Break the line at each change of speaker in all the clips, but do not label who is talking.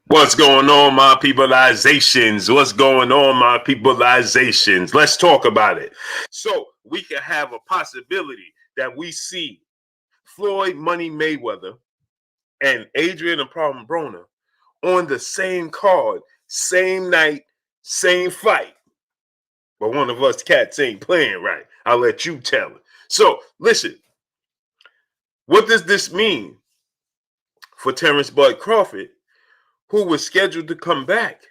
What's going on, my peopleizations? What's going on, my peopleizations? Let's talk about it. So we can have a possibility that we see Floyd Money Mayweather and Adrien and Problem Broner on the same card, same night, same fight. But one of us cats ain't playing right. I'll let you tell it. So listen, what does this mean for Terence Bud Crawford, who was scheduled to come back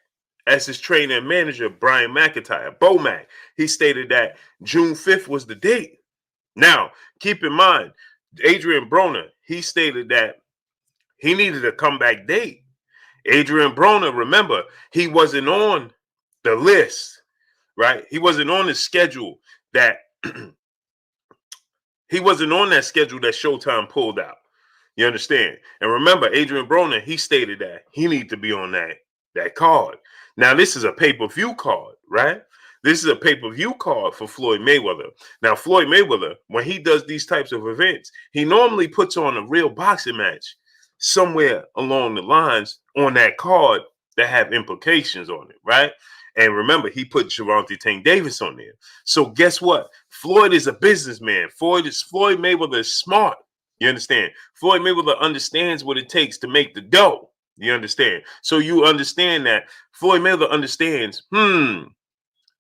as his trainer and manager, Brian McIntyre, Bomac? He stated that June 5th was the date. Now, keep in mind, Adrien Broner, he stated that he needed a comeback date. Adrien Broner, remember, he wasn't on the list, right? He wasn't on the schedule that he wasn't on that schedule that Showtime pulled out. You understand? And remember, Adrien Broner, he stated that he needed to be on that card. Now, this is a pay-per-view card, right? This is a pay-per-view card for Floyd Mayweather. Now, Floyd Mayweather, when he does these types of events, he normally puts on a real boxing match somewhere along the lines on that card that have implications on it, right? And remember, he put Gervonta Tank Davis on there. So guess what? Floyd is a businessman. Floyd Mayweather is smart. You understand? Floyd Mayweather understands what it takes to make the dough. You understand? So you understand that Floyd Mayweather understands,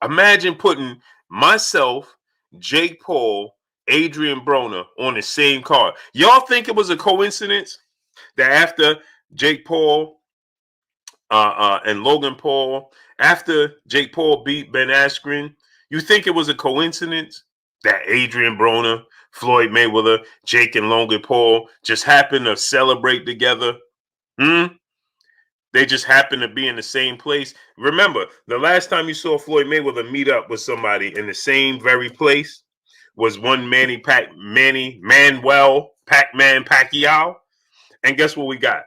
imagine putting myself, Jake Paul, Adrien Broner on the same card. Y'all think it was a coincidence that after Jake Paul and Logan Paul, after Jake Paul beat Ben Askren, you think it was a coincidence that Adrien Broner, Floyd Mayweather, Jake and Logan Paul just happened to celebrate together? They just happened to be in the same place. Remember, the last time you saw Floyd Mayweather meet up with somebody in the same very place was one Manuel Pac-Man Pacquiao. And guess what we got?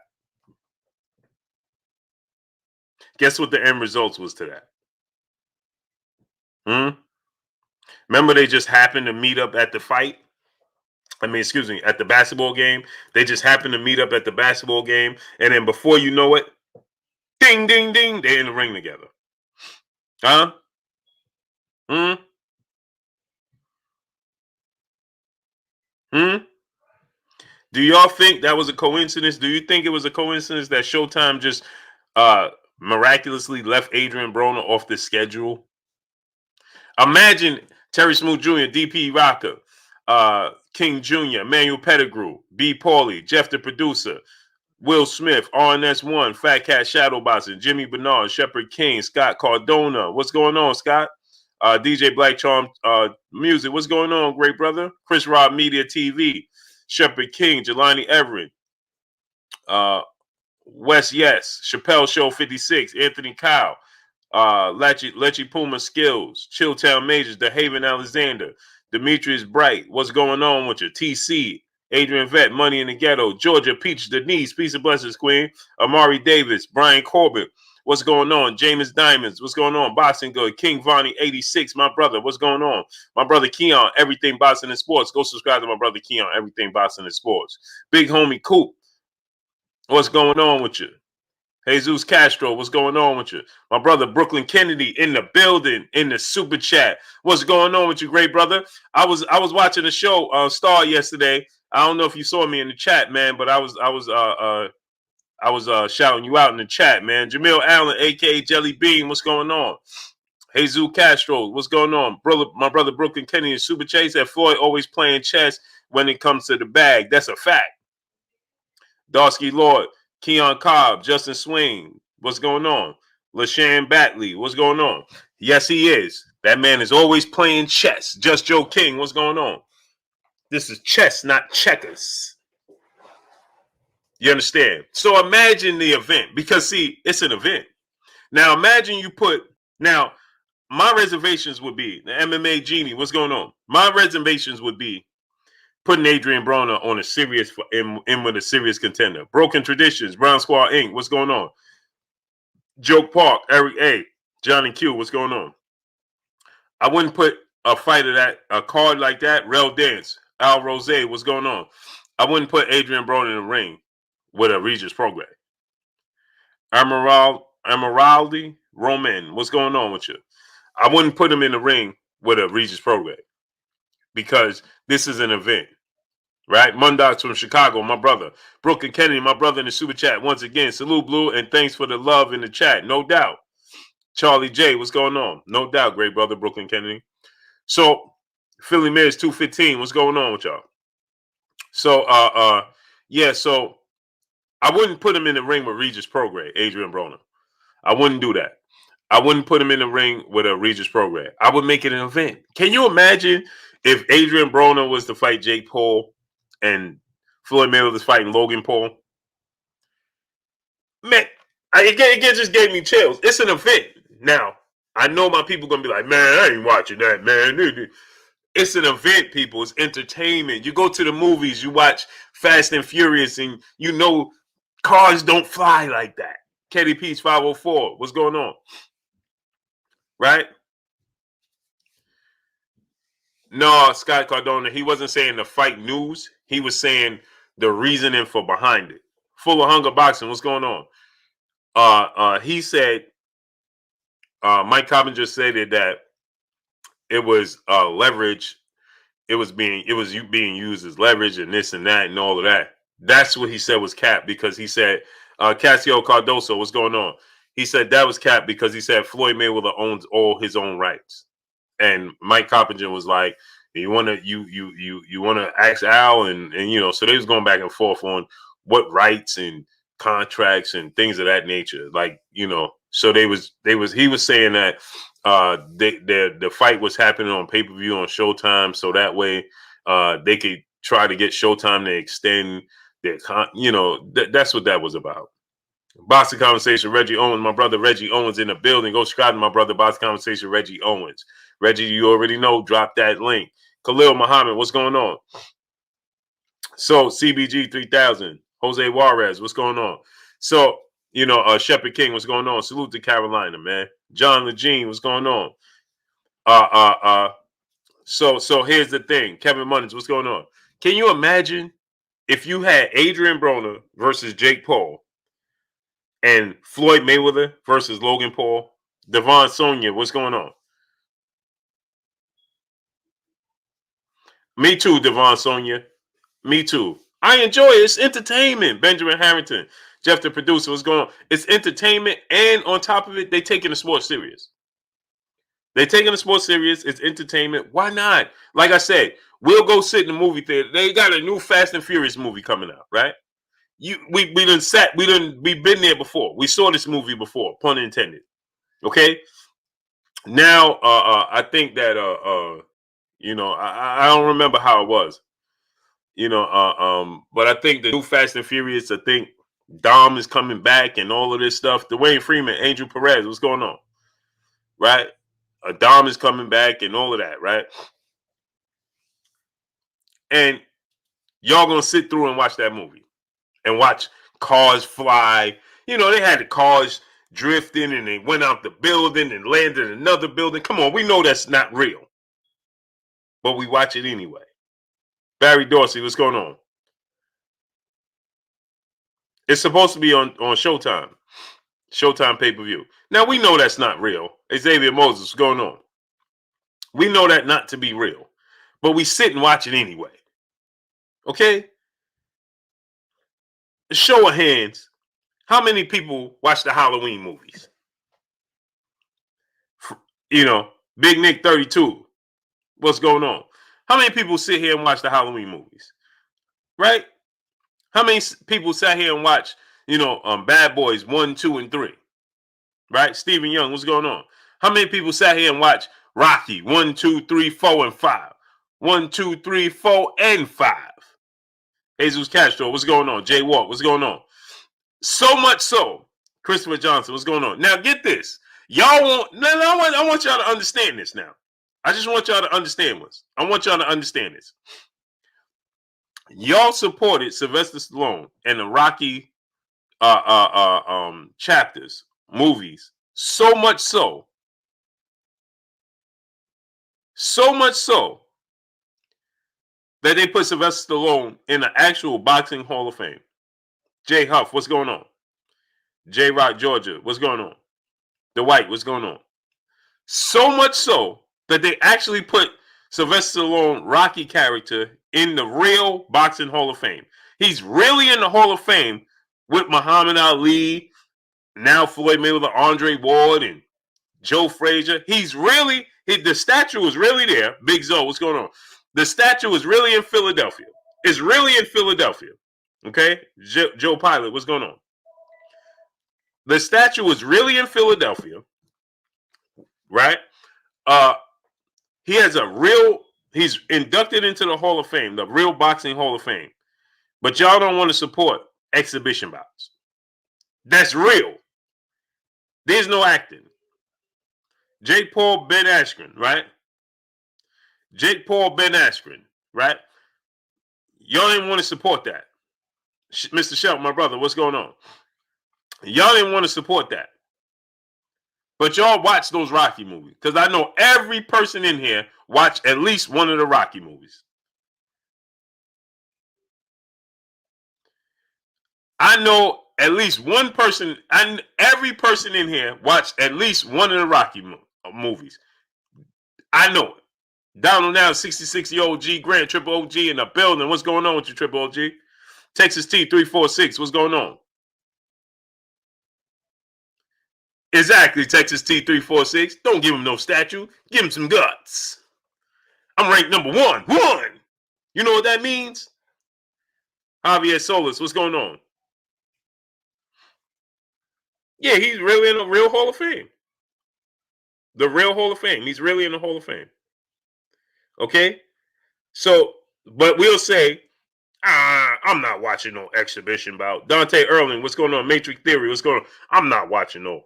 Guess what the end results was to that? Remember, they just happened to meet up at the fight? Excuse me, at the basketball game. They just happened to meet up at the basketball game. And then before you know it, ding, ding, ding, they're in the ring together. Huh? Hmm? Hmm? Do y'all think that was a coincidence? Do you think it was a coincidence that Showtime just miraculously left Adrien Broner off the schedule? Imagine Terry Smooth Jr., DP Rocker, King Jr., Emmanuel Pettigrew, B. Pauly, Jeff the Producer, Will Smith, RNS1, Fat Cat Shadowboxing, Jimmy Bernard, Shepard King, Scott Cardona. What's going on, Scott? DJ Black Charm Music. What's going on, great brother? Chris Rob Media TV, Shepard King, Jelani Everett, Wes Yes, Chappelle Show 56, Anthony Kyle, Lechi Puma Skills, Chilltown Majors, The Haven Alexander, Demetrius Bright. What's going on with you? TC, Adrian Vett, Money in the Ghetto, Georgia Peach Denise, Peace and Blessings Queen, Amari Davis, Brian Corbett. What's going on? James Diamonds. What's going on? Boxing Good. King Vonnie 86. My brother. What's going on? My brother Keon. Everything Boxing and Sports. Go subscribe to my brother Keon. Everything Boxing and Sports. Big homie Coop. What's going on with you? Jesus Castro, what's going on with you? My brother Brooklyn Kennedy in the building, in the super chat. What's going on with you, great brother? I was watching the show Star yesterday. I don't know if you saw me in the chat, man, but I was shouting you out in the chat, man. Jamil Allen, aka Jelly Bean, what's going on? Jesus Castro, what's going on? My brother Brooklyn Kennedy in super chat said Floyd always playing chess when it comes to the bag. That's a fact. Darsky Lord, Keon Cobb, Justin Swain, what's going on? LaShawn Batley, what's going on? Yes, he is. That man is always playing chess. Just Joe King, what's going on? This is chess, not checkers. You understand? So imagine the event, because see, it's an event. Now imagine my reservations would be, the MMA Genie, what's going on? My reservations would be putting Adrien Broner on a serious in with a serious contender. Broken Traditions, Brown Squad Inc. What's going on? Joke Park, Eric A, Johnny Q. What's going on? I wouldn't put a card like that. Rel Dance, Al Rose. What's going on? I wouldn't put Adrien Broner in the ring with a Regis program. Emeraldi Roman, what's going on with you? I wouldn't put him in the ring with a Regis Prograde because this is an event, right? Mundox from Chicago, my brother. Brooklyn Kennedy, my brother in the super chat. Once again, salute Blue, and thanks for the love in the chat, no doubt. Charlie J, what's going on? No doubt, great brother, Brooklyn Kennedy. So, Philly Miz 215, what's going on with y'all? So, yeah, so I wouldn't put him in the ring with Regis Prograde, Adrien Broner. I wouldn't do that. I wouldn't put him in the ring with a Regis Prograde. I would make it an event. Can you imagine if Adrien Broner was to fight Jake Paul and Floyd Mayweather was fighting Logan Paul? Man, it just gave me chills. It's an event. Now, I know my people going to be like, man, I ain't watching that, man. It's an event, people. It's entertainment. You go to the movies, you watch Fast and Furious, and you know cars don't fly like that. Ketty Peach 504, what's going on? Right? No, Scott Cardona, he wasn't saying the fight news. He was saying the reasoning for behind it. Full of Hunger Boxing, what's going on? He said, Mike Coppinger stated that it was leverage. It was being used as leverage and this and that and all of that. That's what he said was cap because he said Cassio Cardoso, what's going on? He said that was cap because he said Floyd Mayweather owns all his own rights. And Mike Coppinger was like, you want to ask Al and you know, so they was going back and forth on what rights and contracts and things of that nature. Like, you know, so he was saying that the fight was happening on pay-per-view on Showtime, so that way they could try to get Showtime to extend their that's what that was about. Boxing Conversation, Reggie Owens, my brother Reggie Owens in the building. Go subscribe to my brother Boxing Conversation, Reggie Owens. Reggie, you already know, drop that link. Khalil Muhammad, what's going on? So CBG 3000, Jose Juarez, what's going on? So, you know, Shepherd King, what's going on? Salute to Carolina, man. John Legene, what's going on? So here's the thing. Kevin Munnins, what's going on? Can you imagine if you had Adrien Broner versus Jake Paul and Floyd Mayweather versus Logan Paul? Devon Sonia, what's going on? Me too, Devon Sonia. Me too. I enjoy it. It's entertainment. Benjamin Harrington, Jeff the producer, what's going on? It's entertainment, and on top of it, they taking the sport serious. They taking the sport serious. It's entertainment. Why not? Like I said, we'll go sit in the movie theater. They got a new Fast and Furious movie coming out, right? We we've been there before. We saw this movie before, pun intended. Okay. Now, I think that you know, I don't remember how it was. You know, but I think the new Fast and Furious, I think Dom is coming back and all of this stuff. Dwayne Freeman, Angel Perez, what's going on? Right? Dom is coming back and all of that, right? And y'all gonna sit through and watch that movie and watch cars fly. You know, they had the cars drifting and they went out the building and landed in another building. Come on, we know that's not real, but we watch it anyway. Barry Dorsey, what's going on? It's supposed to be on Showtime. Showtime pay-per-view. Now, we know that's not real. Xavier Moses, what's going on? We know that not to be real, but we sit and watch it anyway. Okay? Show of hands. How many people watch the Halloween movies? You know, Big Nick 32. What's going on? How many people sit here and watch the Halloween movies? Right? How many people sat here and watch, you know, Bad Boys 1, 2, and 3? Right? Stephen Young, what's going on? How many people sat here and watched Rocky 1, 2, 3, 4, and 5? 1, 2, 3, 4, and 5. Jesus Castro, what's going on? Jay Walt, what's going on? So much so, Christopher Johnson, what's going on? Now get this. Y'all want, I want y'all to understand this now. I just want y'all to understand this. I want y'all to understand this. Y'all supported Sylvester Stallone and the Rocky chapters, movies, so much so that they put Sylvester Stallone in the actual boxing Hall of Fame. Jay Huff, what's going on? J Rock, Georgia, what's going on? The White, what's going on? So much so that they actually put Sylvester Stallone Rocky character in the real Boxing Hall of Fame. He's really in the Hall of Fame with Muhammad Ali, now Floyd Mayweather, Andre Ward, and Joe Frazier. The statue is really there. Big Zoe, what's going on? The statue is really in Philadelphia. It's really in Philadelphia. Okay? Joe Pilot, what's going on? The statue is really in Philadelphia, right? He's inducted into the Hall of Fame, the real Boxing Hall of Fame. But y'all don't want to support exhibition bouts. That's real. There's no acting. Jake Paul, Ben Askren, right? Jake Paul, Ben Askren, right? Y'all didn't want to support that. Mr. Shelton, my brother, what's going on? Y'all didn't want to support that. But y'all watch those Rocky movies. Because I know every person in here watched at least one of the Rocky movies. I know at least one person, and every person in here watched at least one of the Rocky movies. I know it. Donald now, 66-year-old G Grant, Triple OG in the building. What's going on with you, Triple OG? Texas T346, what's going on? Exactly, Texas T346. Don't give him no statue. Give him some guts. I'm ranked number one. One! You know what that means? Javier Solis, what's going on? Yeah, he's really in the real Hall of Fame. The real Hall of Fame. He's really in the Hall of Fame. Okay? So, but we'll say, I'm not watching no exhibition bout. Dante Erling, what's going on? Matrix Theory, what's going on? I'm not watching no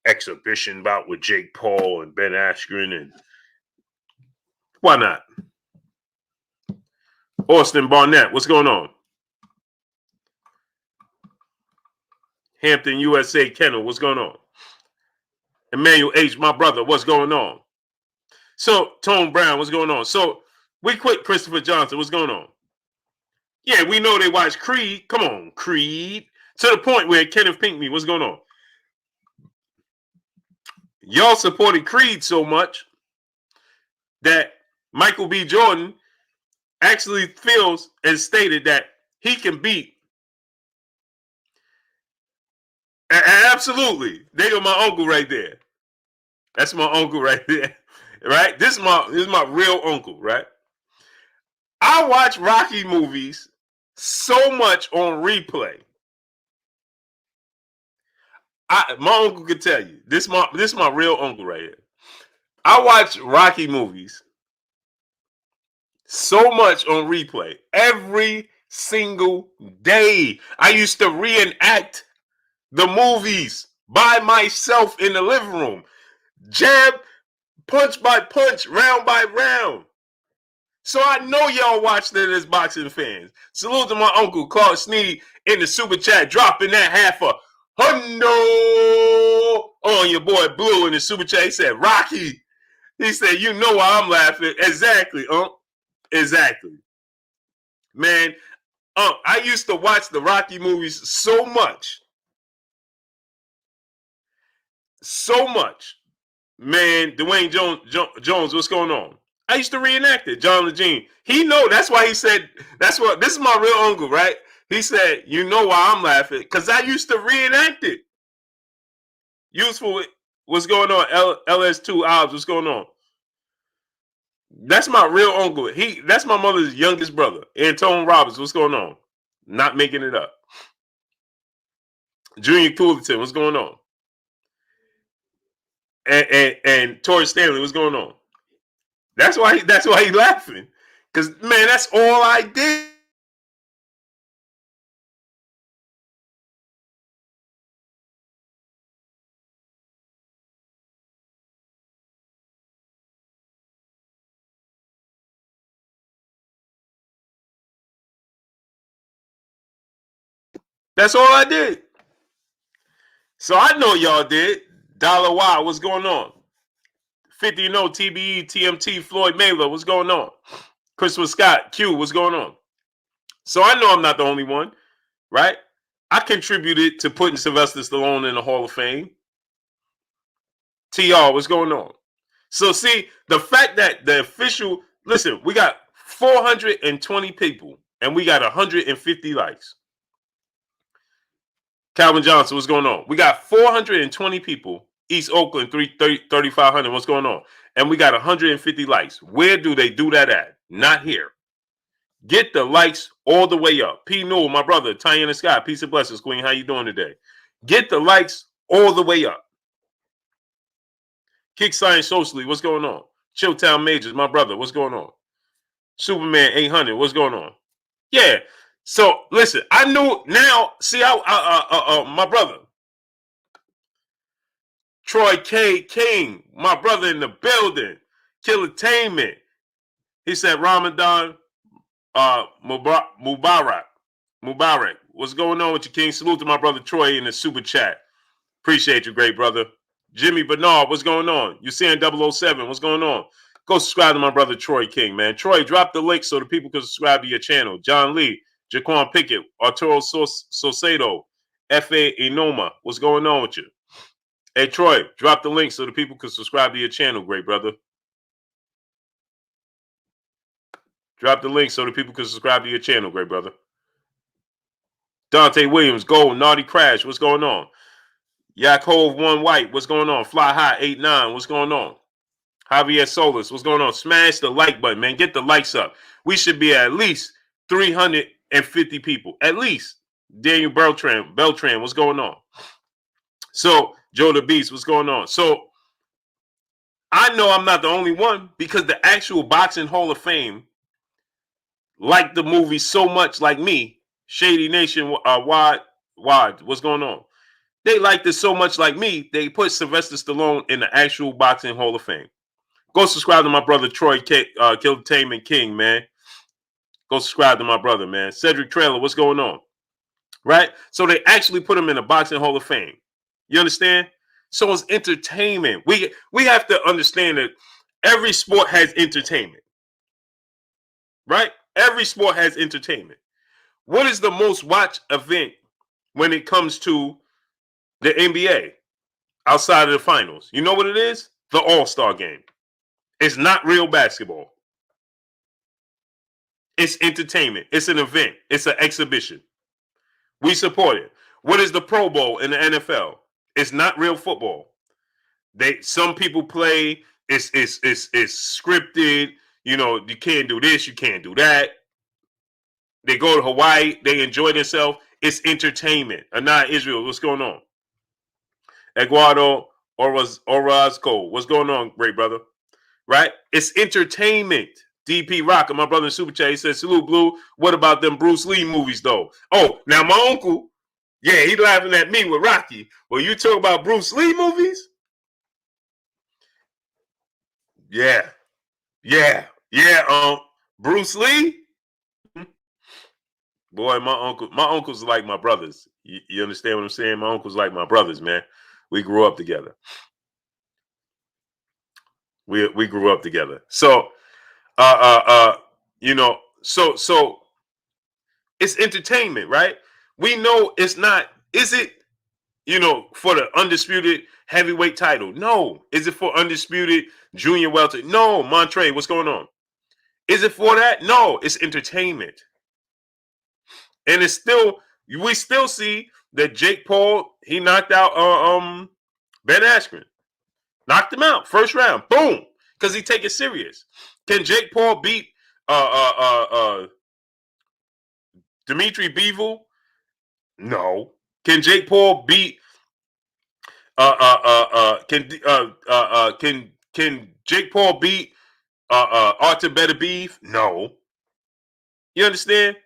exhibition bout with Jake Paul and Ben Askren. And why not? Austin Barnett, what's going on? Hampton, USA, Kennel, what's going on? Emmanuel H., my brother, what's going on? So, Tone Brown, what's going on? So, we quit Christopher Johnson, what's going on? Yeah, we know they watch Creed. Come on, Creed. To the point where Kenneth Pinkney, what's going on? Y'all supported Creed so much that Michael B. Jordan actually feels and stated that he can beat. Absolutely. They are my uncle right there. That's my uncle right there. Right? This is my real uncle, right? I watch Rocky movies so much on replay. My uncle could tell you. This is my real uncle right here. I watch Rocky movies so much on replay every single day. I used to reenact the movies by myself in the living room. Jab, punch by punch, round by round. So I know y'all watched it as boxing fans. Salute to my uncle Clark Sneed in the super chat, dropping that half a hundo on your boy Blue in the super chat. He said, Rocky. He said, you know why I'm laughing. Exactly, Exactly. Man, I used to watch the Rocky movies so much. So much. Man, Dwayne Jones, what's going on? I used to reenact it. John Legene. He know. That's why he said, this is my real uncle, right? He said, you know why I'm laughing? Because I used to reenact it. Useful. What's going on? LS2 Obbs, what's going on? That's my real uncle. That's my mother's youngest brother. Antone Roberts, what's going on? Not making it up. Junior Coolington, what's going on? And Tori Stanley, what's going on? That's why he's laughing. Because, man, that's all I did. That's all I did. So I know y'all did. Dollar Y, what's going on? 50 TBE, TMT, Floyd Mayweather, what's going on? Christopher Scott, Q, what's going on? So I know I'm not the only one, right? I contributed to putting Sylvester Stallone in the Hall of Fame. TR, what's going on? So see, the fact that the official, listen, we got 420 people and we got 150 likes. Calvin Johnson, what's going on? We got 420 people, East Oakland, 3,500, what's going on? And we got 150 likes. Where do they do that at? Not here. Get the likes all the way up. P. Newell, my brother, Tyanna Scott, peace and blessings, Queen. How you doing today? Get the likes all the way up. Kick Science Socially, what's going on? Chilltown Majors, my brother, what's going on? Superman 800, what's going on? Yeah. So listen, I knew now. See, my brother, Troy K. King, my brother in the building, Killertainment. He said Ramadan Mubarak. What's going on with you, King? Salute to my brother Troy in the super chat. Appreciate you, great brother. Jimmy Bernard, what's going on? You seeing 007, what's going on? Go subscribe to my brother Troy King, man. Troy, drop the link so the people can subscribe to your channel. John Lee, Jaquan Pickett, Arturo Sosedo, F.A. Enoma, what's going on with you? Hey, Troy, drop the link so the people can subscribe to your channel, great brother. Drop the link so the people can subscribe to your channel, great brother. Dante Williams, Gold, Naughty Crash, what's going on? Yakov One White, what's going on? Fly High 89, what's going on? Javier Solis, what's going on? Smash the like button, man. Get the likes up. We should be at least 350 people. At least. Daniel Beltran, what's going on? So, Joe the Beast, what's going on? So, I know I'm not the only one because the actual Boxing Hall of Fame liked the movie so much like me. Shady Nation, Wide, what's going on? They liked it so much like me, they put Sylvester Stallone in the actual Boxing Hall of Fame. Go subscribe to my brother Troy Killertainment King, man. Go subscribe to my brother, man. Cedric Trailer, what's going on? Right? So they actually put him in the Boxing Hall of Fame. You understand? So it's entertainment. We have to understand that every sport has entertainment. Right? Every sport has entertainment. What is the most watched event when it comes to the NBA outside of the finals? You know what it is? The All-Star game. It's not real basketball. It's entertainment. It's an event. It's an exhibition. We support it. What is the Pro Bowl in the NFL? It's not real football. Some people play. It's scripted. You know, you can't do this. You can't do that. They go to Hawaii. They enjoy themselves. It's entertainment. Anah Israel, what's going on? Eduardo Orozco, what's going on, great brother? Right? It's entertainment. DP Rocker, my brother in Super Chat, he says, salute, Blue. What about them Bruce Lee movies, though? Oh, now my uncle, yeah, he laughing at me with Rocky. Well, you talk about Bruce Lee movies? Yeah. Bruce Lee? Boy, my uncles are like my brothers. You understand what I'm saying? My uncles like my brothers, man. We grew up together. We grew up together. So you know, so it's entertainment, right? We know it's not, is it, you know, for the undisputed heavyweight title? No. Is it for undisputed junior welter? No. Montre, what's going on? Is it for that? No, it's entertainment. And it's still, we still see that Jake Paul, he knocked out Ben Askren. Knocked him out first round. Boom. Because he take it serious. Can Jake Paul beat Dimitri Bivol? No. Can Jake Paul beat can Jake Paul beat Artur Beterbiev? No. You understand?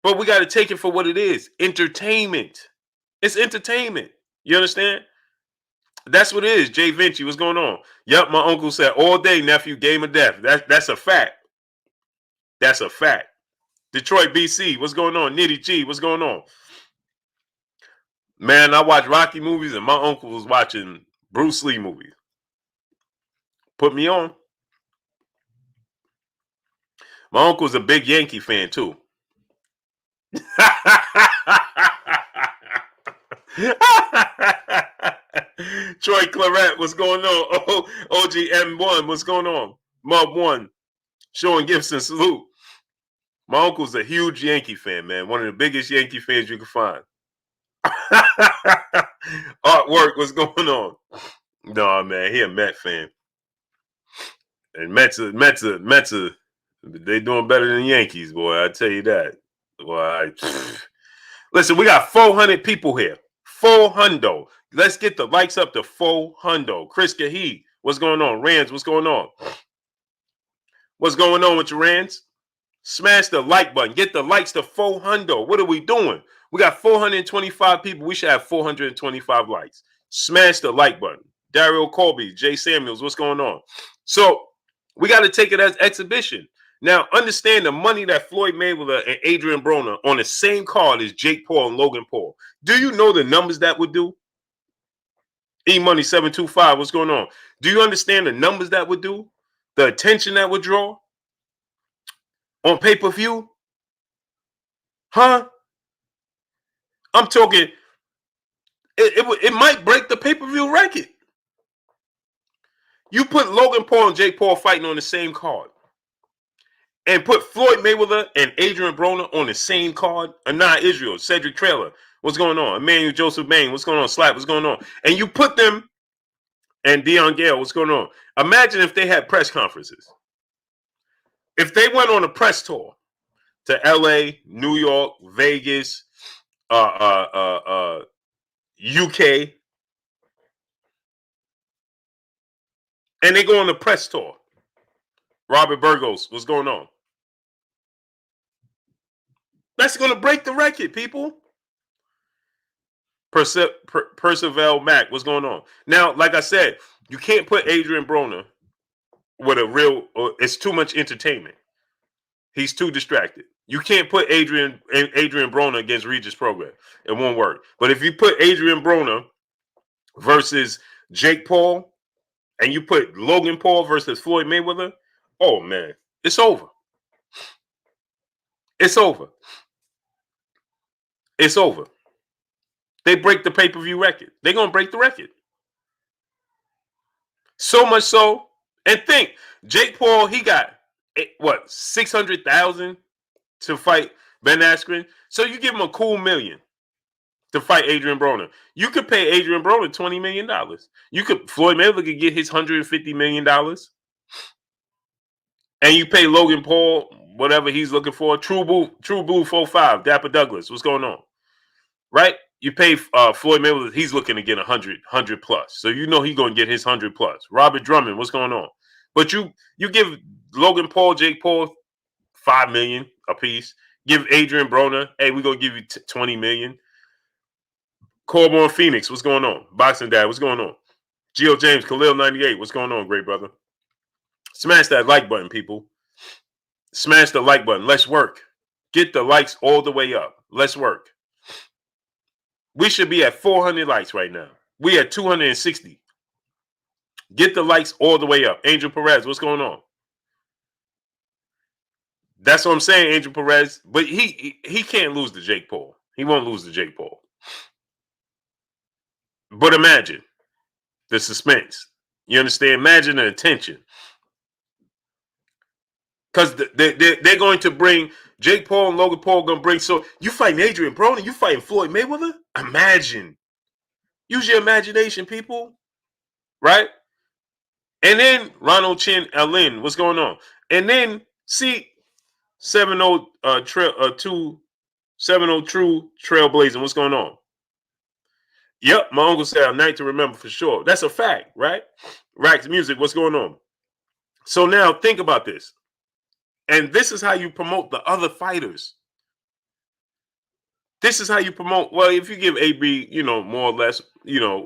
But we got to take it for what it is. Entertainment. It's entertainment. You understand? That's what it is. Jay Vinci, what's going on? Yep, my uncle said all day, nephew, game of death. That's a fact. That's a fact. Detroit, BC, what's going on? Nitty G, what's going on? Man, I watch Rocky movies and my uncle was watching Bruce Lee movies. Put me on. My uncle's a big Yankee fan too. Troy Claret, what's going on? OGM1, what's going on? Mub1, Sean Gibson, salute. My uncle's a huge Yankee fan, man. One of the biggest Yankee fans you can find. Artwork, what's going on? No, man, he a Met fan. And Mets, they doing better than Yankees, boy. I tell you that. Boy, listen, we got 400 people here. 400. Let's get the likes up to 400. Chris Kahi, what's going on? Rands, what's going on? What's going on with your Rands? Smash the like button. Get the likes to 400. What are we doing? We got 425 people. We should have 425 likes. Smash the like button. Daryl Colby, Jay Samuels, what's going on? So we got to take it as exhibition. Now, understand the money that Floyd Mayweather and Adrien Broner on the same card as Jake Paul and Logan Paul. Do you know the numbers that would do? E-Money 725, what's going on? Do you understand the numbers that would do? The attention that would draw? On pay-per-view? Huh? I'm talking, it might break the pay-per-view record. You put Logan Paul and Jake Paul fighting on the same card and put Floyd Mayweather and Adrien Broner on the same card. Anah Israel, Cedric Trailer, what's going on? Emmanuel Joseph Bain, what's going on? Slap, what's going on? And you put them, and Dion Gale, what's going on? Imagine if they had press conferences. If they went on a press tour to LA, New York, Vegas, UK, and they go on a press tour. Robert Burgos, what's going on? That's going to break the record, people. Percival Mack, what's going on? Now, like I said, you can't put Adrien Broner with a real, it's too much entertainment. He's too distracted. You can't put Adrien Broner against Regis Prograis. It won't work. But if you put Adrien Broner versus Jake Paul and you put Logan Paul versus Floyd Mayweather, oh, man, it's over. It's over. It's over. They break the pay-per-view record. They're going to break the record. So much so, and think, Jake Paul, he got, what, 600,000 to fight Ben Askren? So you give him a cool $1 million to fight Adrien Broner. You could pay Adrien Broner $20 million. Floyd Mayweather could get his $150 million. And you pay Logan Paul whatever he's looking for. True Blue 45, Dapper Douglas, what's going on? Right? You pay Floyd Mayweather, he's looking to get 100 plus. So you know he's going to get his 100 plus. Robert Drummond, what's going on? But you give Logan Paul, Jake Paul $5 million a piece. Give Adrien Broner, hey, we're going to give you $20 million. Corbin Phoenix, what's going on? Boxing Dad, what's going on? Geo James, Khalil 98, what's going on, great brother? Smash that like button, people. Smash the like button. Let's work. Get the likes all the way up. Let's work. We should be at 400 likes right now. We at 260. Get the likes all the way up. Angel Perez, what's going on? That's what I'm saying, Angel Perez. But he can't lose to Jake Paul. He won't lose to Jake Paul. But imagine the suspense. You understand? Imagine the attention. Because they're going to bring Jake Paul and Logan Paul going to bring. So you fighting Adrien Broner, you fighting Floyd Mayweather? Imagine. Use your imagination, people. Right? And then Ronald Chin Alin, what's going on? And then see 70 True Trailblazing, what's going on? Yep, my uncle said a night to remember for sure. That's a fact, right? Rax Music, what's going on? So now think about this. And this is how you promote the other fighters. This is how you promote. Well, if you give AB, more or less,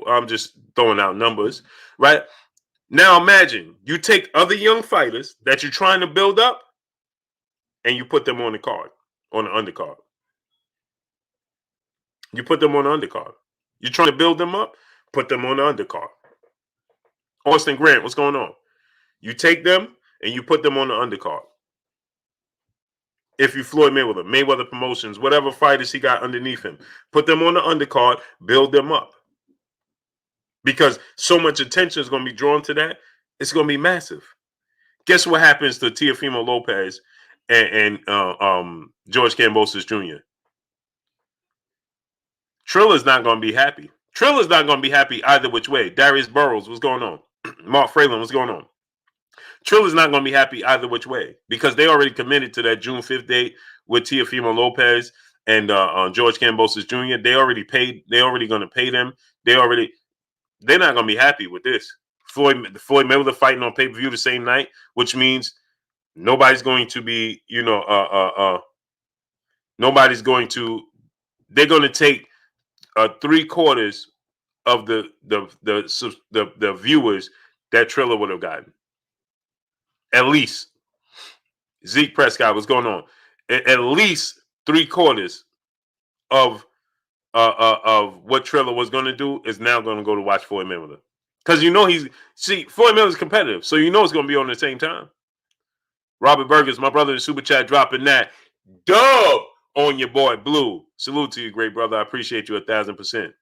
I'm just throwing out numbers, right? Now imagine you take other young fighters that you're trying to build up and you put them on the card, on the undercard. You put them on the undercard. You're trying to build them up, put them on the undercard. Austin Grant, what's going on? You take them and you put them on the undercard. If you Floyd Mayweather, Mayweather Promotions, whatever fighters he got underneath him, put them on the undercard, build them up. Because so much attention is going to be drawn to that, it's going to be massive. Guess what happens to Teofimo Lopez and George Kambosos Jr.? Trilla's not going to be happy. Trilla's not going to be happy either which way. Darius Burrows, what's going on? Mark Fralin, what's going on? Trilla's not going to be happy either which way because they already committed to that June 5th date with Teofimo Lopez and George Kambosos Jr. They already paid. They're already going to pay them. They're not going to be happy with this. Floyd Mayweather fighting on pay-per-view the same night, which means nobody's going to be, nobody's going to. They're going to take 3/4 of the viewers that Trilla would have gotten. At least. Zeke Prescott, what's going on? At least 3/4 of what Trilla was going to do is now going to go to watch Floyd Mayweather. Because Floyd Mayweather's competitive, so it's going to be on the same time. Robert Burgers, my brother in Super Chat, dropping that dub on your boy Blue. Salute to you, great brother. I appreciate you 1,000%.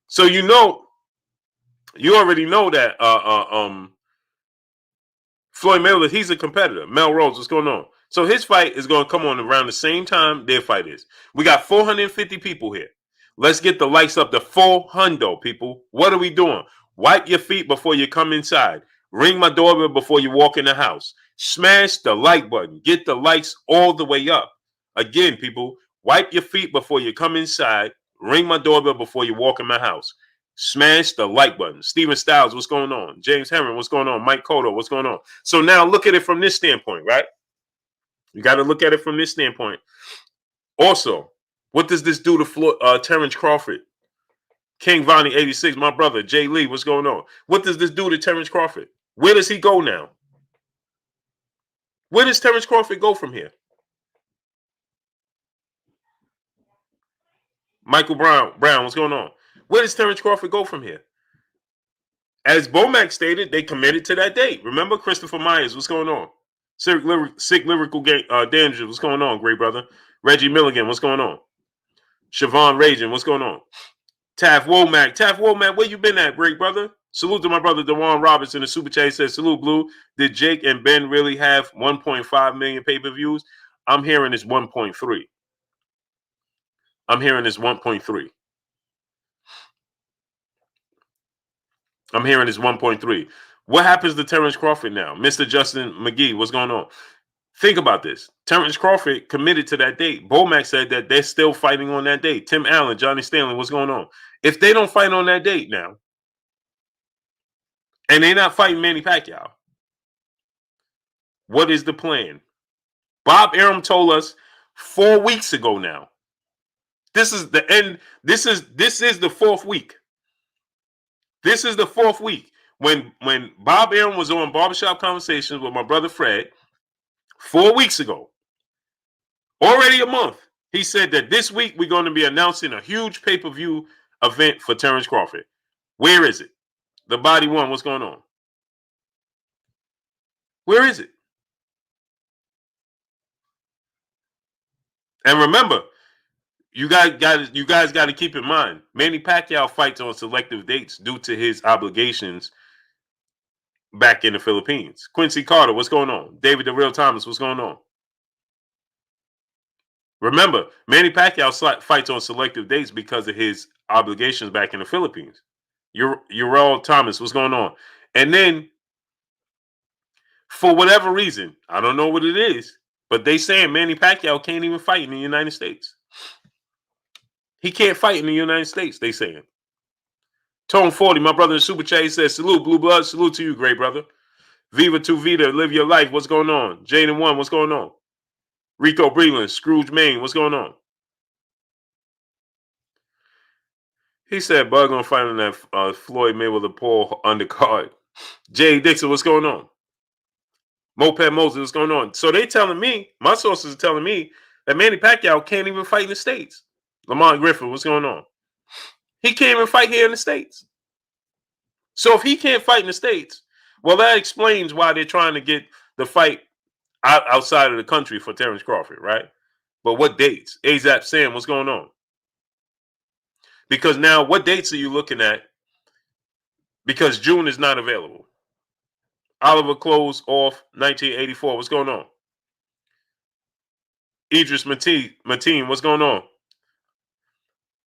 So you already know that Floyd Mayweather, he's a competitor. Mel Rose, what's going on? So his fight is going to come on around the same time their fight is. We got 450 people here. Let's get the likes up to 400 people. What are we doing? Wipe your feet before you come inside. Ring my doorbell before you walk in the house. Smash the like button. Get the likes all the way up. Again, people, wipe your feet before you come inside. Ring my doorbell before you walk in my house. Smash the like button. Steven Styles, what's going on? James Herron, what's going on? Mike Cotto, what's going on? So now look at it from this standpoint, right? You got to look at it from this standpoint. Also, what does this do to Terence Crawford? King Vonnie 86, my brother. Jay Lee, what's going on? What does this do to Terence Crawford? Where does he go now? Where does Terence Crawford go from here? Michael Brown, what's going on? Where does Terence Crawford go from here? As Bomac stated, they committed to that date. Remember Christopher Myers, what's going on? Sick Lyrical Danger, what's going on, great brother? Reggie Milligan, what's going on? Siobhan Ragin, what's going on? Taff Womack, where you been at, great brother? Salute to my brother Dewan Roberts in the Super Chat. He says, salute, Blue. Did Jake and Ben really have 1.5 million pay-per-views? I'm hearing it's 1.3. I'm hearing it's 1.3. What happens to Terence Crawford now? Mr. Justin McGee, what's going on? Think about this. Terence Crawford committed to that date. Bomac said that they're still fighting on that date. Tim Allen, Johnny Stanley, what's going on? If they don't fight on that date now, and they're not fighting Manny Pacquiao, what is the plan? Bob Arum told us 4 weeks ago now. This is the end. This is the fourth week. This is the fourth week. When Bob Arum was on Barbershop Conversations with my brother Fred 4 weeks ago, already a month, he said that this week we're going to be announcing a huge pay-per-view event for Terence Crawford. Where is it? The Body One, what's going on? Where is it? And remember, you guys got to keep in mind, Manny Pacquiao fights on selective dates due to his obligations back in the Philippines. Quincy Carter, what's going on? David the Real Thomas, what's going on? Remember, Manny Pacquiao fights on selective dates because of his obligations back in the Philippines. Ural Thomas, what's going on? And then, for whatever reason, I don't know what it is, but they saying Manny Pacquiao can't even fight in the United States. He can't fight in the United States, they saying. Tone 40, my brother in Super Chat, says, salute, Blue Blood, salute to you, great brother. Viva Tu Vida, live your life, what's going on? Jaden 1, what's going on? Rico Breland, Scrooge Maine, what's going on? He said Bud gonna fight on that Floyd Mayweather Paul undercard. Jay Dixon, what's going on? Moped Moses, what's going on? So they telling me, my sources are telling me that Manny Pacquiao can't even fight in the States. Lamont Griffin, what's going on? He can't even fight here in the States. So if he can't fight in the States, well, that explains why they're trying to get the fight outside of the country for Terence Crawford, right? But what dates? ASAP Sam, what's going on? Because now, what dates are you looking at? Because June is not available. Oliver closed off 1984. What's going on? Idris Mateen, what's going on?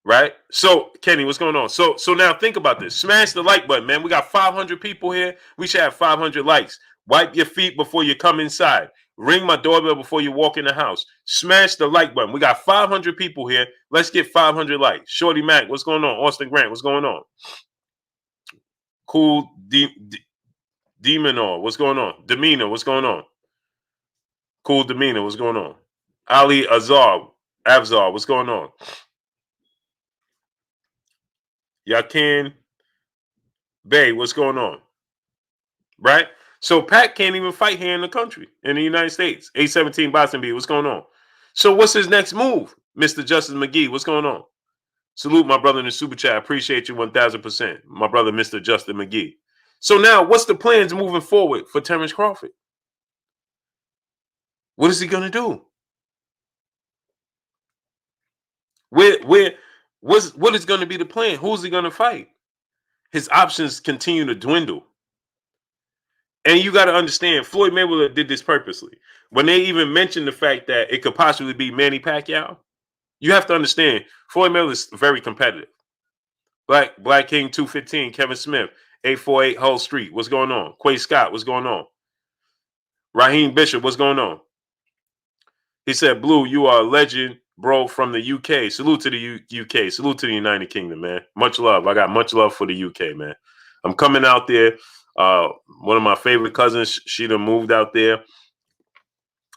Right? So, Kenny, what's going on? So now think about this. Smash the like button, man. We got 500 people here. We should have 500 likes. Wipe your feet before you come inside. Ring my doorbell before you walk in the house. Smash the like button. We got 500 people here. Let's get 500 likes. Shorty Mac, what's going on? Austin Grant, what's going on? Cool Demonor, what's going on? Demeanor, what's going on? Cool Demeanor, what's going on? Ali Avzar, what's going on? Yakin Bay, what's going on? Right? So Pat can't even fight here in the country, in the United States. 817 Boston B, what's going on? So what's his next move? Mr. Justice McGee, what's going on? Salute my brother in the super chat. Appreciate you 1000%. My brother, Mr. Justin McGee. So now, what's the plans moving forward for Terence Crawford? What is he going to do? What is going to be the plan? Who's he going to fight? His options continue to dwindle. And you got to understand, Floyd Mayweather did this purposely. When they even mentioned the fact that it could possibly be Manny Pacquiao, you have to understand, Floyd Mayweather is very competitive. Black King 215, Kevin Smith, 848 Hull Street, what's going on? Quay Scott, what's going on? Raheem Bishop, what's going on? He said, Blue, you are a legend, bro, from the UK. Salute to the UK. Salute to the United Kingdom, man. Much love. I got much love for the UK, man. I'm coming out there. One of my favorite cousins, she done moved out there,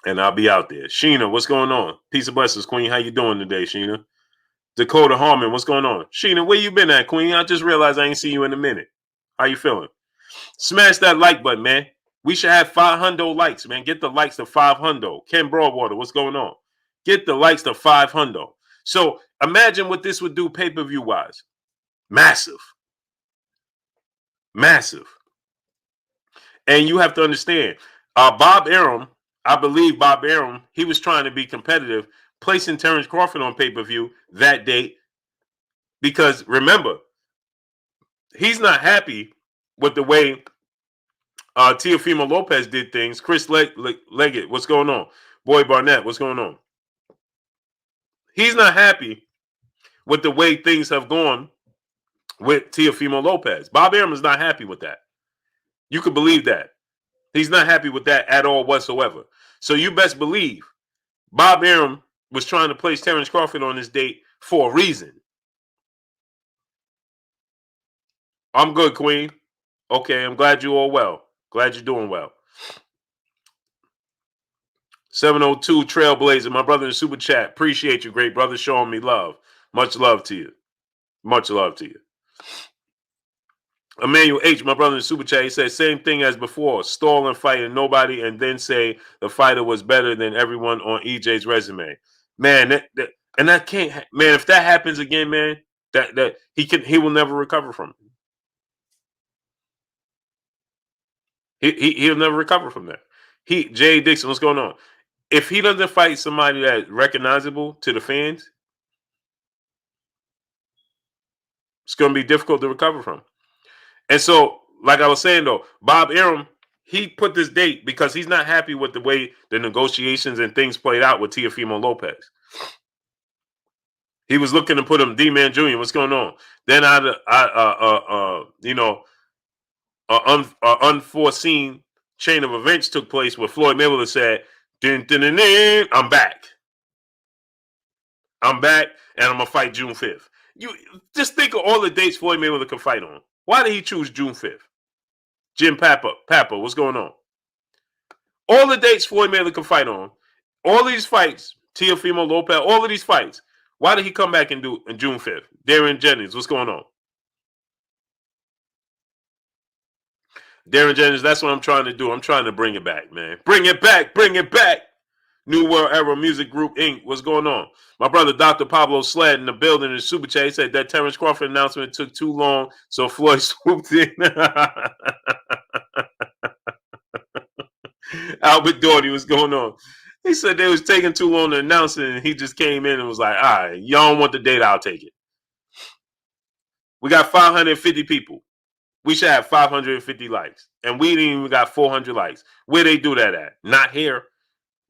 and I'll be out there. Sheena, what's going on? Peace and blessings, Queen. How you doing today, Sheena? Dakota Harmon, what's going on? Sheena, where you been at, Queen? I just realized I ain't seen you in a minute. How you feeling? Smash that like button, man. We should have 500 likes, man. Get the likes to 500. Ken Broadwater, what's going on? Get the likes to 500. So imagine what this would do pay-per-view wise. Massive. Massive. And you have to understand, Bob Arum, I believe Bob Arum, he was trying to be competitive, placing Terence Crawford on pay-per-view that date. Because remember, he's not happy with the way Teofimo Lopez did things. Chris Leggett, what's going on? Boy Barnett, what's going on? He's not happy with the way things have gone with Teofimo Lopez. Bob Arum is not happy with that. You could believe that. He's not happy with that at all whatsoever. So you best believe Bob Arum was trying to place Terence Crawford on this date for a reason. I'm good, Queen. Okay, I'm glad you're all well. Glad you're doing well. 702 Trailblazer, my brother in the super chat. Appreciate you, great brother, showing me love. Much love to you. Much love to you. Emmanuel H, my brother in the super chat, he says, same thing as before, stall and fight and nobody, and then say the fighter was better than everyone on EJ's resume. Man, that can't, man, if that happens again, man, that he will never recover from it. He'll never recover from that. Jay Dixon, what's going on? If he doesn't fight somebody that's recognizable to the fans, it's going to be difficult to recover from. And so, like I was saying, though, Bob Arum, he put this date because he's not happy with the way the negotiations and things played out with Teofimo Lopez. He was looking to put him D-Man Jr. What's going on? Then an unforeseen chain of events took place where Floyd Mayweather said, din, din, din, din, I'm back, and I'm gonna fight June 5th. You just think of all the dates Floyd Mayweather could fight on. Why did he choose June 5th? Jim Papa, what's going on? All the dates Floyd Mayweather could fight on, all these fights, Teofimo Lopez, all of these fights. Why did he come back and do in June 5th? Darren Jennings, what's going on? Darren Jennings, that's what I'm trying to do. I'm trying to bring it back, man. Bring it back, bring it back. New World Era Music Group, Inc. What's going on? My brother, Dr. Pablo Sled, in the building in the super chat, he said that Terence Crawford announcement took too long, so Floyd swooped in. Albert Doherty, what's going on? He said they was taking too long to announce it, and he just came in and was like, all right, y'all don't want the date, I'll take it. We got 550 people. We should have 550 likes. And we didn't even got 400 likes. Where they do that at? Not here.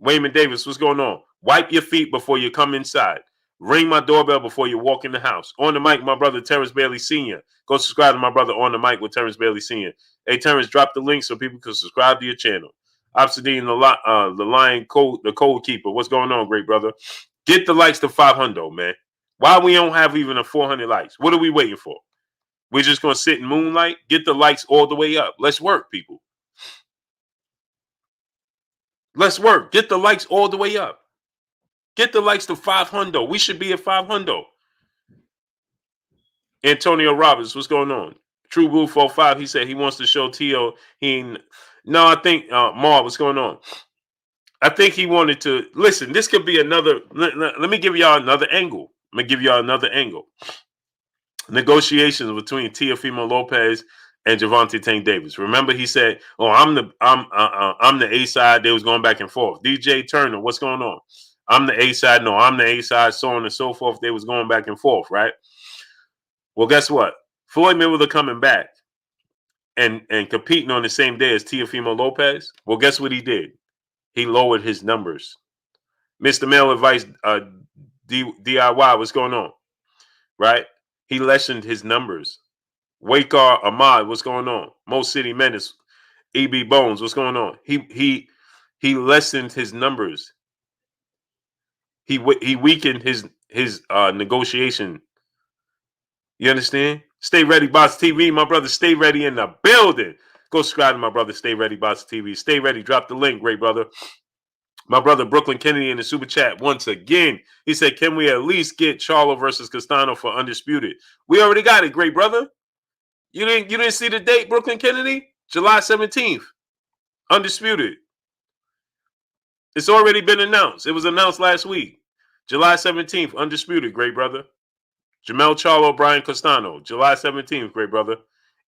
Wayman Davis, what's going on? Wipe your feet before you come inside. Ring my doorbell before you walk in the house. On the mic, my brother Terence Bailey Sr. Go subscribe to my brother On the Mic with Terence Bailey Sr. Hey, Terence, drop the link so people can subscribe to your channel. Obsidian, the Lion Code, the Code Keeper. What's going on, great brother? Get the likes to 500, man. Why we don't have even a 400 likes? What are we waiting for? We're just going to sit in moonlight? Get the likes all the way up. Let's work, people. Let's work. Get the likes all the way up. Get the likes to 500. We should be at 500. Antonio Roberts, what's going on? True Blue 45, he said he wants to show T.O. No, I think, Mar, what's going on? I think he wanted to, listen, this could be another, let me give y'all another angle. Negotiations between Teofimo Lopez and Gervonta Tank Davis. Remember, he said, "Oh, I'm the A side." They was going back and forth. DJ Turner, what's going on? I'm the A side. No, I'm the A side. So on and so forth. They was going back and forth, right? Well, guess what? Floyd Mayweather coming back and competing on the same day as Teofimo Lopez. Well, guess what he did? He lowered his numbers. Mr. Male Advice, DIY, what's going on? Right? He lessened his numbers. Wakar Ahmad, what's going on? Mo City Menace, EB Bones, what's going on? He lessened his numbers. He weakened his negotiation. You understand? Stay Ready Box TV, my brother. Stay Ready in the building. Go subscribe to my brother. Stay Ready Box TV. Stay Ready. Drop the link, great brother. My brother Brooklyn Kennedy in the super chat once again. He said, "Can we at least get Charlo versus Castano for Undisputed?" We already got it, great brother. You didn't see the date, Brooklyn Kennedy? July 17th. Undisputed. It's already been announced. It was announced last week. July 17th, Undisputed, great brother. Jamel Charlo, Brian Costano. July 17th, great brother.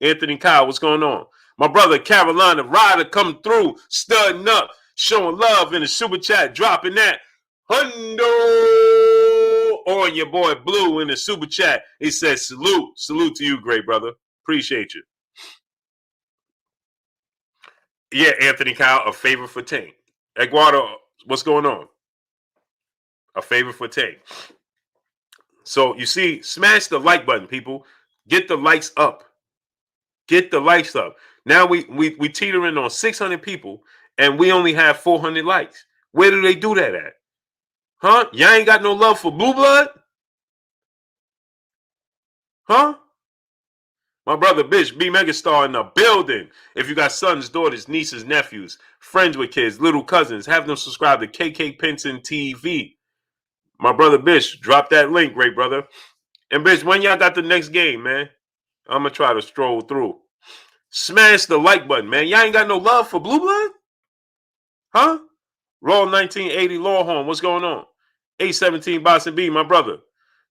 Anthony Kyle, what's going on? My brother Carolina Ryder come through, studding up, showing love in the super chat, dropping that hundo on your boy Blue in the super chat. He says, salute to you, great brother. Appreciate you. Yeah, Anthony Kyle, a favor for Tank. Eduardo, what's going on? A favor for Tank. So you see, smash the like button, people. Get the likes up. Get the likes up. Now we teetering on 600 people, and we only have 400 likes. Where do they do that at? Huh? Y'all ain't got no love for Blue Blood? Huh? My brother Bitch, B Megastar in the building. If you got sons, daughters, nieces, nephews, friends with kids, little cousins, have them subscribe to KK Pinson TV. My brother Bitch, drop that link, great brother. And Bitch, when y'all got the next game, man? I'm going to try to stroll through. Smash the like button, man. Y'all ain't got no love for Blue Blood? Huh? Raw 1980 Lawhorn, what's going on? 817 Boston B, my brother.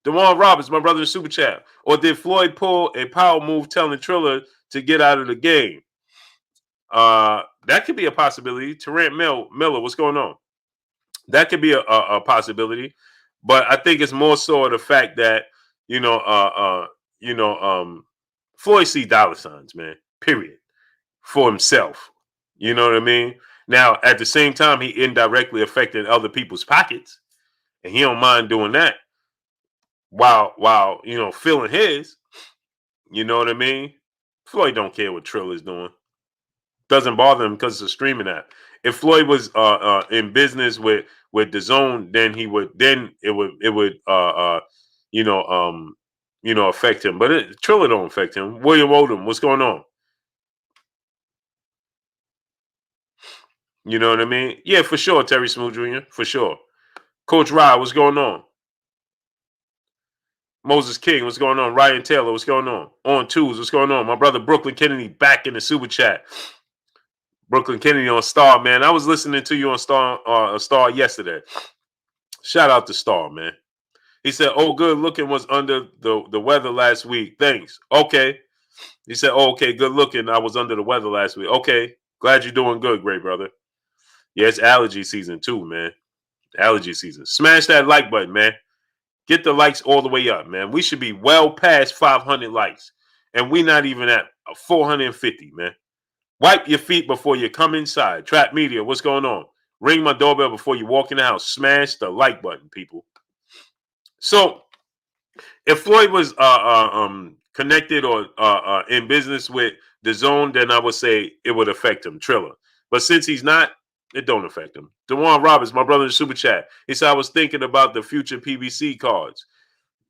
DeJuan Roberts, my brother in Super Chat. Or did Floyd pull a power move telling Triller to get out of the game? That could be a possibility. Terrence Miller, what's going on? That could be a possibility. But I think it's more so the fact that, Floyd see dollar signs, man, period, for himself. You know what I mean? Now, at the same time, he indirectly affected other people's pockets, and he don't mind doing that while filling his. You know what I mean? Floyd don't care what Trill is doing. Doesn't bother him because it's a streaming app. If Floyd was in business with DAZN, then it would affect him. But Triller don't affect him. William Odom, what's going on? You know what I mean? Yeah, for sure, Terry Smooth Jr., for sure. Coach Rod, what's going on? Moses King, what's going on? Ryan Taylor, what's going on? On Twos, what's going on? My brother Brooklyn Kennedy back in the super chat. Brooklyn Kennedy on Star, man. I was listening to you on Star yesterday. Shout out to Star, man. He said, "Oh, good looking was under the weather last week. Thanks." Okay. He said, "Oh, okay, good looking. I was under the weather last week." Okay. Glad you're doing good, great brother. Yeah, it's allergy season too, man. Allergy season. Smash that like button, man. Get the likes all the way up, man. We should be well past 500 likes. And we not even at 450, man. Wipe your feet before you come inside. Trap Media, what's going on? Ring my doorbell before you walk in the house. Smash the like button, people. So, if Floyd was connected or in business with the zone, then I would say it would affect him, Triller. But since he's not, it don't affect him. Dewan Roberts, my brother in the super chat, he said I was thinking about the future PBC cards.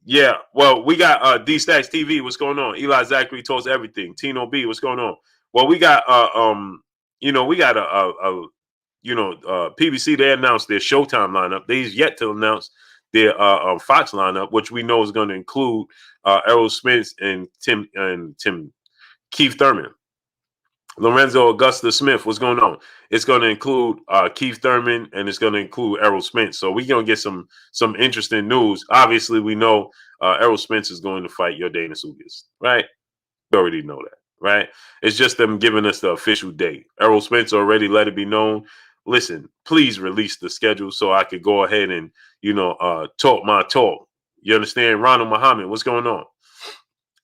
Yeah, well, we got D Stacks TV. What's going on? Eli Zachary told everything. Tino B. What's going on? Well, we got we got PBC. They announced their Showtime lineup. They've yet to announce their Fox lineup, which we know is going to include Errol Spence and Tim Keith Thurman. Lorenzo Augusta Smith, what's going on? It's going to include Keith Thurman and it's going to include Errol Spence. So we're going to get some interesting news. Obviously, we know Errol Spence is going to fight Yordenis Ugas, right? We already know that, right? It's just them giving us the official date. Errol Spence already let it be known. Listen, please release the schedule so I could go ahead and, talk my talk. You understand? Ronald Muhammad, what's going on?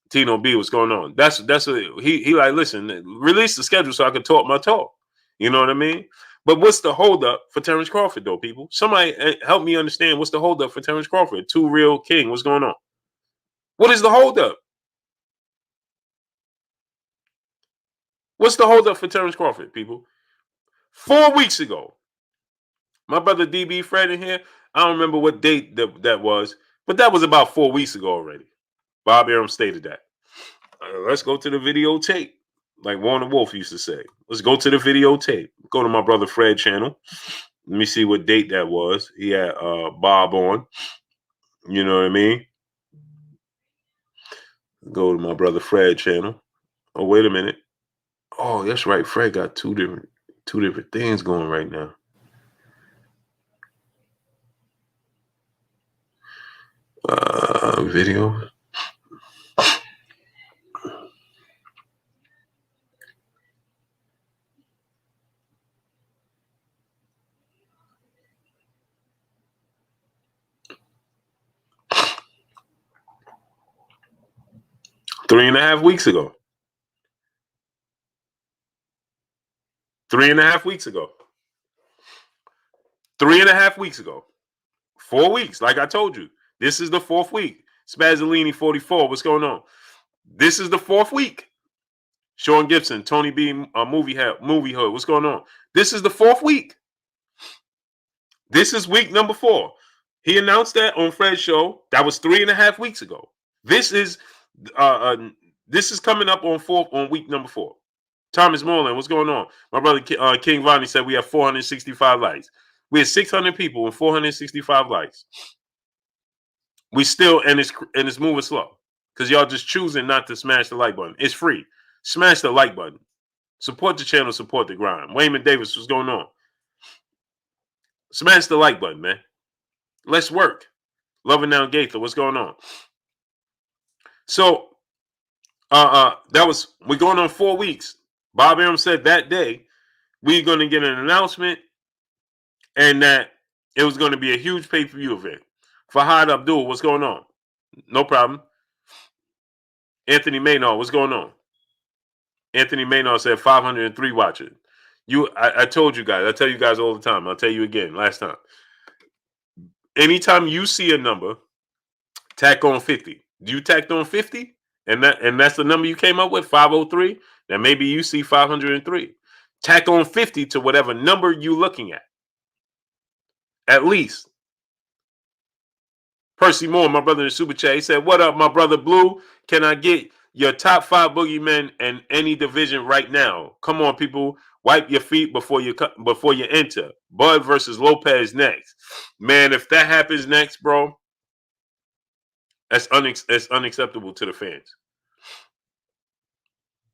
Tino B, what's going on? That's he like, listen, release the schedule so I can talk my talk. You know what I mean? But what's the holdup for Terence Crawford, though, people? Somebody help me understand what's the holdup for Terence Crawford. Two Real King, what's going on? What is the holdup? What's the holdup for Terence Crawford, people? 4 weeks ago, my brother DB Fred in here, I don't remember what date that was, but that was about 4 weeks ago already. Bob Arum stated that. Let's go to the videotape, like Warner Wolf used to say. Let's go to the videotape. Go to my brother Fred channel. Let me see what date that was. He had Bob on. You know what I mean? Go to my brother Fred channel. Oh, wait a minute. Oh, that's right. Fred got two different things going right now. Video. Three and a half weeks ago. 3.5 weeks ago. 3.5 weeks ago. 4 weeks, like I told you. This is the 4th week. Spazzolini 44, what's going on? This is the 4th week. Sean Gibson, Tony B, movie hood, what's going on? This is the 4th week. This is week number 4. He announced that on Fred's show. That was 3.5 weeks ago. This is coming up on week number 4. Thomas Moreland, what's going on? My brother King Vonnie said we have 465 likes. We have 600 people and 465 likes. We still and it's moving slow because y'all just choosing not to smash the like button. It's free. Smash the like button. Support the channel. Support the grind. Wayman Davis, what's going on? Smash the like button, man. Let's work. Loving Down Gaither, what's going on? So we're going on 4 weeks. Bob Arum said that day we're going to get an announcement and that it was going to be a huge pay-per-view event. Fahad Abdul, what's going on? No problem. Anthony Maynard, what's going on? Anthony Maynard said 503 watching. I told you guys. I tell you guys all the time. I'll tell you again. Last time. Anytime you see a number, tack on 50. Do you tacked on 50? And that's the number you came up with, 503? Then maybe you see 503. Tack on 50 to whatever number you're looking at. At least. Percy Moore, my brother in the super chat, he said, "What up, my brother Blue? Can I get your top 5 boogeymen in any division right now? Come on, people. Wipe your feet before you enter. Bud versus Lopez next. Man, if that happens next, bro, that's unacceptable to the fans.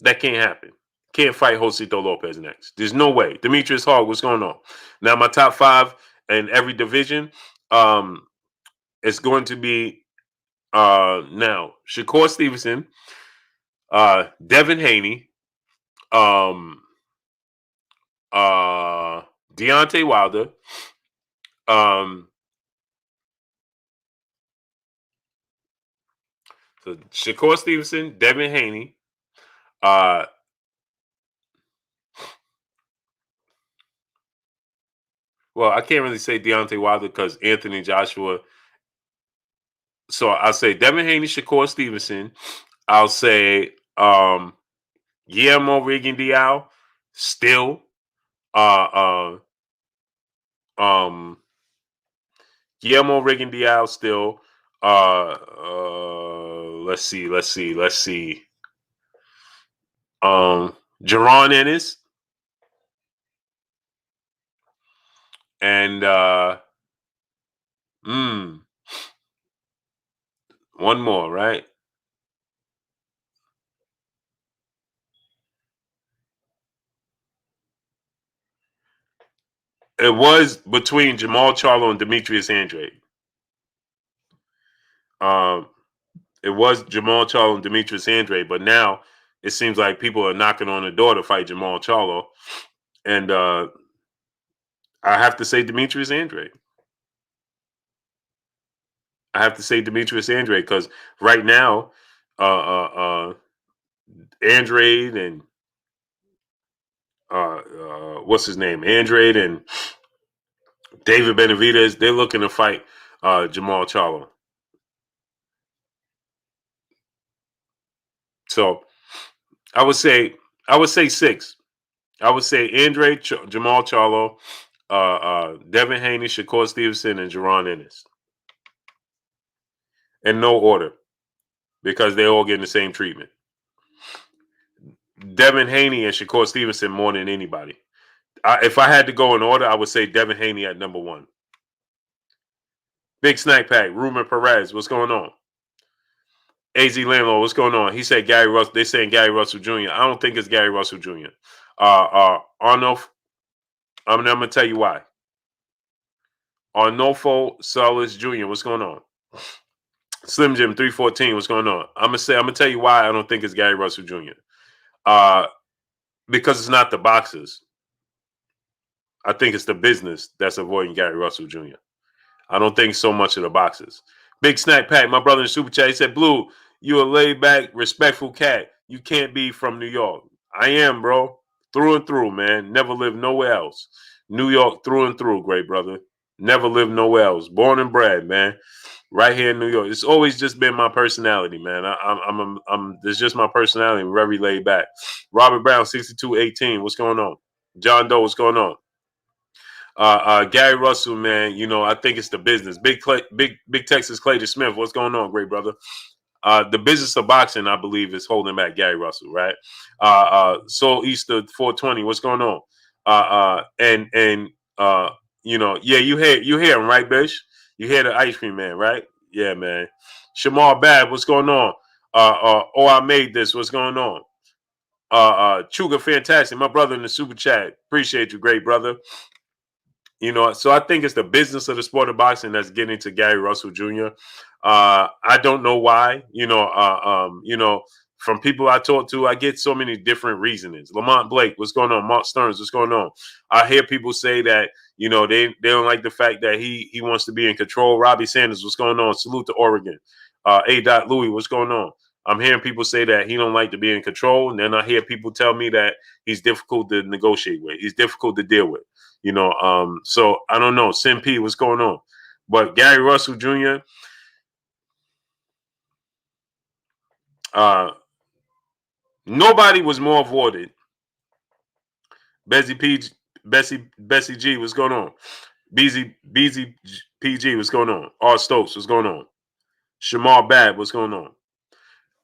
That can't happen. Can't fight Josito Lopez next. There's no way. Demetrius Hogg, what's going on? Now, my top 5 in every division, it's going to be now Shakur Stevenson, Devin Haney, Deontay Wilder, um, so Shakur Stevenson, Devin Haney, uh, well, I can't really say Deontay Wilder because Anthony Joshua. So I'll say Devin Haney, Shakur Stevenson. I'll say Guillermo Rigondeaux, still. Uh, Guillermo Rigondeaux, still. Let's see. Jaron Ennis and mm, one more, right? It was between Jamal Charlo and Demetrius Andrade. Um, it was Jamal Charlo and Demetrius Andrade, but now it seems like people are knocking on the door to fight Jamal Charlo, and I have to say Demetrius Andrade. I have to say Demetrius Andrade because right now, Andrade and what's his name, Andrade and David Benavidez, they're looking to fight Jamal Charlo. So I would say six. I would say Andre, Jamal Charlo, Devin Haney, Shakur Stevenson, and Jaron Ennis. In no order, because they all getting the same treatment. Devin Haney and Shakur Stevenson more than anybody. If I had to go in order, I would say Devin Haney at number one. Big Snack Pack, Ruben Perez, what's going on? AZ Landlord, what's going on? He said Gary Russell. They're saying Gary Russell Jr. I don't think it's Gary Russell Jr. Arnulf, I'm gonna tell you why. Arnulfo Salas Jr., what's going on? Slim Jim 314, what's going on? I'm gonna tell you why I don't think it's Gary Russell Jr. Uh, because it's not the boxers. I think it's the business that's avoiding Gary Russell Jr. I don't think so much of the boxers. Big Snack Pack, my brother in Super Chat, he said, Blue, you a laid back, respectful cat. You can't be from New York. I am, bro. Through and through, man. Never lived nowhere else. New York through and through, great brother. Never lived nowhere else. Born and bred, man. Right here in New York. It's always just been my personality, man. It's just my personality. I'm very laid back. Robert Brown, 6218. What's going on? John Doe, what's going on? Gary Russell, man, I think it's the business. Big Texas Clayton Smith, what's going on, great brother? The business of boxing, I believe, is holding back Gary Russell, right? Soul Easter 420, what's going on? Yeah, you hear him, right, Bish? You hear the ice cream man, right? Yeah, man. Shamar Bab, what's going on? I made this, what's going on? Chuga Fantastic, my brother in the super chat. Appreciate you, great brother. So I think it's the business of the sport of boxing that's getting to Gary Russell Jr. I don't know why. From people I talk to, I get so many different reasonings. Lamont Blake, what's going on? Mark Stearns, what's going on? I hear people say that they don't like the fact that he wants to be in control. Robbie Sanders, what's going on? Salute to Oregon. A. Louis, what's going on? I'm hearing people say that he don't like to be in control, and then I hear people tell me that he's difficult to negotiate with. He's difficult to deal with. So I don't know. Sim P, what's going on? But Gary Russell Jr., nobody was more avoided. Bessie G, what's going on? BZ PG, what's going on? R Stokes, what's going on? Shamar Bad, what's going on?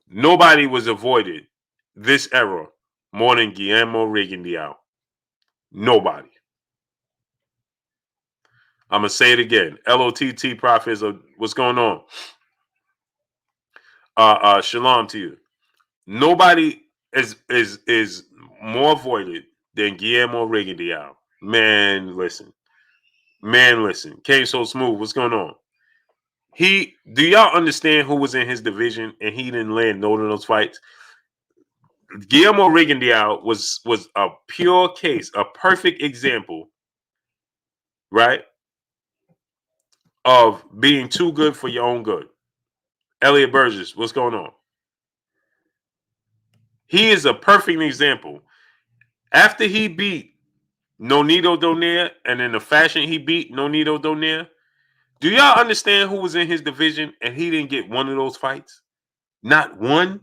Nobody was avoided this era more than Guillermo Rigondeaux. Nobody. I'm gonna say it again. LOTT Profits, what's going on? Shalom to you. Nobody is more avoided than Guillermo Rigondeaux. Man, listen. Came so smooth. What's going on? Do y'all understand who was in his division and he didn't land no of those fights? Guillermo Rigondeaux was a pure case, a perfect example right, of being too good for your own good. Elliot Burgess, what's going on? He is a perfect example. After he beat Nonito Donaire and in the fashion he beat Nonito Donaire, do y'all understand who was in his division and he didn't get one of those fights? Not one.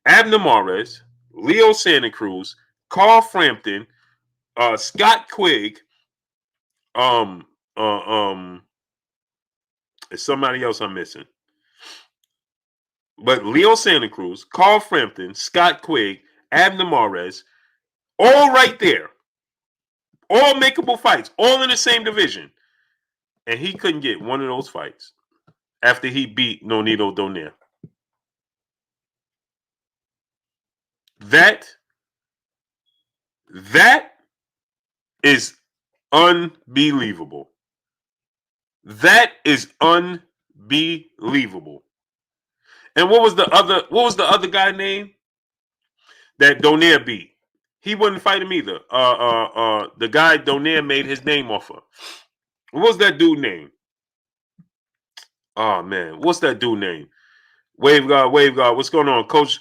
Abner Mares, Leo Santa Cruz, Carl Frampton, Scott Quigg, um, uh, um, there's somebody else I'm missing. But Leo Santa Cruz, Carl Frampton, Scott Quigg, Abner Mares, all right there. All makeable fights, all in the same division. And he couldn't get one of those fights after he beat Nonito Donaire. That is unbelievable. That is unbelievable. And what was the other guy name that Donaire beat? He wouldn't fight him either. The guy Donaire made his name off of. What was that dude name? Oh man, what's that dude name? Wave guard. What's going on, Coach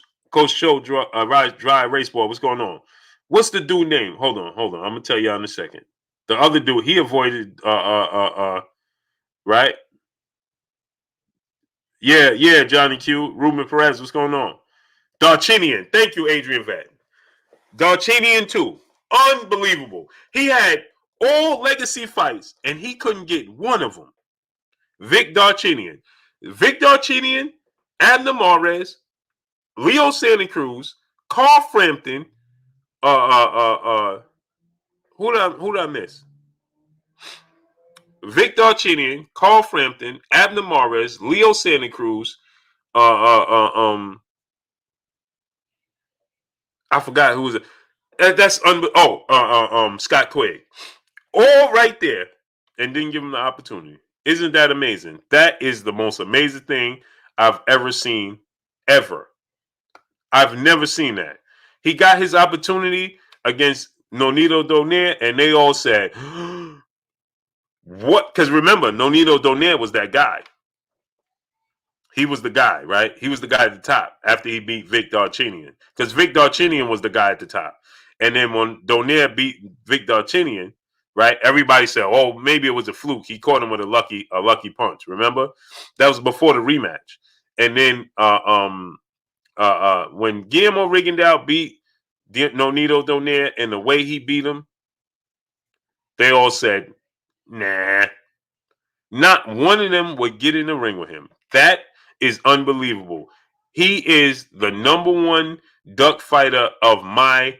Show? Dry race ball. What's going on? What's the dude name? Hold on. I'm gonna tell y'all in a second. The other dude, he avoided. Right? Yeah, Johnny Q. Ruben Perez. What's going on? Darchinian. Thank you, Adrien Vet. Darchinian too. Unbelievable. He had all legacy fights, and he couldn't get one of them. Vic Darchinian, Abner Mares, Leo Santa Cruz, Carl Frampton. Who did I miss? Vic Darchinian, Carl Frampton, Abner Mares, Leo Santa Cruz. I forgot who was it. That's Scott Quigg. All right there, and didn't give him the opportunity. Isn't that amazing? That is the most amazing thing I've ever seen, ever. I've never seen that. He got his opportunity against Nonito Donaire, and they all said, what? Because remember, Nonito Donaire was that guy. He was the guy, right? He was the guy at the top after he beat Vic Darchinian. Because Vic Darchinian was the guy at the top. And then when Donaire beat Vic Darchinian, right, everybody said, oh, maybe it was a fluke. He caught him with a lucky punch. Remember? That was before the rematch. And then when Guillermo Rigondeaux beat Nonito Donaire and the way he beat him, they all said, nah. Not one of them would get in the ring with him. That is unbelievable. He is the number one duck fighter of I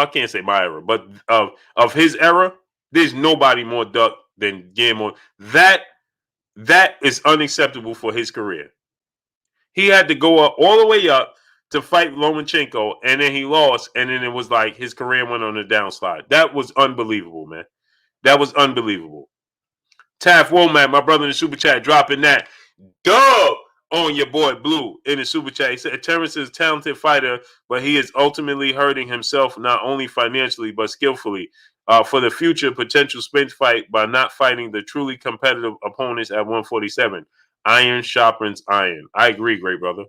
can't say my era, but of his era. There's nobody more duck than Guillermo. That is unacceptable for his career. He had to go up all the way up to fight Lomachenko, and then he lost, and then it was like his career went on a downslide. That was unbelievable, man. That was unbelievable. Taff Womack, my brother in the super chat, dropping that dub on your boy Blue in the super chat. He said Terence is a talented fighter, but he is ultimately hurting himself not only financially but skillfully for the future potential sprint fight by not fighting the truly competitive opponents at 147. Iron sharpens iron. I agree, great brother.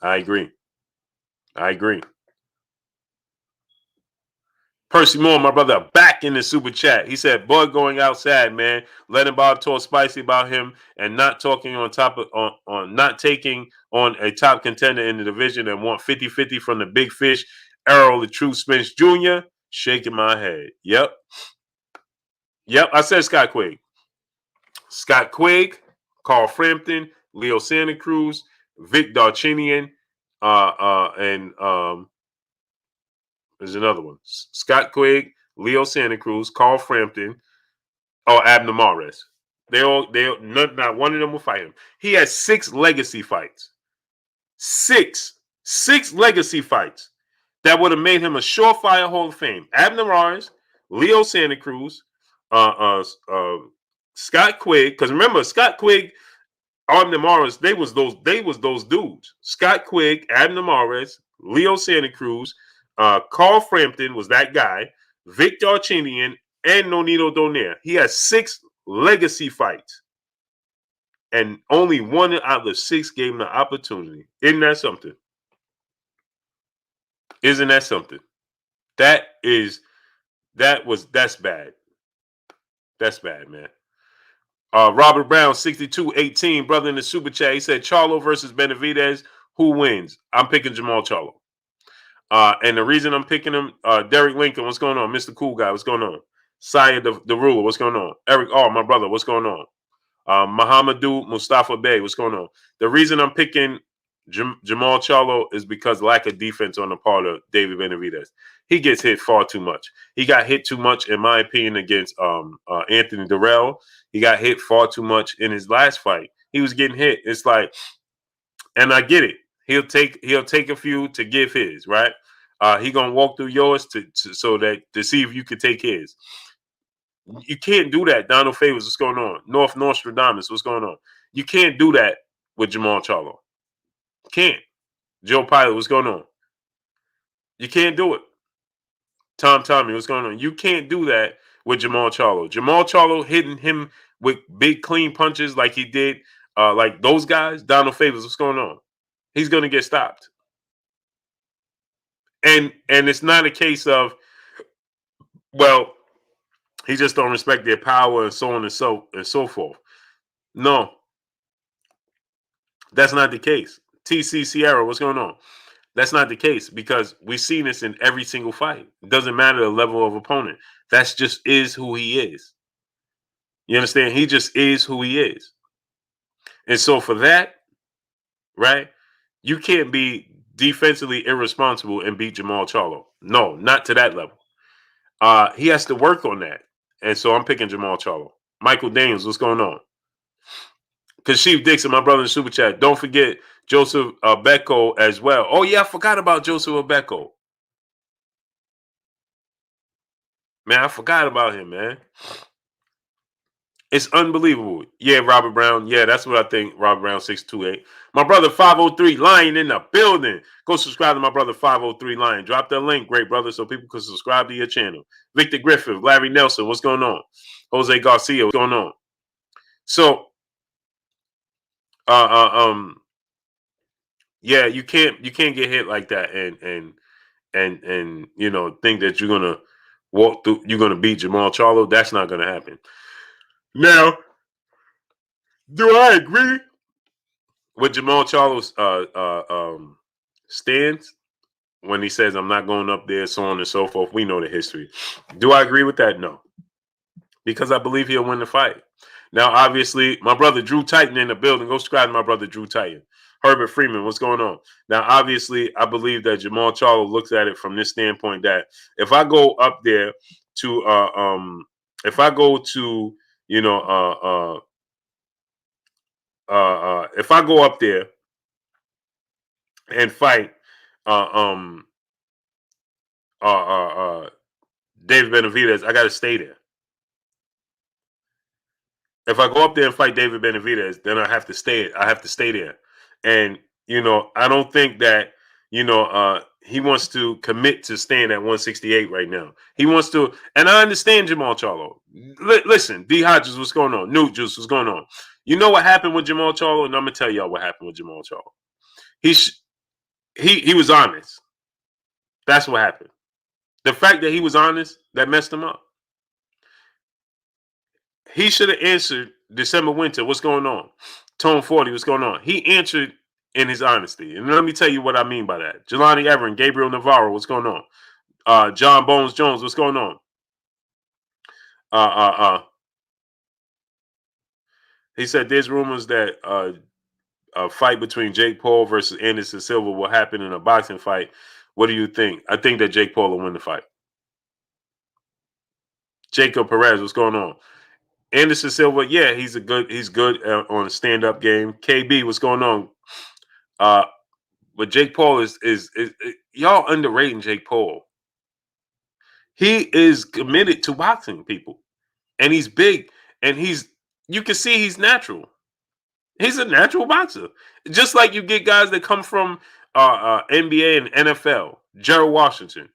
I agree. Percy Moore, my brother, back in the super chat. He said, Bud going outside, man. Letting Bob talk spicy about him and not talking on not taking on a top contender in the division and want 50-50 from the big fish. Errol the True Spence Jr. Shaking my head. Yep. I said Scott Quigg. Carl Frampton, Leo Santa Cruz, Vic Darchinian, and there's another one. Scott Quigg, Leo Santa Cruz, Carl Frampton, Abner Mares. Not one of them will fight him. He has 6 legacy fights. Six legacy fights that would have made him a surefire Hall of Fame. Abner Mares, Leo Santa Cruz, Scott Quigg. Because remember, Scott Quigg, Abner Mares, they was those dudes. Scott Quigg, Abner Mares, Leo Santa Cruz, Carl Frampton was that guy. Vic Darchinian, and Nonito Donaire. He has 6 legacy fights, and only 1 out of the 6 gave him the opportunity. Isn't that something? Isn't that something? That's bad. That's bad, man. Robert Brown, 6218, brother in the super chat. He said Charlo versus Benavidez. Who wins? I'm picking Jamal Charlo. And the reason I'm picking him, Derek Lincoln, what's going on? Mr. Cool Guy, what's going on? Saya the Ruler, what's going on? Eric, my brother, what's going on? Muhammadu Mustafa Bey, what's going on? The reason I'm picking Jamal Charlo is because lack of defense on the part of David Benavidez. He gets hit far too much. He got hit too much, in my opinion, against Anthony Durrell. He got hit far too much in his last fight. He was getting hit. It's like, and I get it. He'll take a few to give his, right? He gonna walk through yours to see if you could take his. You can't do that. Donald Favors, what's going on? North Nostradamus, what's going on? You can't do that with Jamal Charlo. Can't. Joe Pilot, what's going on? You can't do it. Tommy, what's going on? You can't do that with Jamal Charlo. Jamal Charlo hitting him with big clean punches like he did, like those guys. Donald Favors, what's going on? He's gonna get stopped. And it's not a case of, well, he just don't respect their power and so on and so forth. No, that's not the case. TC Sierra, what's going on? That's not the case, because we've seen this in every single fight. It doesn't matter the level of opponent. That's just is who he is. You understand? He just is who he is. And so for that, right, you can't be defensively irresponsible and beat Jamal Charlo. No, not to that level. He has to work on that. And so I'm picking Jamal Charlo. Michael Daniels, what's going on? Kashif Dixon, my brother in Super Chat. Don't forget Joseph Becco as well. Oh, yeah, I forgot about Joseph Becco. Man, I forgot about him, man. It's unbelievable. Yeah, Robert Brown. Yeah, that's what I think. Robert Brown 628. My brother 503 Lion in the building. Go subscribe to my brother 503 Lion. Drop that link, great brother, so people can subscribe to your channel. Victor Griffith, Larry Nelson, what's going on? Jose Garcia, what's going on? So, yeah, you can't get hit like that and you know, think that you're gonna walk through, you're gonna beat Jamal Charlo. That's not gonna happen. Now, do I agree with Jamal Charlo's stance when he says I'm not going up there, so on and so forth? We know the history. Do I agree with that? No, because I believe he'll win the fight. Now, obviously, my brother Drew Titan in the building. Go subscribe to my brother Drew Titan. Herbert Freeman, what's going on? Now, obviously, I believe that Jamal Charlo looks at it from this standpoint that if I go up there to if I go to, you know, if I go up there and fight David Benavidez, I got to stay there. If I go up there and fight David Benavidez, then I have to stay. I have to stay there. And you know, I don't think that, you know, he wants to commit to staying at 168 right now. He wants to, and I understand Jamal Charlo. Listen, D Hodges, what's going on? New Juice, what's going on? You know what happened with Jamal Charlo, and I'm gonna tell y'all what happened with Jamal Charlo. He was honest. That's what happened. The fact that he was honest, that messed him up. He should have answered December Winter, what's going on? Tone 40, what's going on? He answered in his honesty. And let me tell you what I mean by that. Jelani Everin, Gabriel Navarro, what's going on? John Bones Jones, what's going on? He said there's rumors that a fight between Jake Paul versus Anderson Silva will happen in a boxing fight. What do you think? I think that Jake Paul will win the fight. Jacob Perez, what's going on? Anderson Silva, yeah, he's good on a stand-up game. KB, what's going on? But Jake Paul is y'all underrating Jake Paul. He is committed to boxing, people, and he's big, and you can see he's natural. He's a natural boxer, just like you get guys that come from NBA and NFL. Gerald Washington,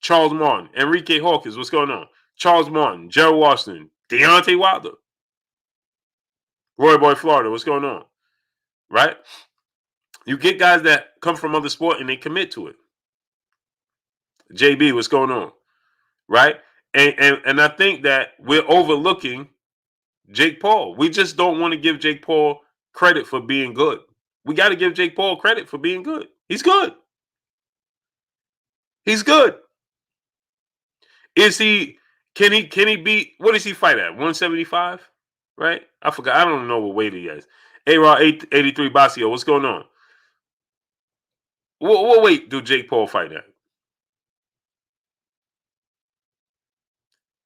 Charles Martin, Enrique Hawkins. What's going on? Charles Martin, Gerald Washington, Deontay Wilder, Roy Boy Florida. What's going on? Right? You get guys that come from other sport and they commit to it. JB, what's going on? Right? And I think that we're overlooking Jake Paul. We just don't want to give Jake Paul credit for being good. We got to give Jake Paul credit for being good. He's good. He's good. Is he? Can he beat? What does he fight at? 175, right? I forgot. I don't know what weight he is. A-Rod 83 Basio. What's going on? What weight do Jake Paul fight at?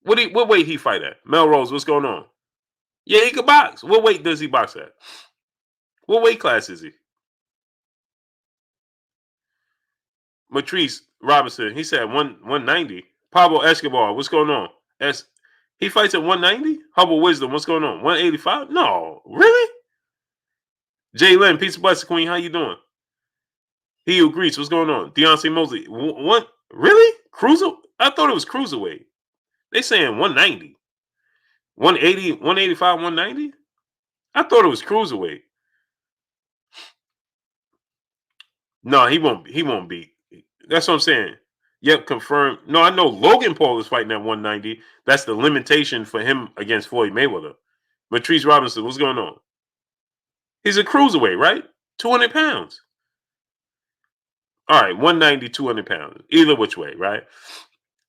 What weight he fight at? Melrose. What's going on? Yeah, he can box. What weight does he box at? What weight class is he? Matrice Robinson. He said 190. Pablo Escobar. What's going on? He fights at 190. Hubble Wisdom. What's going on? 185. No, really? Jay Lynn, Pizza Buster Queen. How you doing? He who greets. What's going on? Deontay Mosley. What? Really? Cruiser? I thought it was cruiserweight. They saying 190. 180, 185, 190? I thought it was cruiserweight. No, he won't beat. That's what I'm saying. Yep, confirmed. No, I know Logan Paul is fighting at 190. That's the limitation for him against Floyd Mayweather. Matrice Robinson, what's going on? He's a cruiserweight, right? 200 pounds. All right, 190, 200 pounds. Either which way, right?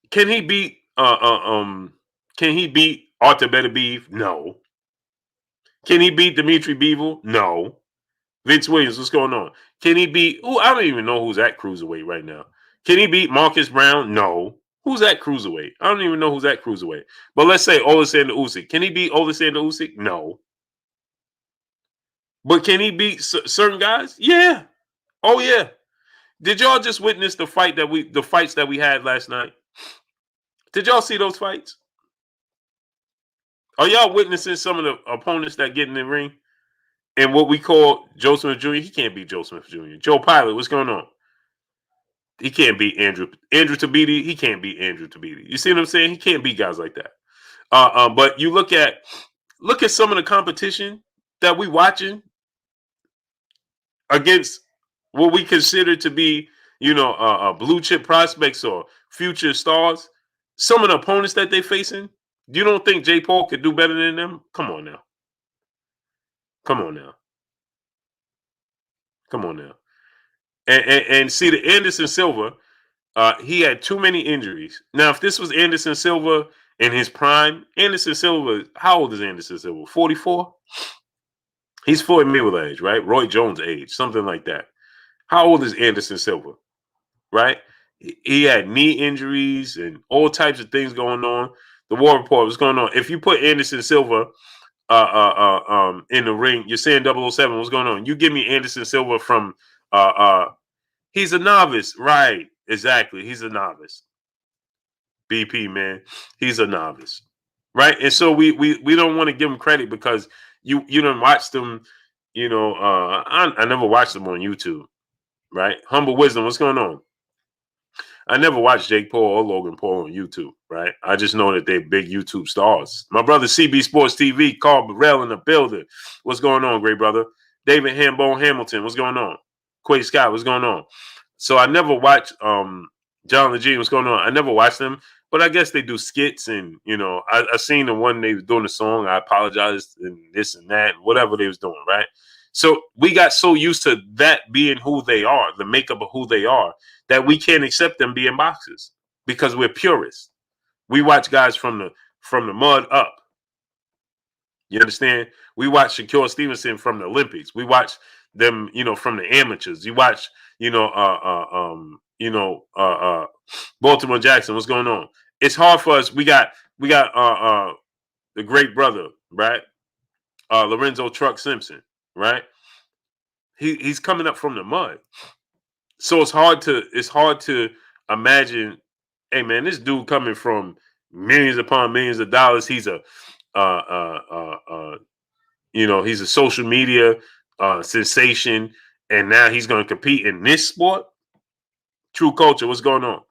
Can he beat can he beat Arthur Beterbiev? No. Can he beat Dimitri Bivol? No. Vince Williams, what's going on? Can he beat I don't even know who's at cruiserweight right now. Can he beat Marcus Brown? No. Who's at cruiserweight? I don't even know who's at cruiserweight. But let's say Oleksandr Usyk. Can he beat Oleksandr Usyk? No. But can he beat certain guys? Yeah. Oh yeah. Did y'all just witness the fights that we had last night? Did y'all see those fights? Are y'all witnessing some of the opponents that get in the ring? And what we call Joe Smith Jr., he can't beat Joe Smith Jr. Joe Pilot, what's going on? He can't beat Andrew Tabiti. He can't beat Andrew Tabiti. You see what I'm saying? He can't beat guys like that. But you look at some of the competition that we watching against what we consider to be, blue chip prospects or future stars. Some of the opponents that they facing, you don't think Jake Paul could do better than them? Come on now. Come on now. Come on now. And see the Anderson Silva, he had too many injuries. Now, if this was Anderson Silva in his prime, Anderson Silva, how old is Anderson Silva? 44? He's Floyd Mayweather age, right? Roy Jones age, something like that. How old is Anderson Silva? Right? He had knee injuries and all types of things going on. The War Report was going on. If you put Anderson Silva in the ring, you're saying 007, what's going on? You give me Anderson Silva from he's a novice, right? Exactly. He's a novice. BP, man. He's a novice. Right? And so we don't want to give him credit because you don't watch them, I never watched them on YouTube. Right? Humble Wisdom, what's going on? I never watched Jake Paul or Logan Paul on YouTube, right? I just know that they're big YouTube stars. My brother CB Sports TV, Carl Burrell in the building. What's going on, great brother? David Hambone Hamilton, what's going on? Quay Scott, what's going on? So I never watched John Legene, what's going on? I never watched them, but I guess they do skits and, I seen the one they was doing the song, I apologize, and this and that, whatever they was doing, right? So we got so used to that being who they are, the makeup of who they are, that we can't accept them being boxers because we're purists. We watch guys from the mud up. You understand? We watch Shakur Stevenson from the Olympics. We watch them, from the amateurs. You watch, Baltimore Jackson. What's going on? It's hard for us. We got the great brother, right? Lorenzo Truck Simpson, right? He's coming up from the mud. So it's hard to imagine, hey man, this dude coming from millions upon millions of dollars. He's a he's a social media sensation, and now he's going to compete in this sport. True Culture, what's going on?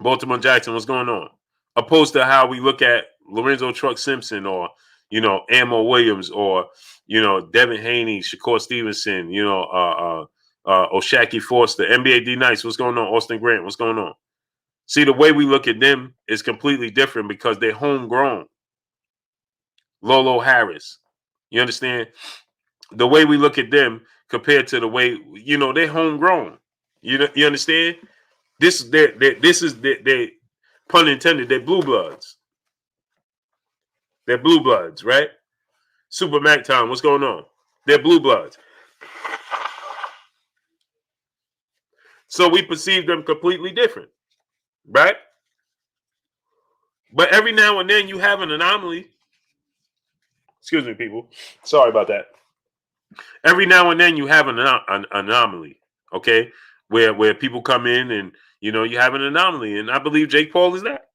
Baltimore Jackson, what's going on? opposed to how we look at Lorenzo Truck Simpson or, Ammo Williams or, Devin Haney, Shakur Stevenson, Oshaki Foster, NBA D Nice, what's going on? Austin Grant, what's going on? See, the way we look at them is completely different because they're homegrown. Lolo Harris, you understand? The way we look at them compared to the way, they're homegrown. You understand? This is they pun intended, they're blue bloods. They're blue bloods, right? Super Mac Time, what's going on? They're blue bloods. So we perceive them completely different, right? But every now and then you have an anomaly. Excuse me, people. Sorry about that. Every now and then you have an anomaly, okay? Where people come in and, you have an anomaly. And I believe Jake Paul is that.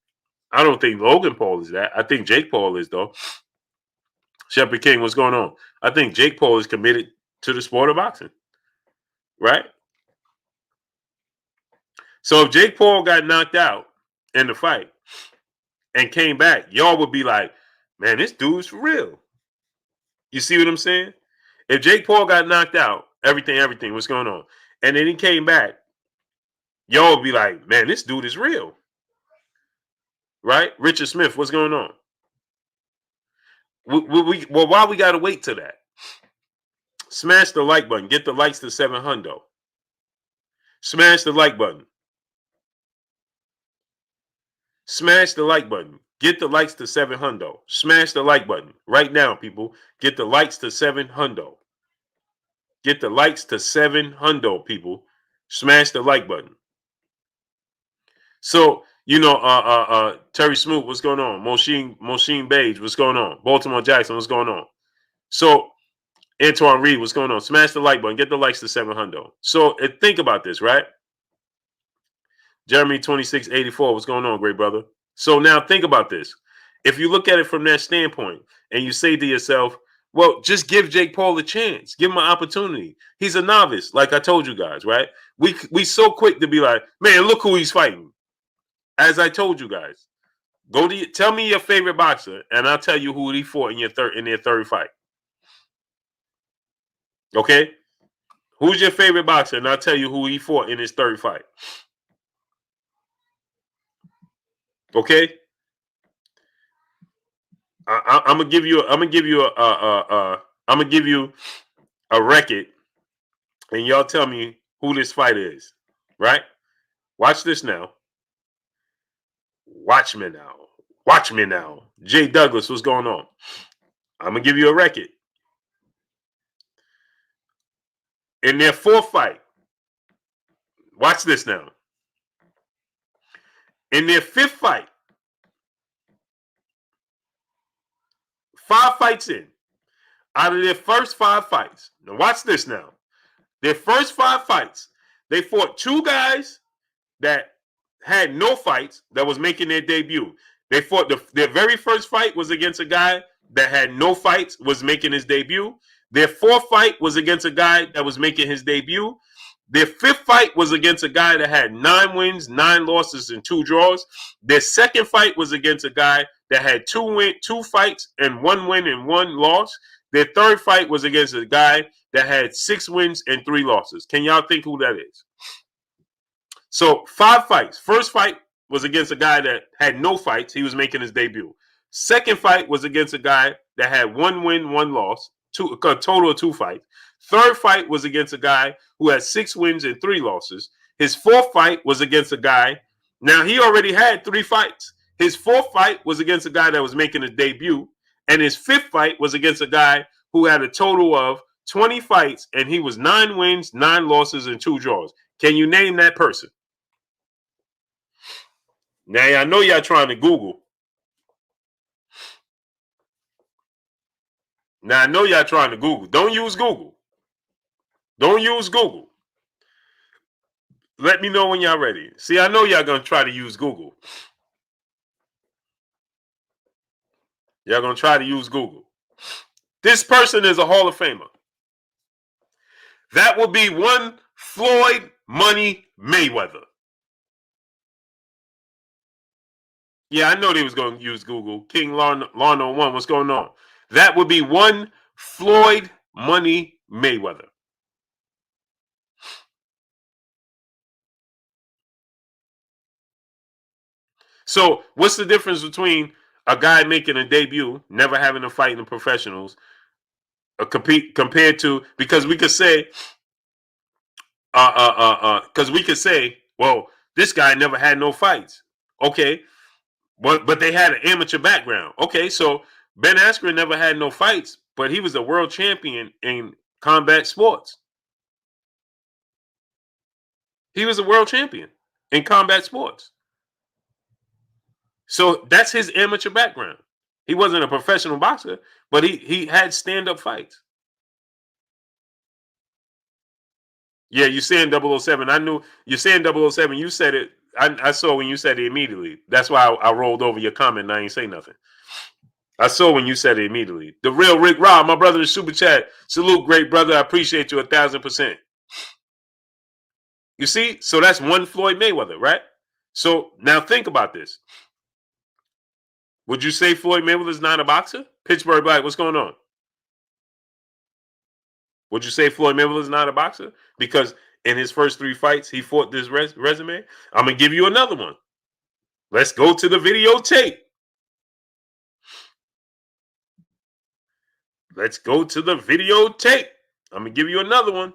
I don't think Logan Paul is that. I think Jake Paul is, though. Shepherd King, what's going on? I think Jake Paul is committed to the sport of boxing, right? So if Jake Paul got knocked out in the fight and came back, y'all would be like, man, this dude's for real. You see what I'm saying? If Jake Paul got knocked out, everything, what's going on? And then he came back, y'all would be like, man, this dude is real. Right? Richard Smith, what's going on? Well, why we got to wait till that? Smash the like button. Get the likes to 700. Smash the like button. Smash the like button. Get the likes to 700. Smash the like button. Right now, people. Get the likes to 700. Get the likes to 700, people. Smash the like button. So, Terry Smoot, what's going on? Moshin Beige, what's going on? Baltimore Jackson, what's going on? So, Antoine Reed, what's going on? Smash the like button. Get the likes to 700. So, think about this, right? Jeremy 2684, what's going on, great brother? So, now think about this. If you look at it from that standpoint and you say to yourself, well, just give Jake Paul a chance. Give him an opportunity. He's a novice, like I told you guys, right? We so quick to be like, man, look who he's fighting. As I told you guys, tell me your favorite boxer, and I'll tell you who he fought in their third fight. Okay, who's your favorite boxer, and I'll tell you who he fought in his third fight. Okay, I'm gonna give you a record, and y'all tell me who this fighter is. Right? Watch this now. Watch me now. Watch me now. Jay Douglas, what's going on? I'm gonna give you a record. In their fourth fight, watch this now. In their fifth fight, 5 fights in, out of their first 5 fights, now watch this now. Their first 5 fights, they fought 2 guys that had no fights that was making their debut. They fought their very first fight was against a guy that had no fights, was making his debut. Their fourth fight was against a guy that was making his debut. Their fifth fight was against a guy that had 9 wins, 9 losses, and 2 draws. Their second fight was against a guy that had 2 fights and 1 win and 1 loss. Their third fight was against a guy that had 6 wins and 3 losses. Can y'all think who that is? So 5 fights. First fight was against a guy that had no fights. He was making his debut. Second fight was against a guy that had 1 win, 1 loss, a total of 2 fights. Third fight was against a guy who had 6 wins and 3 losses. His fourth fight was against a guy. Now, he already had 3 fights. His fourth fight was against a guy that was making his debut. And his fifth fight was against a guy who had a total of 20 fights, and he was 9 wins, 9 losses, and 2 draws. Can you name that person? Now, I know y'all trying to Google. Now, I know y'all trying to Google. Don't use Google. Don't use Google. Let me know when y'all ready. See, I know y'all going to try to use Google. Y'all going to try to use Google. This person is a Hall of Famer. That would be one Floyd Money Mayweather. Yeah, I know they was going to use Google. King Lawn on one. What's going on? That would be one Floyd Money Mayweather. So what's the difference between a guy making a debut, never having to fight in the professionals, compete compared to, because we could say because we could say, well, this guy never had no fights. Okay, but they had an amateur background. Okay, so Ben Askren never had no fights, but he was a world champion in combat sports. He was a world champion in combat sports. So that's his amateur background. He wasn't a professional boxer, but he had stand up fights. Yeah, you saying 007. I knew you're saying 007. You said it. I saw when you said it immediately. That's why I rolled over your comment and I ain't say nothing. I saw when you said it immediately. The real Rick Rob, my brother in super chat. Salute, great brother. I appreciate you 1,000%. You see, so that's one Floyd Mayweather, right? So now think about this. Would you say Floyd Mayweather's not a boxer? Pittsburgh Black, what's going on? Would you say Floyd Mayweather's not a boxer? Because in his first three fights, he fought this resume. I'm gonna give you another one. Let's go to the videotape. Let's go to the videotape. I'm gonna give you another one.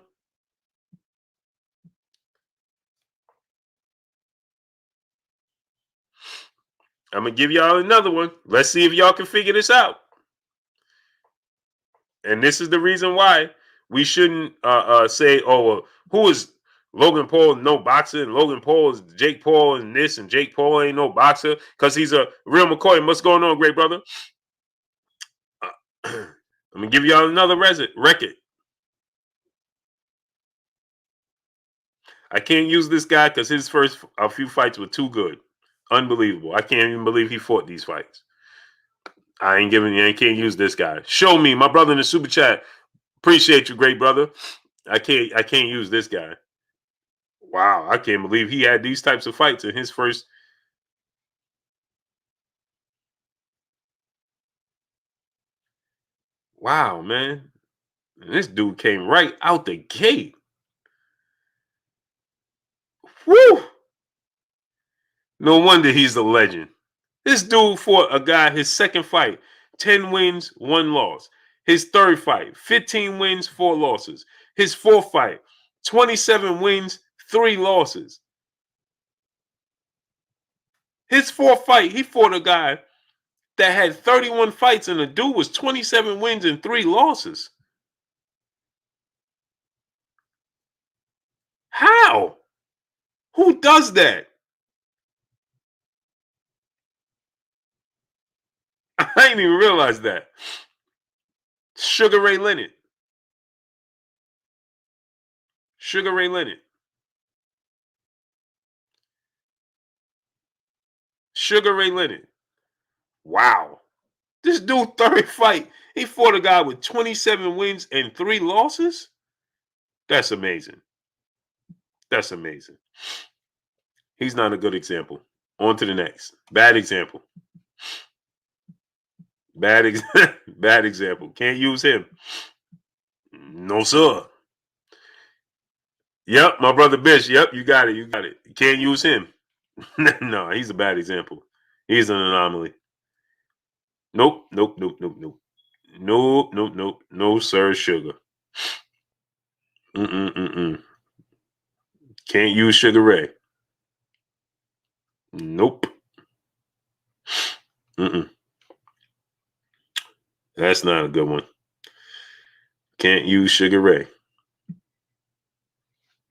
I'm gonna give y'all another one. Let's see if y'all can figure this out. And this is the reason why we shouldn't say, "Oh, well, who is Logan Paul? No boxer, and Logan Paul is Jake Paul, and this, and Jake Paul ain't no boxer because he's a real McCoy." What's going on, great brother? I'm gonna give y'all another record. I can't use this guy because his first a few fights were too good, unbelievable. I can't even believe he fought these fights. I ain't giving you. I can't use this guy. Show me, my brother in the super chat. Appreciate you, great brother. I can't. I can't use this guy. Wow, I can't believe he had these types of fights in his first. Wow, man, this dude came right out the gate. Woo! No wonder he's a legend. This dude fought a guy, his second fight, 10 wins, 1 loss. His third fight, 15 wins, 4 losses. His fourth fight, 27 wins, 3 losses. His fourth fight, he fought a guy that had 31 fights, and the dude was 27 wins and 3 losses. How? Who does that? I didn't even realize that. Sugar Ray Leonard. Sugar Ray Leonard. Sugar Ray Leonard. Wow. This dude, third fight, he fought a guy with 27 wins and 3 losses. That's amazing. That's amazing. He's not a good example. On to the next. Bad example. Bad example. Can't use him. No, sir. Yep, my brother Bish. Yep, you got it. You got it. You can't use him. No, he's a bad example. He's an anomaly. Nope, nope, nope, nope, nope. Nope, nope, nope. No, sir, sugar. Mm-mm-mm-mm. Can't use Sugar Ray. Nope. Mm-mm. That's not a good one. Can't use Sugar Ray.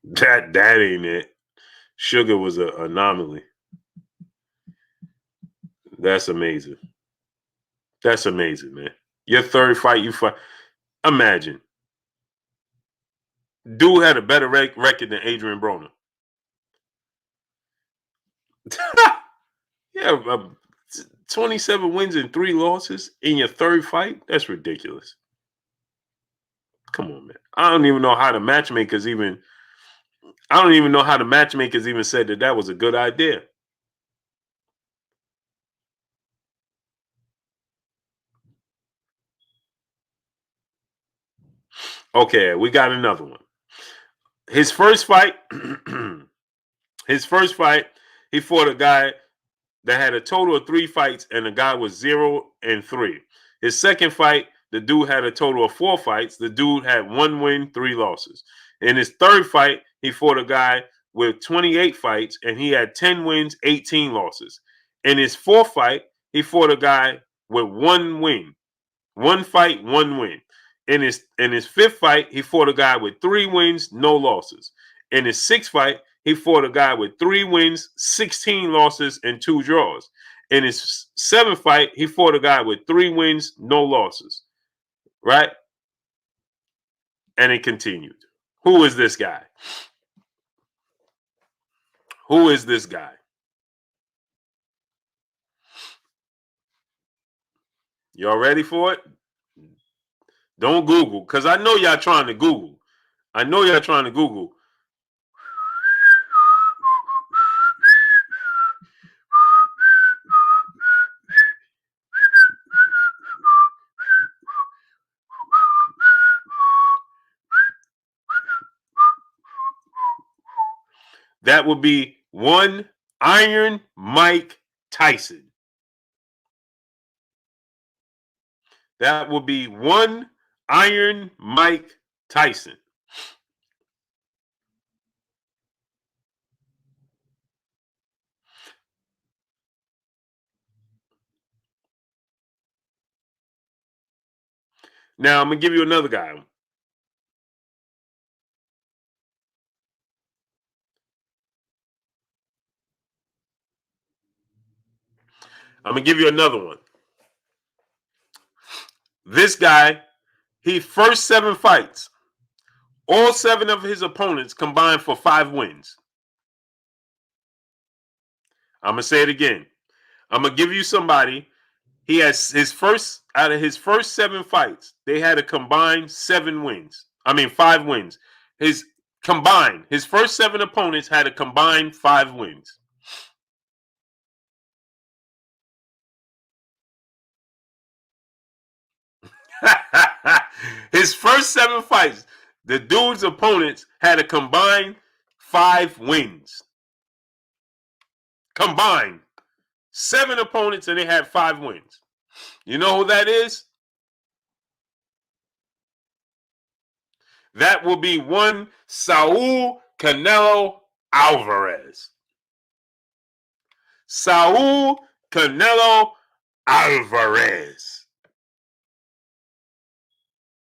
That ain't it. Sugar was an anomaly. That's amazing. That's amazing, man. Your third fight, you fight. Imagine. Dude had a better record than Adrien Broner. Yeah, 27 wins and 3 losses in your third fight. That's ridiculous. Come on, man. I don't even know how the matchmakers even. I don't even know how the matchmakers even said that was a good idea. Okay, we got another one. His first fight, he fought a guy that had a total of 3 fights, and the guy was 0-3. His second fight, the dude had a total of 4 fights. The dude had 1 win, 3 losses. In his third fight, he fought a guy with 28 fights, and he had 10 wins, 18 losses. In his fourth fight, he fought a guy with 1 win, 1 fight, 1 win. In his fifth fight, he fought a guy with 3 wins, no losses. In his sixth fight, he fought a guy with 3 wins, 16 losses, and 2 draws. In his seventh fight, he fought a guy with 3 wins, no losses. Right? And it continued. Who is this guy? Who is this guy? Y'all ready for it? Don't Google, because I know y'all trying to Google. That would be one Iron Mike Tyson. That would be one Iron Mike Tyson. Now I'm gonna give you another guy. I'm gonna give you another one. This guy, he first 7 fights, all 7 of his opponents combined for 5 wins. I'm gonna say it again. I'm gonna give you somebody. He has his first out of his first 7 fights, they had a combined 7 wins. 5 wins. His first 7 opponents had a combined 5 wins. His first 7 fights, the dude's opponents had a combined 5 wins. Combined 7 opponents, and they had 5 wins. You know who that is? That will be one Saul Canelo Alvarez. Saul Canelo Alvarez.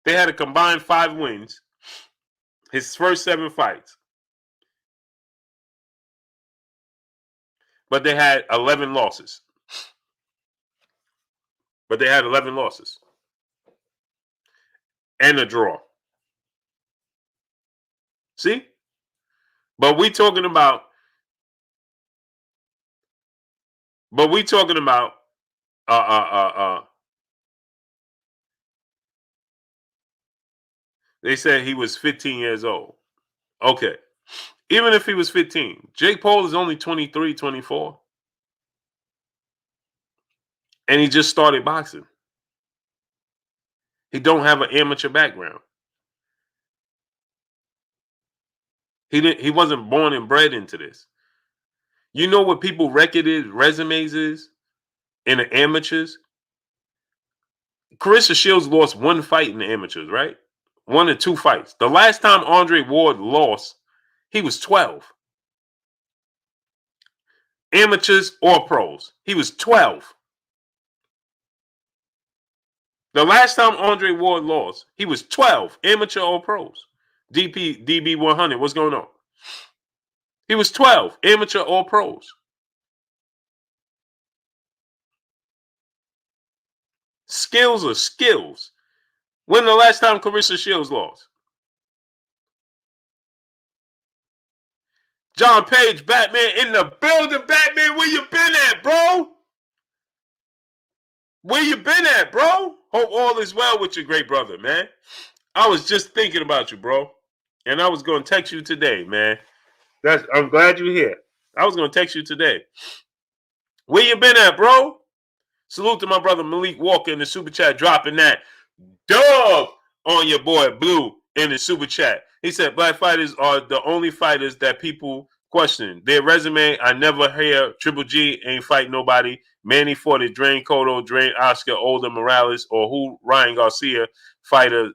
They had a combined 5 wins. His first 7 fights. But they had 11 losses. And a draw. See? But we talking about they said he was 15 years old. Okay. Even if he was 15, Jake Paul is only 23, 24. And he just started boxing. He don't have an amateur background. He wasn't born and bred into this. You know what people resumes is in the amateurs? Carissa Shields lost 1 fight in the amateurs, right? 1 or 2 fights. The last time Andre Ward lost, he was 12. Amateurs or pros. He was 12. The last time Andre Ward lost, he was 12. Amateur or pros. DB 100. What's going on? He was 12. Amateur or pros. Skills are skills. When the last time Carissa Shields lost? John Page, Batman in the building. Batman, where you been at, bro? Where you been at, bro? Hope all is well with your great brother, man. I was just thinking about you, bro. And I was going to text you today, man. I'm glad you're here. I was going to text you today. Where you been at, bro? Salute to my brother Malik Walker in the super chat, dropping that dub on your boy Blue in the super chat. He said, black fighters are the only fighters that people question. Their resume, I never hear Triple G ain't fight nobody. Manny fought Adrien Cotto, Drain Oscar, Older Morales, or who Ryan Garcia fighter.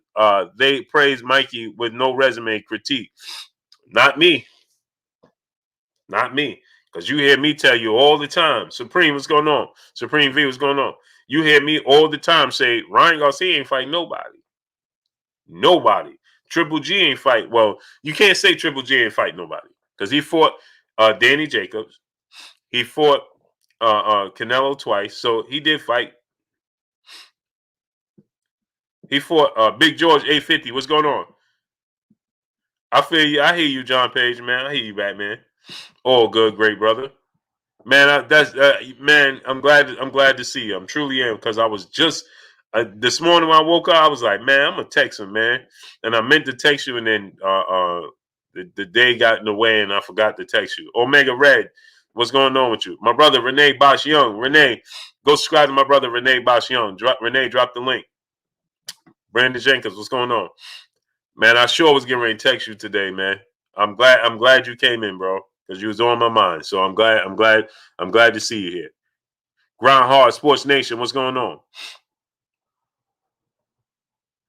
They praise Mikey with no resume critique. Not me. Not me. Because you hear me tell you all the time, Supreme, what's going on? Supreme V, what's going on? You hear me all the time say, Ryan Garcia ain't fighting nobody. Nobody. Triple G ain't fight. Well, you can't say Triple G ain't fight nobody. Because he fought Danny Jacobs. He fought Canelo twice. So he did fight. He fought Big George 850. What's going on? I feel you. I hear you, John Page, man. I hear you, Batman. All good, great brother. Man, man. I'm glad to see you. I'm truly am because I was just this morning when I woke up, I was like, man, I'm gonna text him, man. And I meant to text you, and then the day got in the way, and I forgot to text you. Omega Red, what's going on with you? My brother Renee Bosch Young. Renee, go subscribe to my brother Renee Bosch Young. Renee, drop the link. Brandon Jenkins, what's going on? Man, I sure was getting ready to text you today, man. I'm glad you came in, bro, because you was on my mind. So I'm glad to see you here. Grind Hard Sports Nation, what's going on?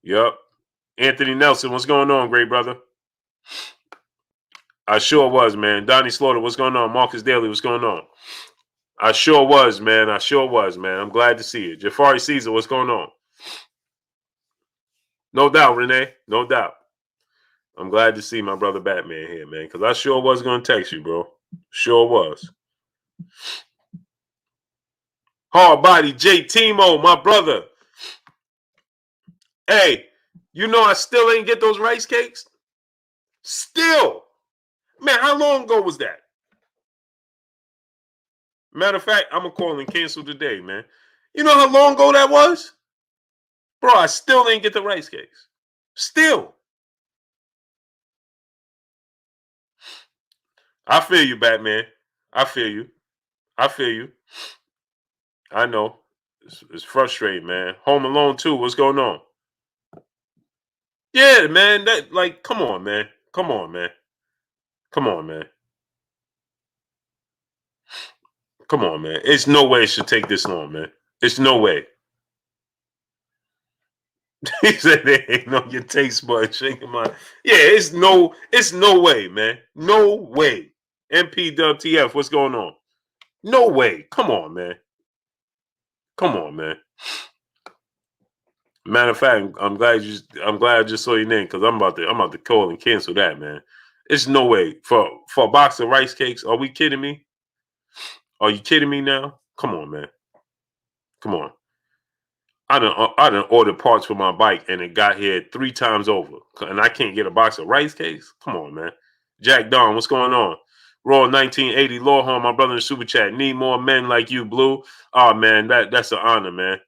Yep. Anthony Nelson, what's going on, great brother? I sure was, man. Donnie Slaughter, what's going on? Marcus Daly, what's going on? I sure was, man. I sure was, man. I'm glad to see you. Jafari Caesar, what's going on? No doubt, Renee. No doubt. I'm glad to see my brother Batman here, man, because I sure was going to text you, bro. Sure was. Hard Body J Timo, my brother. Hey, you know I still ain't get those rice cakes? Still. Man, how long ago was that? Matter of fact, I'm going to call and cancel today, man. You know how long ago that was? Bro, I still didn't get the rice cakes. Still. I feel you, Batman. I feel you. I feel you. I know. It's frustrating, man. Home Alone 2, what's going on? Yeah, man. That, like, come on, man. Come on, man. Come on, man. Come on, man. It's no way it should take this long, man. It's no way. He said they ain't on your taste buds, shaking my. Yeah, it's no way, man. No way. MPWTF, what's going on? No way. Come on, man. Come on, man. Matter of fact, I'm glad I just saw your name because I'm about to call and cancel that, man. It's no way for a box of rice cakes. Are we kidding me? Are you kidding me now? Come on, man. Come on. I done ordered parts for my bike and it got here 3 times over, and I can't get a box of rice cakes. Come on, man. Jack Don, what's going on? Raw 1980, Lawhorn, my brother in the super chat. Need more men like you, Blue. Oh man, that's an honor, man.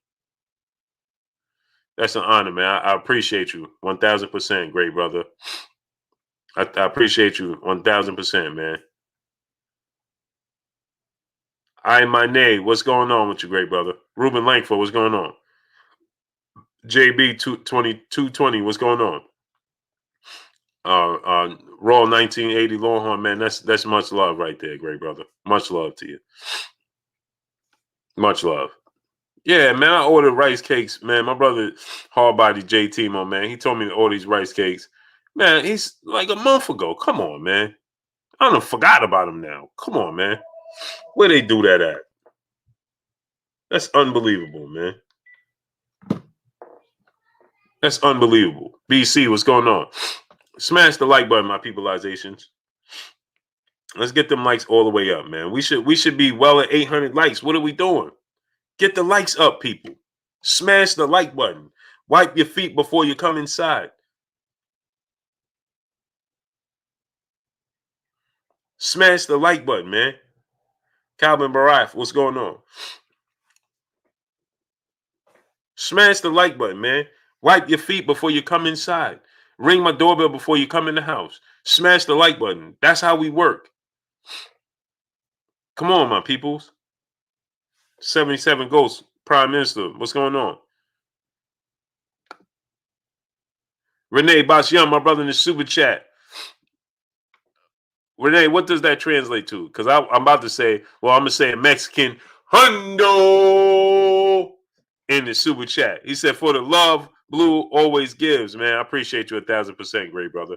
That's an honor, man. I appreciate you 1,000%, great brother. I appreciate you 1,000%, man. I my name. What's going on with you, great brother? Ruben Langford, what's going on? JB 220, what's going on? Raw 1980 Longhorn, man. That's much love right there, great brother. Much love to you. Much love. Yeah, man. I ordered rice cakes, man. My brother, hard body J Timo, man. He told me to order these rice cakes. Man, he's like a month ago. Come on, man. I done forgot about him now. Come on, man. Where they do that at? That's unbelievable, man. That's unbelievable. BC, what's going on? Smash the like button, my peopleizations. Let's get them likes all the way up, man. We should be well at 800 likes. What are we doing? Get the likes up, people. Smash the like button. Wipe your feet before you come inside. Smash the like button, man. Calvin Baraf, what's going on? Smash the like button, man. Wipe your feet before you come inside. Ring my doorbell before you come in the house. Smash the like button. That's how we work. Come on, my peoples. 77 Ghosts, Prime Minister. What's going on? Renee Bashian, my brother in the super chat. Renee, what does that translate to? Because I'm about to say, well, I'm gonna say Mexican hundo in the super chat. He said, "For the love, blue always gives." Man, I appreciate you 1,000%, great brother.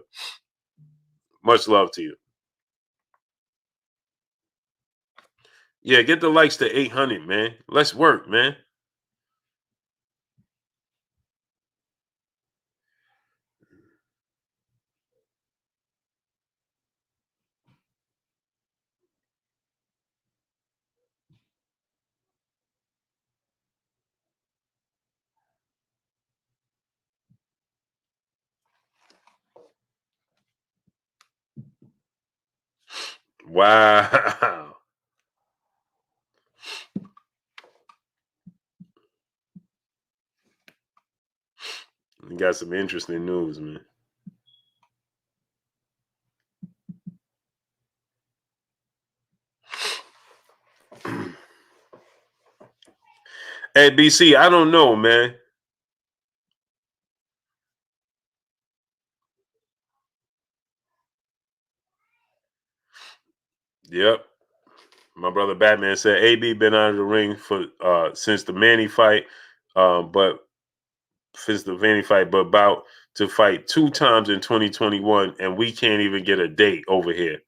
Much love to you. Yeah, get the likes to 800, man. Let's work, man. Wow. You got some interesting news, man. Hey, BC, I don't know, man. Yep. My brother Batman said AB been out of the ring for since the Manny fight, but since the Manny fight, but about to fight 2 times in 2021, and we can't even get a date over here.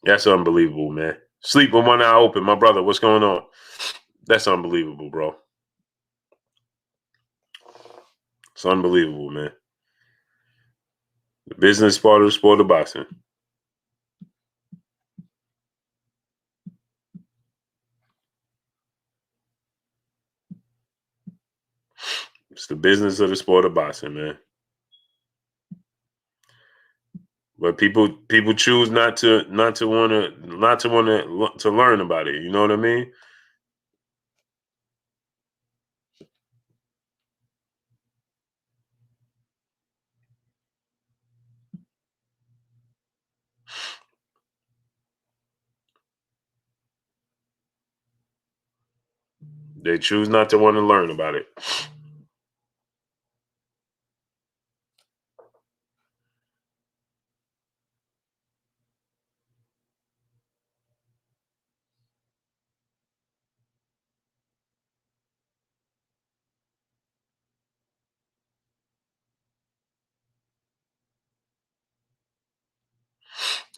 That's unbelievable, man. Sleep with one eye open, my brother. What's going on? That's unbelievable, bro. It's unbelievable, man. The business part of the sport of boxing. It's the business of the sport of boxing, man. But people choose not to learn about it. You know what I mean? They choose not to want to learn about it.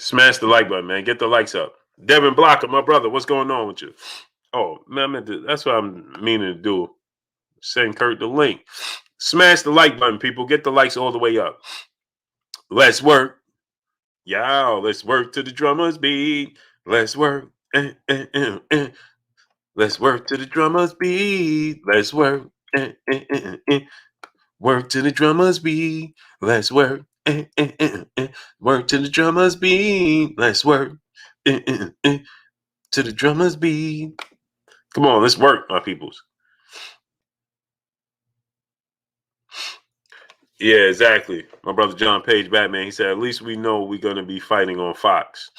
Smash the like button, man. Get the likes up. Devin Blocker, my brother, what's going on with you? Oh, man, that's what I'm meaning to do. Send Kurt the link. Smash the like button, people. Get the likes all the way up. Let's work. Y'all, let's work to the drummer's beat. Let's work. Let's work to the drummer's beat. Let's work. Work to the drummer's beat. Let's work. Work to the drummer's beat. Let's work. To the drummer's beat. Come on, let's work, my peoples. Yeah, exactly. My brother John Page, Batman, he said, at least we know we're gonna be fighting on Fox.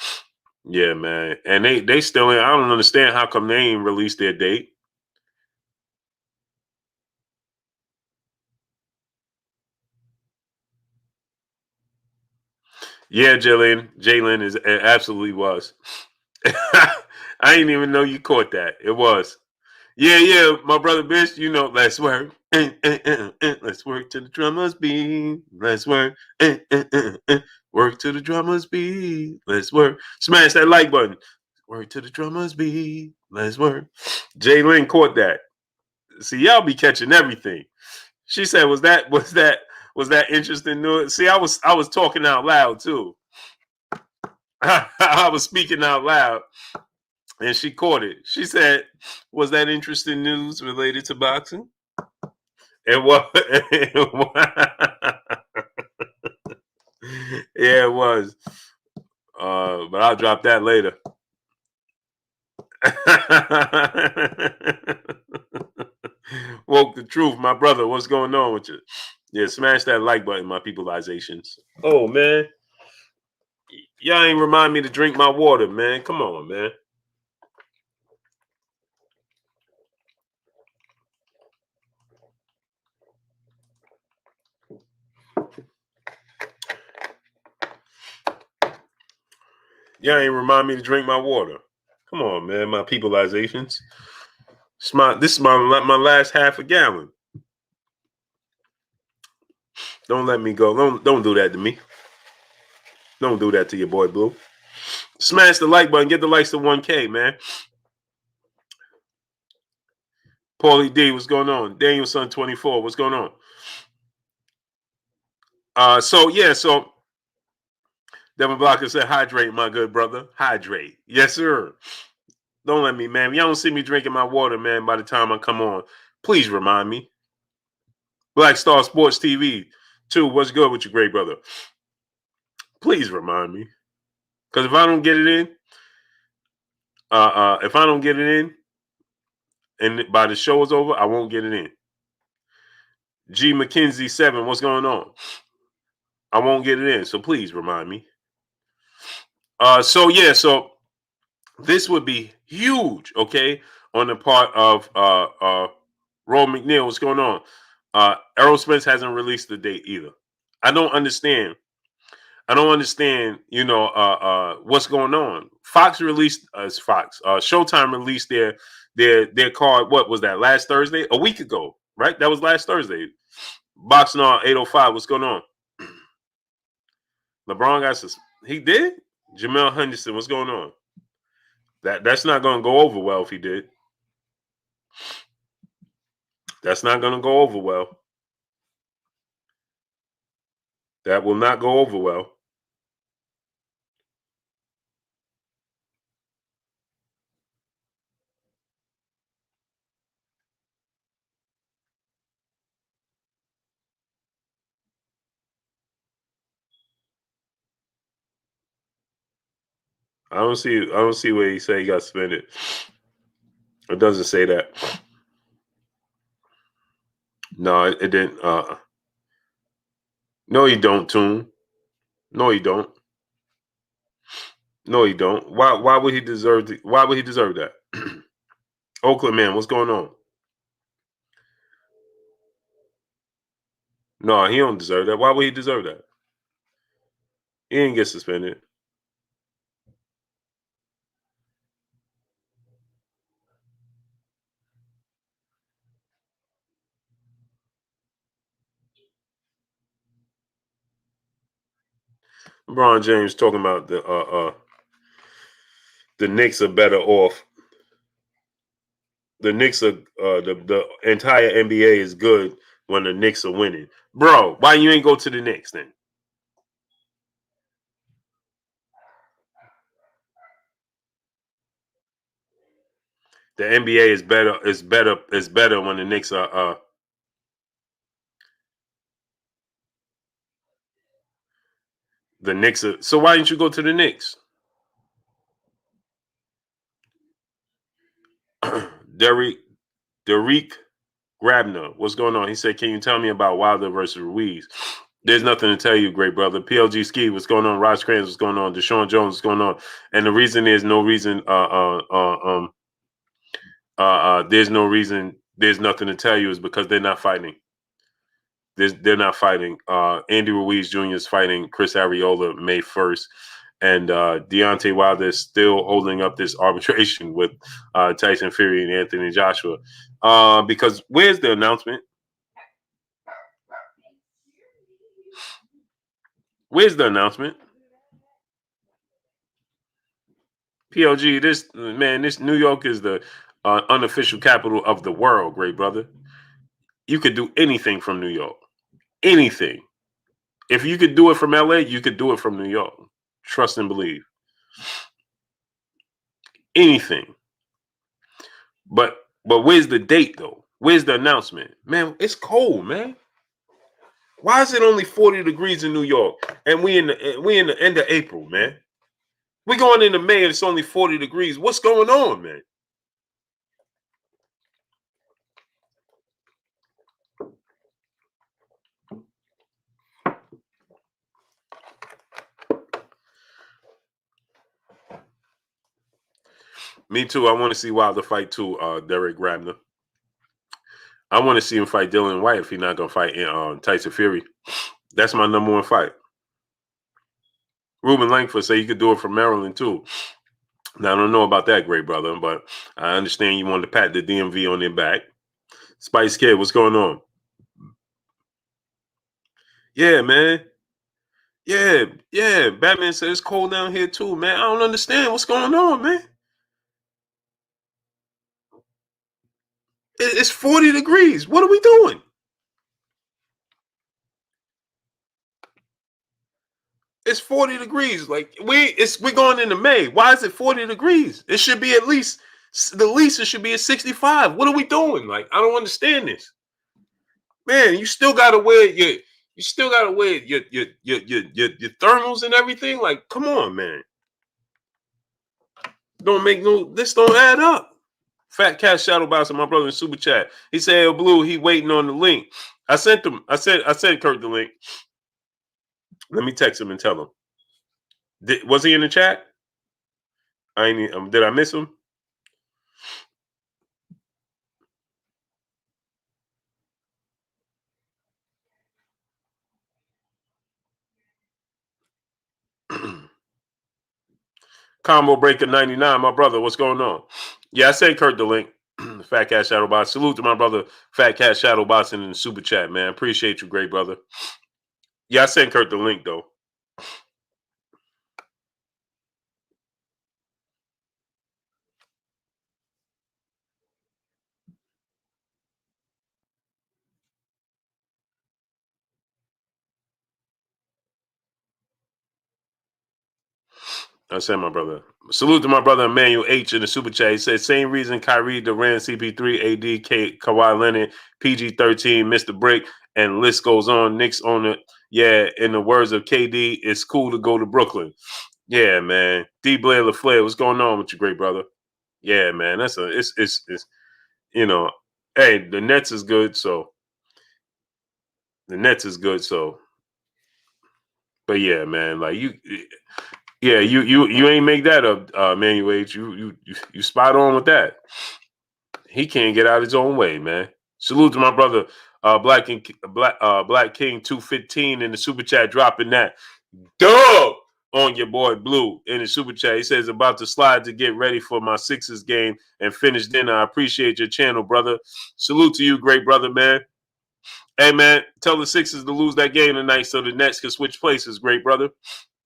Yeah, man. And they still ain't, I don't understand how come they ain't released their date. Yeah, Jalen is it absolutely was. I didn't even know you caught that. It was. Yeah, my brother Bitch, you know, let's work. Let's work to the drummer's beat. Let's work. Work to the drummer's beat. Let's work. Smash that like button. Work to the drummer's beat. Let's work. Jalen caught that. See, y'all be catching everything. She said, was that interesting news? See, I was talking out loud too. I was speaking out loud and she caught it. She said, was that interesting news related to boxing? It was. Yeah, it was. But I'll drop that later. Woke the truth, my brother. What's going on with you? Yeah, smash that like button, my peopleizations. Oh man, y'all ain't remind me to drink my water, man. Come on, man. Y'all ain't remind me to drink my water. Come on, man. My peopleizations. This is my last half a gallon. Don't let me go. Don't do that to me. Don't do that to your boy Blue. Smash the like button. Get the likes to 1K, man. Paulie D, what's going on? Daniel Son 24, what's going on? So Devin Blocker said, hydrate, my good brother. Hydrate. Yes, sir. Don't let me, man. If y'all don't see me drinking my water, man, by the time I come on, please remind me. Black Star Sports TV, too. What's good with you, great brother? Please remind me. Because if I don't get it in, if I don't get it in, and by the show is over, I won't get it in. G McKenzie 7, what's going on? I won't get it in, so please remind me. So this would be huge, okay, on the part of Ro McNeil. What's going on? Errol Spence hasn't released the date either. I don't understand. What's going on. Fox released Showtime released their card. What was that? Last Thursday? A week ago, right? That was last Thursday. Boxing on 805. What's going on? LeBron got he did? Jamel Henderson, what's going on? That's not going to go over well if he did. That's not going to go over well. That will not go over well. I don't see where he say he got suspended. It doesn't say that. No, it didn't. No, you don't, Toon. No, you don't. No, you don't. Why would he deserve why would he deserve that? Oakland man, what's going on? No, he don't deserve that. Why would he deserve that? He didn't get suspended. LeBron James talking about the Knicks are better off. The Knicks are the entire NBA is good when the Knicks are winning. Bro, why you ain't go to the Knicks then? The NBA is better when the Knicks are the Knicks are. So why didn't you go to the Knicks? Derek Grabner, what's going on? He said, "Can you tell me about Wilder versus Ruiz?" There's nothing to tell you, great brother. PLG Ski, what's going on? Raj Kranz, what's going on? Deshaun Jones, what's going on? And the reason is no reason. There's no reason. There's nothing to tell you is because they're not fighting. They're not fighting. Andy Ruiz Jr. is fighting Chris Arreola May 1st. And Deontay Wilder is still holding up this arbitration with Tyson Fury and Anthony Joshua. Because where's the announcement? Where's the announcement? PLG, this New York is the unofficial capital of the world, great brother. You could do anything from New York. Anything. If you could do it from LA, you could do it from New York. Trust and believe. Anything. But where's the date though? Where's the announcement? Man, it's cold, man. Why is it only 40 degrees in New York? And we in the end of April, man. We going into May and it's only 40 degrees. What's going on, man? Me too. I want to see Wilder fight too, Derek Grabner. I want to see him fight Dylan White if he's not gonna fight Tyson Fury. That's my number one fight. Ruben Langford say you could do it from Maryland too. Now I don't know about that, great brother, but I understand you want to pat the DMV on their back. Spice Kid, what's going on? Yeah, man. Yeah, yeah. Batman says it's cold down here too, man. I don't understand what's going on, man. It's 40 degrees. What are we doing? It's 40 degrees. Like we're going into May. Why is it 40 degrees? It should be at least the least it should be at 65. What are we doing? Like, I don't understand this. Man, you still gotta wear your thermals and everything. Like, come on, man. This don't add up. Fat Cat Shadow Boxer, my brother in Super Chat. He said, "El Blue, he waiting on the link." I sent him. I sent Kurt the link. Let me text him and tell him. Was he in the chat? Did I miss him? Combo Breaker 99, my brother. What's going on? Yeah, I sent Kurt the link. Fat Cat Shadow Box. Salute to my brother, Fat Cat Shadow Box in the Super Chat, man. Appreciate you, great brother. Yeah, I sent Kurt the link though. I said, my brother. Salute to my brother Emmanuel H in the super chat. He said, same reason Kyrie, Durant, CP3, AD, Kawhi Leonard, PG-13, Mr. Brick, and list goes on. Knicks on it. Yeah, in the words of KD, it's cool to go to Brooklyn. Yeah, man. D. Blair LaFleur, what's going on with you, great brother? Yeah, man. It's you know, hey, the Nets is good, so the Nets is good, so. But yeah, man, like you ain't make that up, Manuel H. You spot on with that. He can't get out his own way, man. Salute to my brother, Black King 215 in the super chat, dropping that dub on your boy Blue in the super chat. He says about to slide to get ready for my Sixers game and finish dinner. I appreciate your channel, brother. Salute to you, great brother, man. Hey, man, tell the Sixers to lose that game tonight so the Nets can switch places, great brother.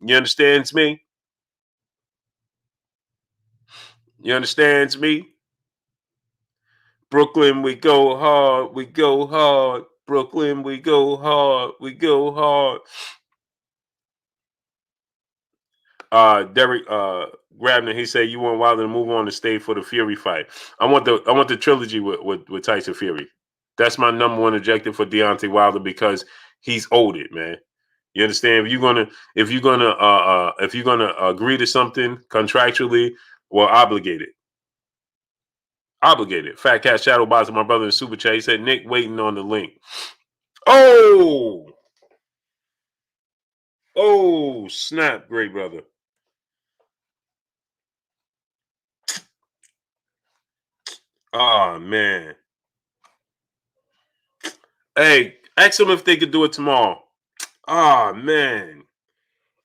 You understands me? You understands me? Brooklyn, we go hard, we go hard. Brooklyn, we go hard, we go hard. Derek Grabner, he said you want Wilder to move on to stay for the Fury fight. I want the trilogy with Tyson Fury. That's my number one objective for Deontay Wilder because he's owed it, man. You understand? If you're gonna agree to something contractually, well, obligate it. Obligated. Fat Cat Shadow Box, my brother in Super Chat. He said Nick waiting on the link. Oh, snap, great brother. Oh man. Hey, ask them if they could do it tomorrow. Ah, man.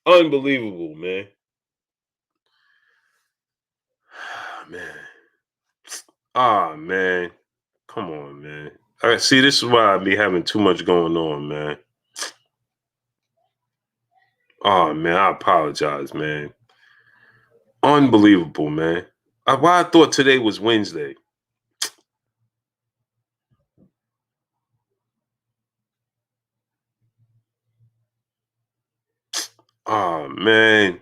Unbelievable, man. Man. Ah, man. Come on, man. All right, see, this is why I be having too much going on, man. Oh, man, I apologize, man. Unbelievable, man. Why I thought today was Wednesday. Oh, man.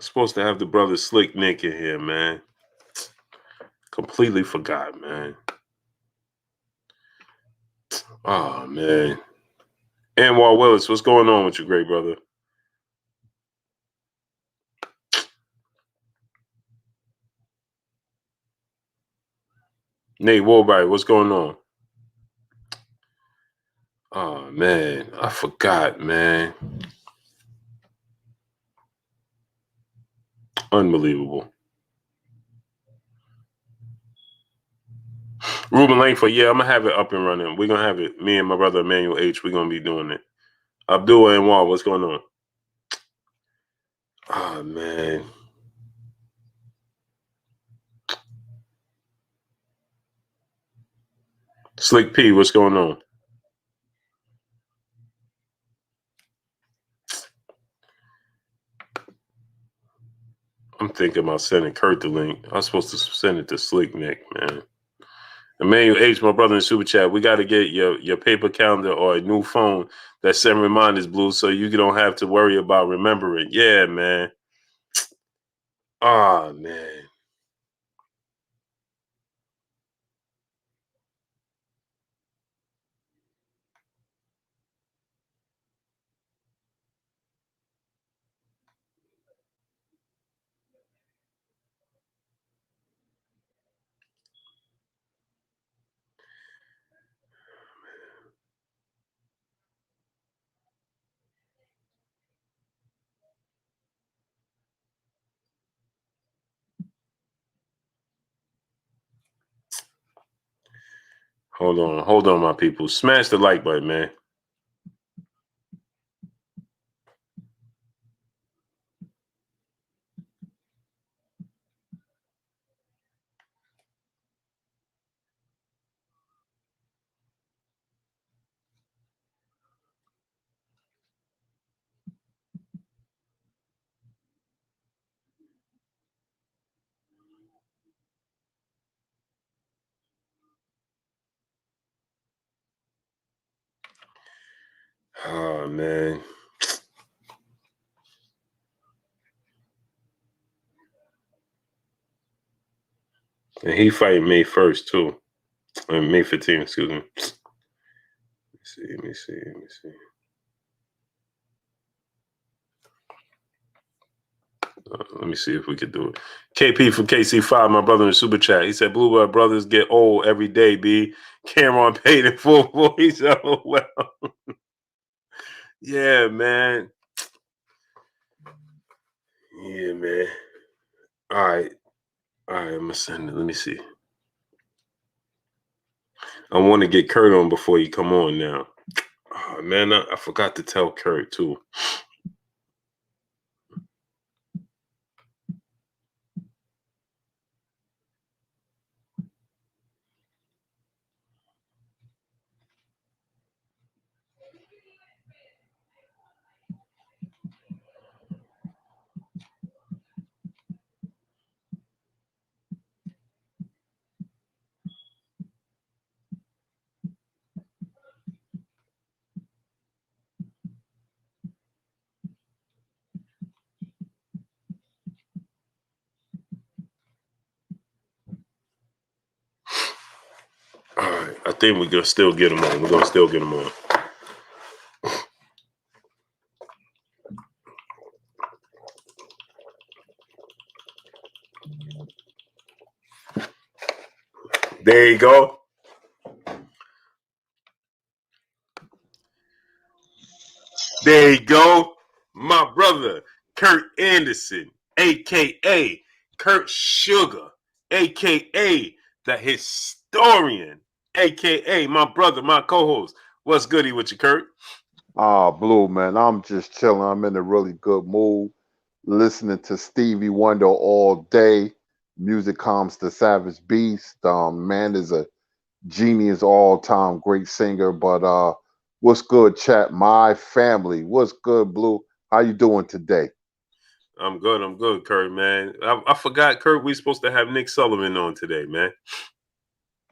Supposed to have the brother Slick Nick in here, man. Completely forgot, man. Oh, man. Anwar Willis, what's going on with you, great brother? Nate Warbright, what's going on? Oh, man. I forgot, man. Unbelievable. Ruben Langford, yeah, I'm gonna have it up and running. We're gonna have it. Me and my brother Emmanuel H. We're gonna be doing it. Abdul and Wall, what's going on? Oh man. Slick P, what's going on? I'm thinking about sending Kurt the link. I was supposed to send it to Slick Nick, man. Emmanuel H, my brother in Super Chat, we got to get your paper calendar or a new phone that send reminders, Blue, so you don't have to worry about remembering. Yeah, man. Oh, man. Hold on, my people. Smash the like button, man. Oh, man. And he fighting May 1st, too. May 15th, excuse me. Let me see. Let me see if we could do it. KP from KC5, my brother in Super Chat. He said, Bluebird brothers get old every day, B. Cameron paid in full voice. Oh, well. Yeah, man. Yeah, man. All right, I'm gonna send it. Let me see. I want to get Kurt on before you come on now. Oh, man, I forgot to tell Kurt too. All right, I think we're gonna still get him on. We're gonna still get him on. There you go. There you go. My brother, Kurt Anderson, aka Kurt Sugar, aka the historian, aka my brother, my co-host. What's goody with you, Kurt?
Blue, man, I'm just chilling. I'm in a really good mood. Listening to Stevie Wonder all day. Music calms the savage beast. Man is a genius, all-time great singer. But what's good, chat? My family. What's good, Blue? How you doing today?
I'm good, Kurt, man. I forgot, Kurt, we supposed to have Nick Sullivan on today, man.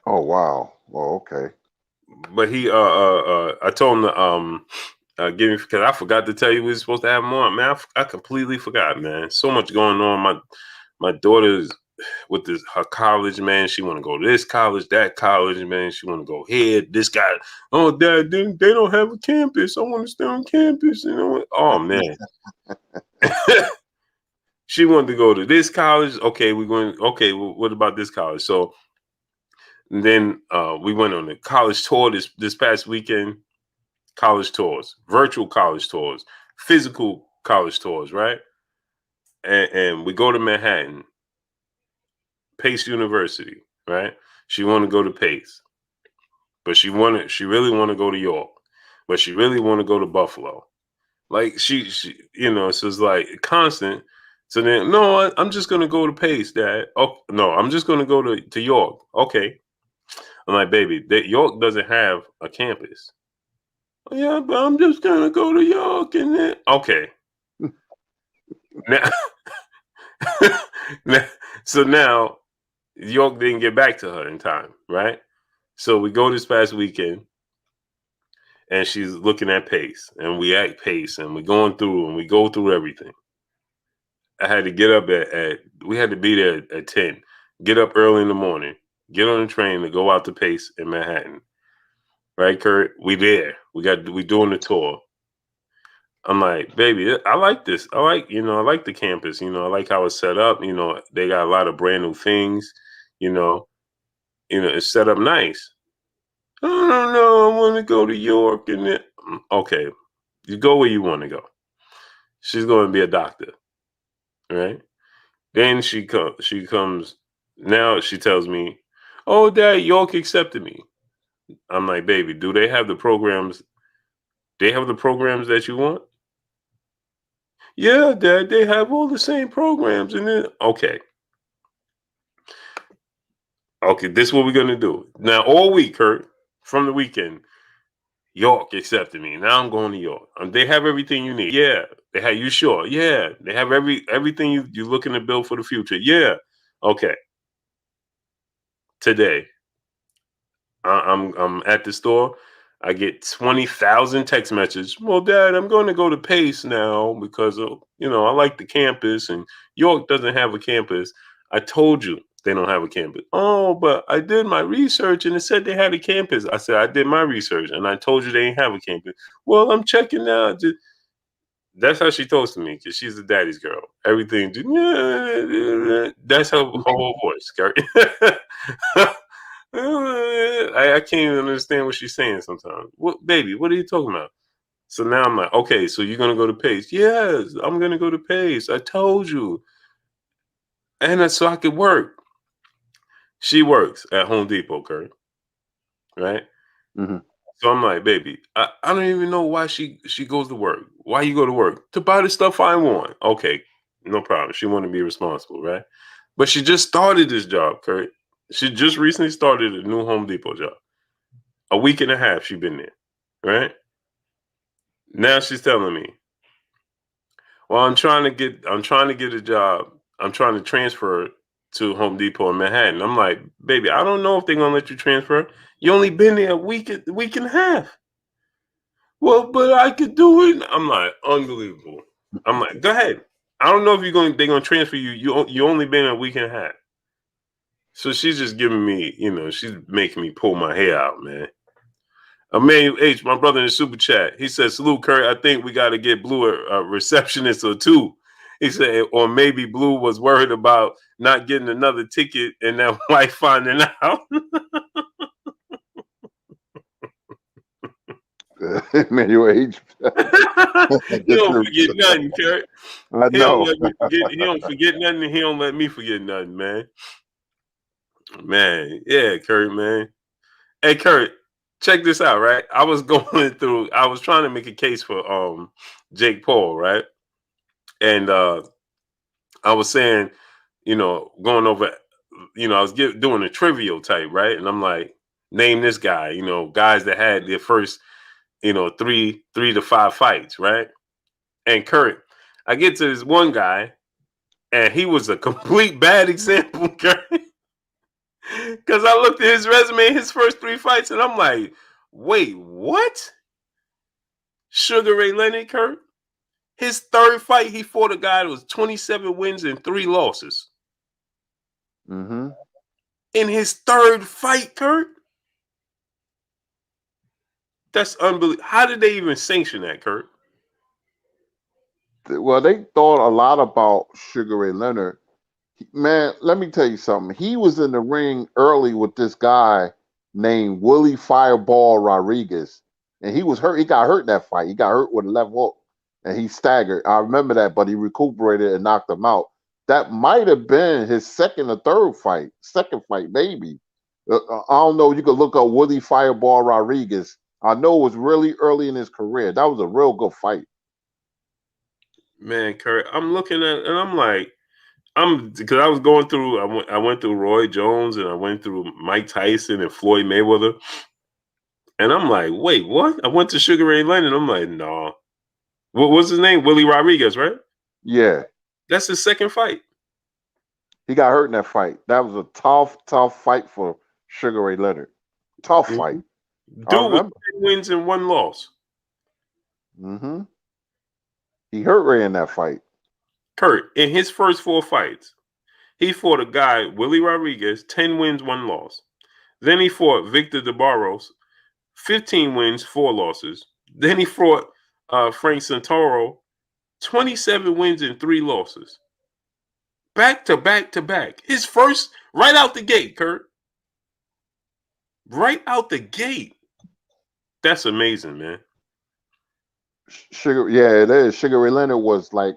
Oh wow. Well, okay.
But I told him to give me, because I forgot to tell you we were supposed to have him on, man. I completely forgot, man. So much going on. My daughter's with her college, man. She want to go to this college, that college, man. She want to go here. This guy, oh, Dad, they don't have a campus. I want to stay on campus. You know, oh man. She wanted to go to this college. Okay, we're going. Okay, well, what about this college? So then we went on a college tour this past weekend. College tours, virtual college tours, physical college tours, right? And we go to Manhattan, Pace University, right? She want to go to Pace, but she really want to go to York, but she really want to go to Buffalo. Like she so it's like constant. So then, no, I'm just gonna go to Pace, Dad. Oh no, I'm just gonna go to York. Okay, I'm like, baby, that York doesn't have a campus. Yeah, but I'm just gonna go to York and then okay. Now, so now York didn't get back to her in time, right? So we go this past weekend, and she's looking at Pace, and we at Pace, and we're going through, and we go through everything. I had to get up at we had to be there at 10. Get up early in the morning, get on the train to go out to Pace in Manhattan. Right, Kurt? We there. We doing the tour. I'm like, baby, I like this. I like the campus. I like how it's set up. They got a lot of brand new things. You know, it's set up nice. I don't know. I want to go to York and then okay, you go where you want to go. She's going to be a doctor, right? Then she comes. Now she tells me, "Oh, Dad, York accepted me." I'm like, "Baby, do they have the programs? They have the programs that you want?" Yeah, Dad, they have all the same programs. And then okay, this is what we're gonna do. Now all week, Kurt, from the weekend, York accepted me. Now I'm going to York. They have everything you need. Yeah. They have you sure? Yeah. They have everything you're looking to build for the future. Yeah. Okay. Today, I'm at the store. I get 20,000 text messages. Well, Dad, I'm going to go to Pace now because I like the campus, and York doesn't have a campus. I told you they don't have a campus. Oh, but I did my research and it said they had a campus. I said I did my research and I told you they didn't have a campus. Well, I'm checking now. That's how she talks to me because she's the daddy's girl. Everything, that's her whole voice, Gary. I can't even understand what she's saying sometimes. What, baby? What are you talking about? So now I'm like, okay, so you're gonna go to Pace? Yes, I'm gonna go to Pace. I told you, and that's so I could work. She works at Home Depot, Kurt. Right?
Hmm.
So I'm like, baby, I don't even know why she goes to work. Why you go to work? To buy the stuff I want. Okay, no problem. She want to be responsible, right? But she just started this job, Kurt. She just recently started a new Home Depot job. A week and a half she been there, right? Now she's telling me, well, I'm trying to get a job. I'm trying to transfer to Home Depot in Manhattan. I'm like, baby, I don't know if they're gonna let you transfer. You only been there a week and a half. Well, but I could do it. I'm like, unbelievable. I'm like, go ahead. I don't know if they're gonna transfer you. You only been a week and a half. So she's just giving me, she's making me pull my hair out, man. Emmanuel H, my brother in the super chat, he said, "Salute, Kurt. I think we got to get Blue a receptionist or two." He said, or maybe Blue was worried about not getting another ticket and that wife finding out.
Man, your age.
He don't forget nothing, Kurt.
I
He don't
know.
let me forget. He don't forget nothing. And he don't let me forget nothing, man. Man, yeah, Kurt, man. Hey, Kurt, check this out, right? I was going through. I was trying to make a case for Jake Paul, right? And I was saying, going over, I was doing a trivial type, right? And I'm like, name this guy, guys that had their first, three to five fights, right? And Kurt, I get to this one guy, and he was a complete bad example, Kurt. Because I looked at his resume, his first three fights, and I'm like, wait, what? Sugar Ray Leonard, Kurt? His third fight, he fought a guy that was 27 wins and 3 losses.
Mm-hmm.
In his third fight, Kurt? That's unbelievable. How did they even sanction that, Kurt?
Well, they thought a lot about Sugar Ray Leonard. Man, let me tell you something. He was in the ring early with this guy named Willie Fireball Rodriguez, and he was hurt. He got hurt in that fight. He got hurt with a left hook, and he staggered. I remember that, but he recuperated and knocked him out. That might have been his second or third fight, maybe. I don't know. You could look up Willie Fireball Rodriguez. I know it was really early in his career. That was a real good fight.
Man, Kurt, I'm looking at and I'm like, because I was going through. I went through Roy Jones and I went through Mike Tyson and Floyd Mayweather, and I'm like, wait, what? I went to Sugar Ray Leonard. I'm like, no. What's his name? Willie Rodriguez, right?
Yeah,
That's his second fight.
he got hurt in that fight. That was a tough fight for Sugar Ray Leonard. Tough fight.
Mhm.
I
Dude with
remember.
10 wins and 1 loss.
Hmm. He hurt Ray in that fight.
Kurt, in his first 4 fights, he fought a guy, Willie Rodriguez, 10 wins, 1 loss. Then he fought Victor DeBarros, 15 wins, 4 losses. Then he fought Frank Santoro, 27 wins and 3 losses. Back to back to back. His first, right out the gate, Kurt. Right out the gate. That's amazing, man.
Sugar, yeah, it is. Sugar Ray Leonard was like,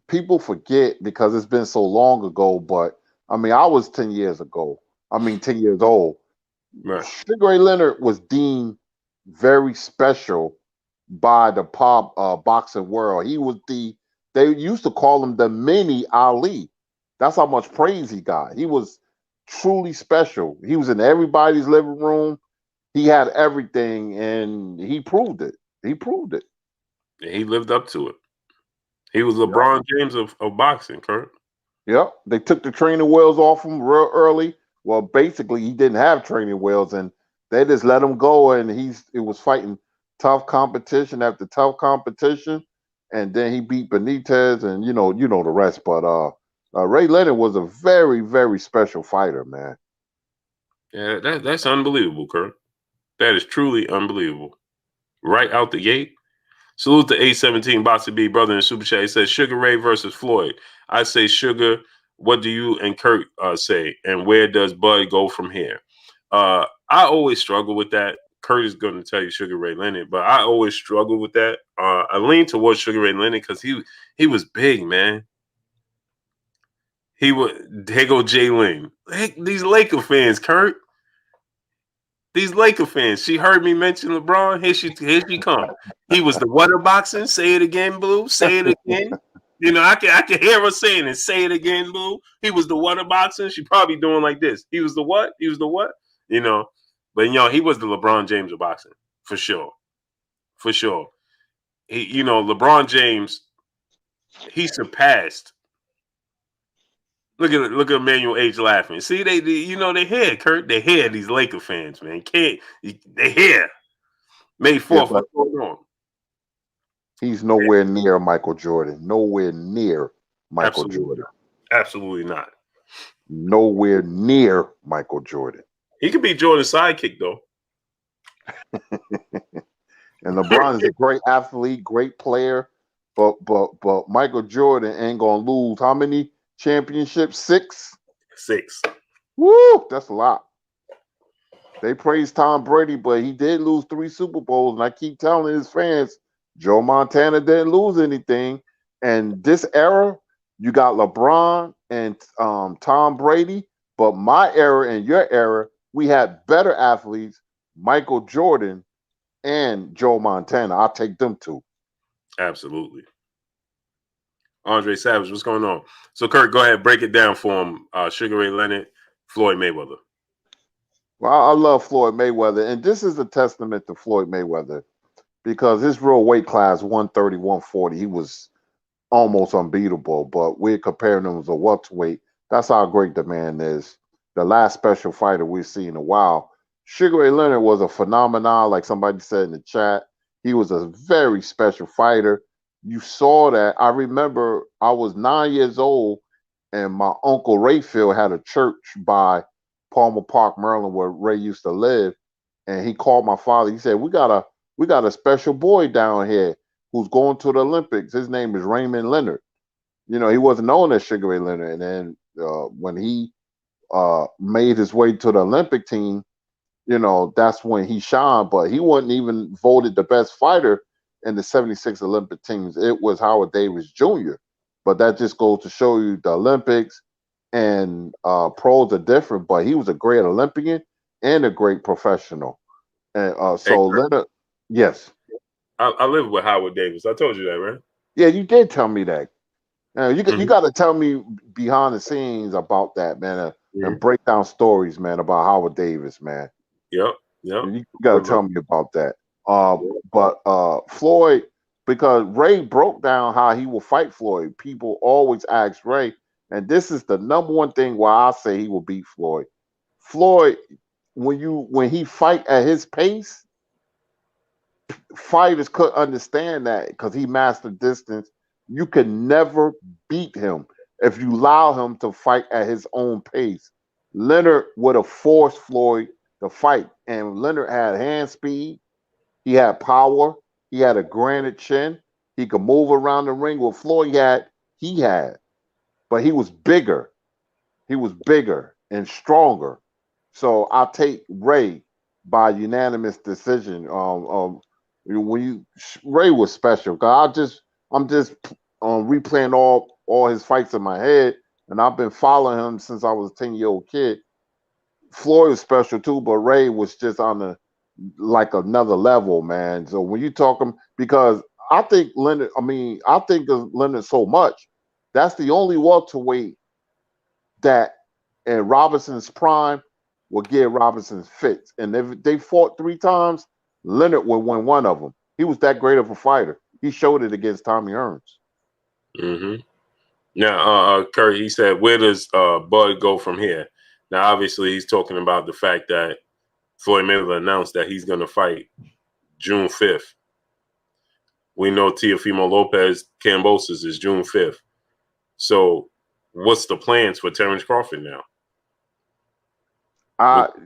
people forget because it's been so long ago. But I mean, I was 10 years ago. I mean, 10 years old.
Right.
Sugar Ray Leonard was deemed very special by the pop boxing world. He was they used to call him the mini Ali. That's how much praise he got. He was truly special. He was in everybody's living room. He had everything, and he proved it. He proved it.
And he lived up to it. He was
Yep.
LeBron James of boxing, Kurt.
Yep. They took the training wheels off him real early. Well, basically, he didn't have training wheels, and they just let him go. And it was fighting tough competition after tough competition, and then he beat Benitez, and you know the rest. But Ray Leonard was a very, very special fighter, man.
Yeah, that's unbelievable, Kurt. That is truly unbelievable. Right out the gate. Salute to 817 Boxer B, brother in Super Chat. He says Sugar Ray versus Floyd. I say Sugar. What do you and Kurt say? And where does Bud go from here? I always struggle with that. Kurt is going to tell you Sugar Ray Leonard, but I always struggle with that. I lean towards Sugar Ray Leonard because he was big, man. He would. Here go Jay Lynn. Heck, these Laker fans, Kurt. These Laker fans. She heard me mention LeBron. Here she come. He was the water boxing. Say it again, Blue. Say it again. You know, I can hear her saying it. Say it again, Blue. He was the water boxing. She probably doing like this. He was the what? He was the what? You know, but he was the LeBron James of boxing for sure, for sure. LeBron James. He surpassed. Look at Emmanuel H laughing. See, they hear Kurt. They hear these Laker fans, man. They hear. May
Yeah,
4th,
but
what's going on?
he's nowhere near Michael Jordan. Nowhere near Michael
Absolutely
Jordan.
not. Absolutely not.
Nowhere near Michael Jordan.
He could be Jordan's sidekick, though.
And LeBron is a great athlete, great player, but Michael Jordan ain't gonna lose how many championships? 6?
6.
Woo! That's a lot. They praise Tom Brady, but he did lose 3 Super Bowls, and I keep telling his fans, Joe Montana didn't lose anything. And this era, you got LeBron and Tom Brady, but my era and your era, we had better athletes, Michael Jordan and Joe Montana. I'll take them 2.
Absolutely. Andre Savage, what's going on? So, Kurt, go ahead, break it down for him. Sugar Ray Leonard, Floyd Mayweather.
Well, I love Floyd Mayweather, and this is a testament to Floyd Mayweather because his real weight class, 130, 140, he was almost unbeatable, but we're comparing him as a welterweight. That's how great the man is. The last special fighter we've seen in a while. Sugar Ray Leonard was a phenomenon, like somebody said in the chat. He was a very special fighter. You saw that. I remember I was 9 years old, and my uncle Rayfield had a church by Palmer Park, Maryland, where Ray used to live. And he called my father. He said, "We got a special boy down here who's going to the Olympics. His name is Raymond Leonard." He wasn't known as Sugar Ray Leonard. And then when he made his way to the Olympic team, that's when he shined. But he wasn't even voted the best fighter in the 76 Olympic teams. It was Howard Davis Jr. But that just goes to show you the Olympics and pros are different. But he was a great Olympian. and a great professional. And
Hey,
so
Kurt,
Leonard, yes,
I live with Howard Davis. I told you that, right?
yeah, you did tell me that. You
Mm-hmm.
got to tell me behind the scenes about that, man, and
Mm-hmm.
break down stories, man, about Howard Davis, man.
Yep. Yep.
You got to
But,
tell me about that. But Floyd, because Ray broke down how he will fight Floyd. People always ask Ray, and this is the number one thing why I say he will beat Floyd. Floyd, when he fight at his pace, fighters could understand that because he mastered distance. You can never beat him if you allow him to fight at his own pace. Leonard would have forced Floyd to fight, and Leonard had hand speed. He had power. He had a granite chin. He could move around the ring. What Floyd had, but he was bigger. He was bigger and stronger. So I'll take Ray by unanimous decision. When Ray was special. I'm just replaying all his fights in my head, and I've been following him since I was a 10-year-old kid. Floyd was special too, but Ray was just on the like another level, man. So when you talk him, because I think of Leonard so much. That's the only welterweight that in Robinson's prime will give Robinson fits. And if they fought 3 times, Leonard would win one of them. He was that great of a fighter. He showed it against Tommy Hearns.
mm-hmm. Now, Kurt, he said, where does Bud go from here? Now, obviously, he's talking about the fact that Floyd Mayweather announced that he's going to fight June 5th. We know Teofimo Lopez Cambosis is June 5th. So what's the plans for Terence Crawford now?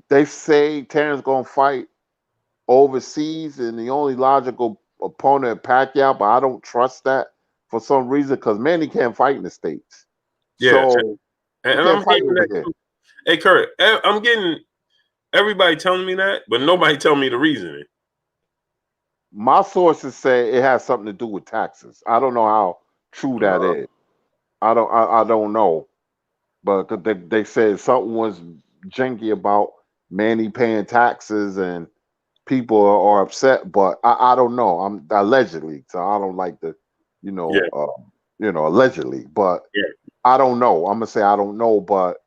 They say Terence gonna fight overseas, and the only logical opponent Pacquiao, but I don't trust that for some reason because Manny can't fight in the States,
Yeah,
so he
and
can't
I'm
fight
getting
over
that
here.
too. Hey, Kurt, I'm getting everybody telling me that, but nobody telling me the reasoning.
My sources say it has something to do with taxes. I don't know how true that is. I don't know, but 'cause they said something was janky about Manny paying taxes and people are upset, but I don't know. I'm allegedly, so I don't like to,
Yeah,
allegedly, but
yeah.
I don't know. I'm gonna say I don't know, but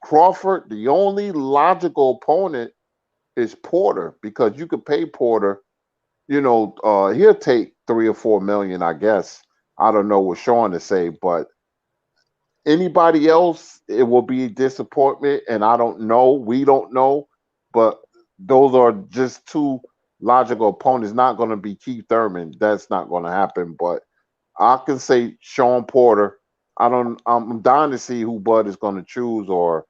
Crawford, the only logical opponent is Porter because you could pay Porter. He'll take 3 or 4 million, I guess. I don't know what Sean to say, but anybody else, it will be a disappointment, and I don't know. We don't know, but those are just two logical opponents. Not going to be Keith Thurman. That's not going to happen. But I can say Sean Porter. I'm dying to see who Bud is going to choose or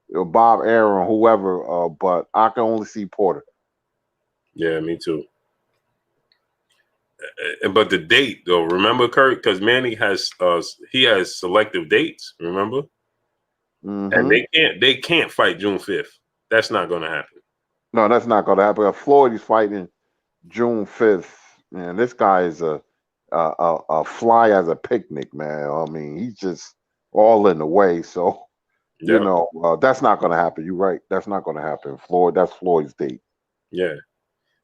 Bob Aaron, whoever. But I can only see Porter.
Yeah, me too. But the date, though, remember, Kurt, because Manny has he has selective dates. Remember, and
Hmm.
they can't fight June 5th. That's not going to happen.
No, that's not going to happen. Floyd is fighting June 5th. Man, this guy is a fly as a picnic, man. I mean, he's just all in the way. So,
Yeah,
that's not going to happen. You're right. That's not going to happen. That's Floyd's date.
yeah.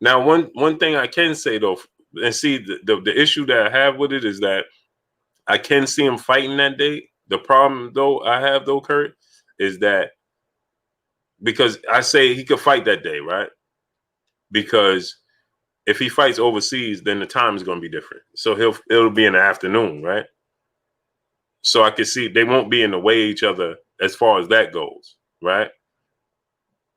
Now, one thing I can say though, and see the issue that I have with it is that I can see him fighting that day. The problem though I have though, Kurt, is that because I say he could fight that day, right? Because if he fights overseas, then the time is going to be different. So it'll be in the afternoon, right? So I can see they won't be in the way of each other as far as that goes, right?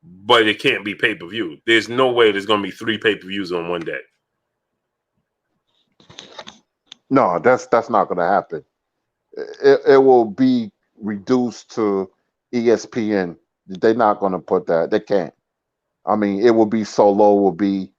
But it can't be pay-per-view. There's no way there's going to be 3 pay-per-views on one day.
No, that's not going to happen. It will be reduced to ESPN. They're not going to put that. They can't. I mean, it will be so low. Will be